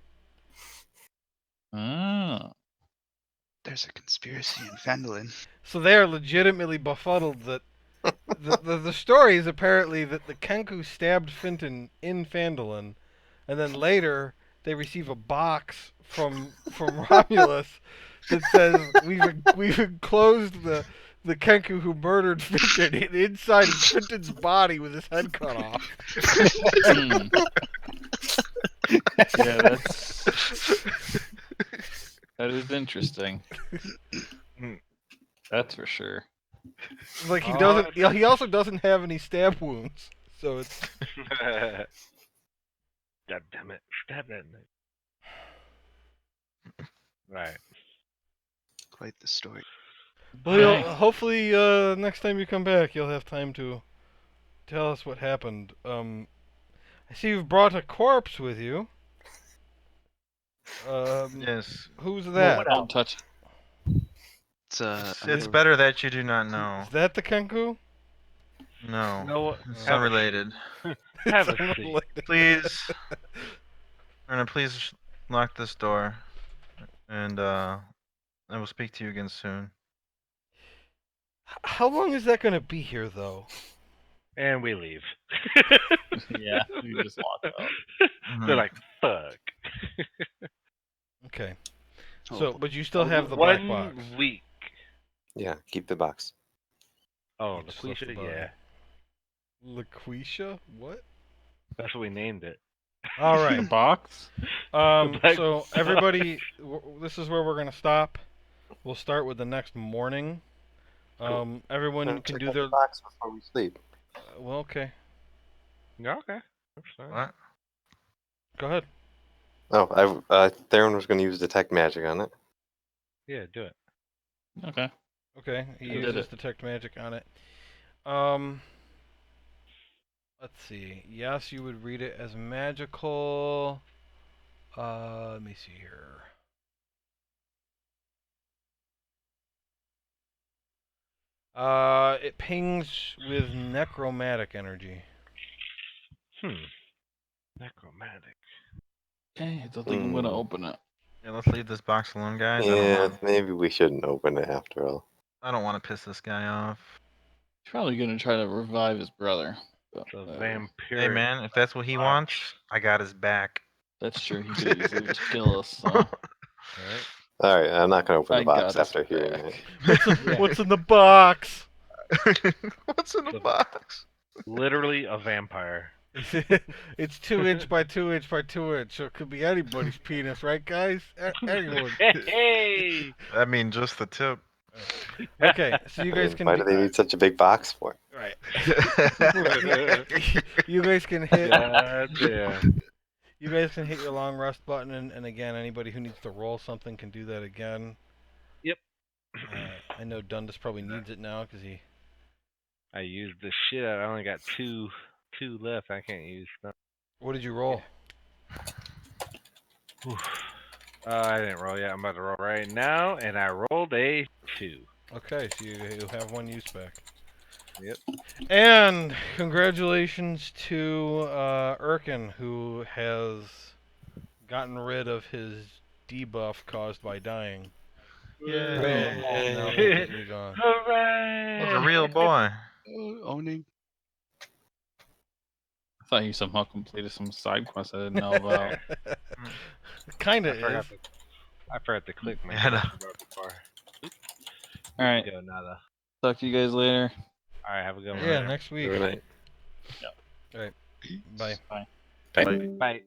Oh. There's a conspiracy in Fandolin. So they are legitimately befuddled that the story is apparently that the Kenku stabbed Finton in Phandalin, and then later they receive a box from Romulus that says we've enclosed the Kenku who murdered Finton inside of Finton's body with his head cut off. Hmm. Yeah, that is interesting. That's for sure. Like he doesn't. He also doesn't have any stab wounds, so it's. God damn it. Stab that thing. Right. Quite the story. Well, hopefully next time you come back, you'll have time to tell us what happened. I see you've brought a corpse with you. Yes. Who's that? Don't touch. It's better that you do not know. Is that the Kenku? No. No, It's have a unrelated. Have It's a seat. unrelated. Please, Erna, please lock this door, and I will speak to you again soon. How long is that going to be here, though? And we leave. Yeah, you just walk out. They're like, fuck. Okay. Oh, So, but you still have the black box. 1 week. Yeah, keep the box. Oh, You the just left the Quisha? body. Yeah. LaQuisha? What? That's what we named it. All The right. box? black So box. everybody, this is where we're gonna stop. We'll start with the next morning. Everyone can Check do out their. the box before we sleep. Well, okay. Yeah, okay. That's fine. What? Go ahead. Oh, Theron was going to use detect magic on it. Yeah, do it. Okay. Okay. He I did uses it. detect magic on it. Let's see. Yes, you would read it as magical. Let me see here. It pings with necromantic energy. Necromantic. Okay, I don't think I'm gonna Hmm. open it. Yeah, let's leave this box alone, guys. Yeah, maybe we shouldn't open it after all. I don't want to piss this guy off. He's probably gonna try to revive his brother. But The whatever. vampire. Hey, man, if that's what he wants, I got his back. That's true. He could easily just kill us. So All right. All right, I'm not gonna open the I got box his after hearing back. that. What's in the box? What's in the The- box? Literally a vampire. It's 2 inch by 2 inch by 2 inch, so it could be anybody's penis, right, guys? Anyone. Hey! I mean, just the tip. Okay, so you I guys mean, can. why do they need such a big box for? Right. You guys can hit. Yeah. You guys can hit your long rest button, and again, anybody who needs to roll something can do that again. Yep. I know Dundas probably needs it now because he. I used the shit out. I only got two left. I can't use stuff. What did you roll? I didn't roll yet. I'm about to roll right now, and I rolled a 2. Okay, so you have one use back. Yep. And congratulations to Erkin, who has gotten rid of his debuff caused by dying. Yay. Now completely gone. Hooray! He's a real boy. Owning. I thought he somehow completed some side quest I didn't know about. Kinda I forgot is. to, I forgot to click my Yeah, I know. before. All right, Go, nada. talk to you guys later. All right, have a good one. Yeah, next week. Good night. All right. Bye. Bye. Bye. Bye. Bye.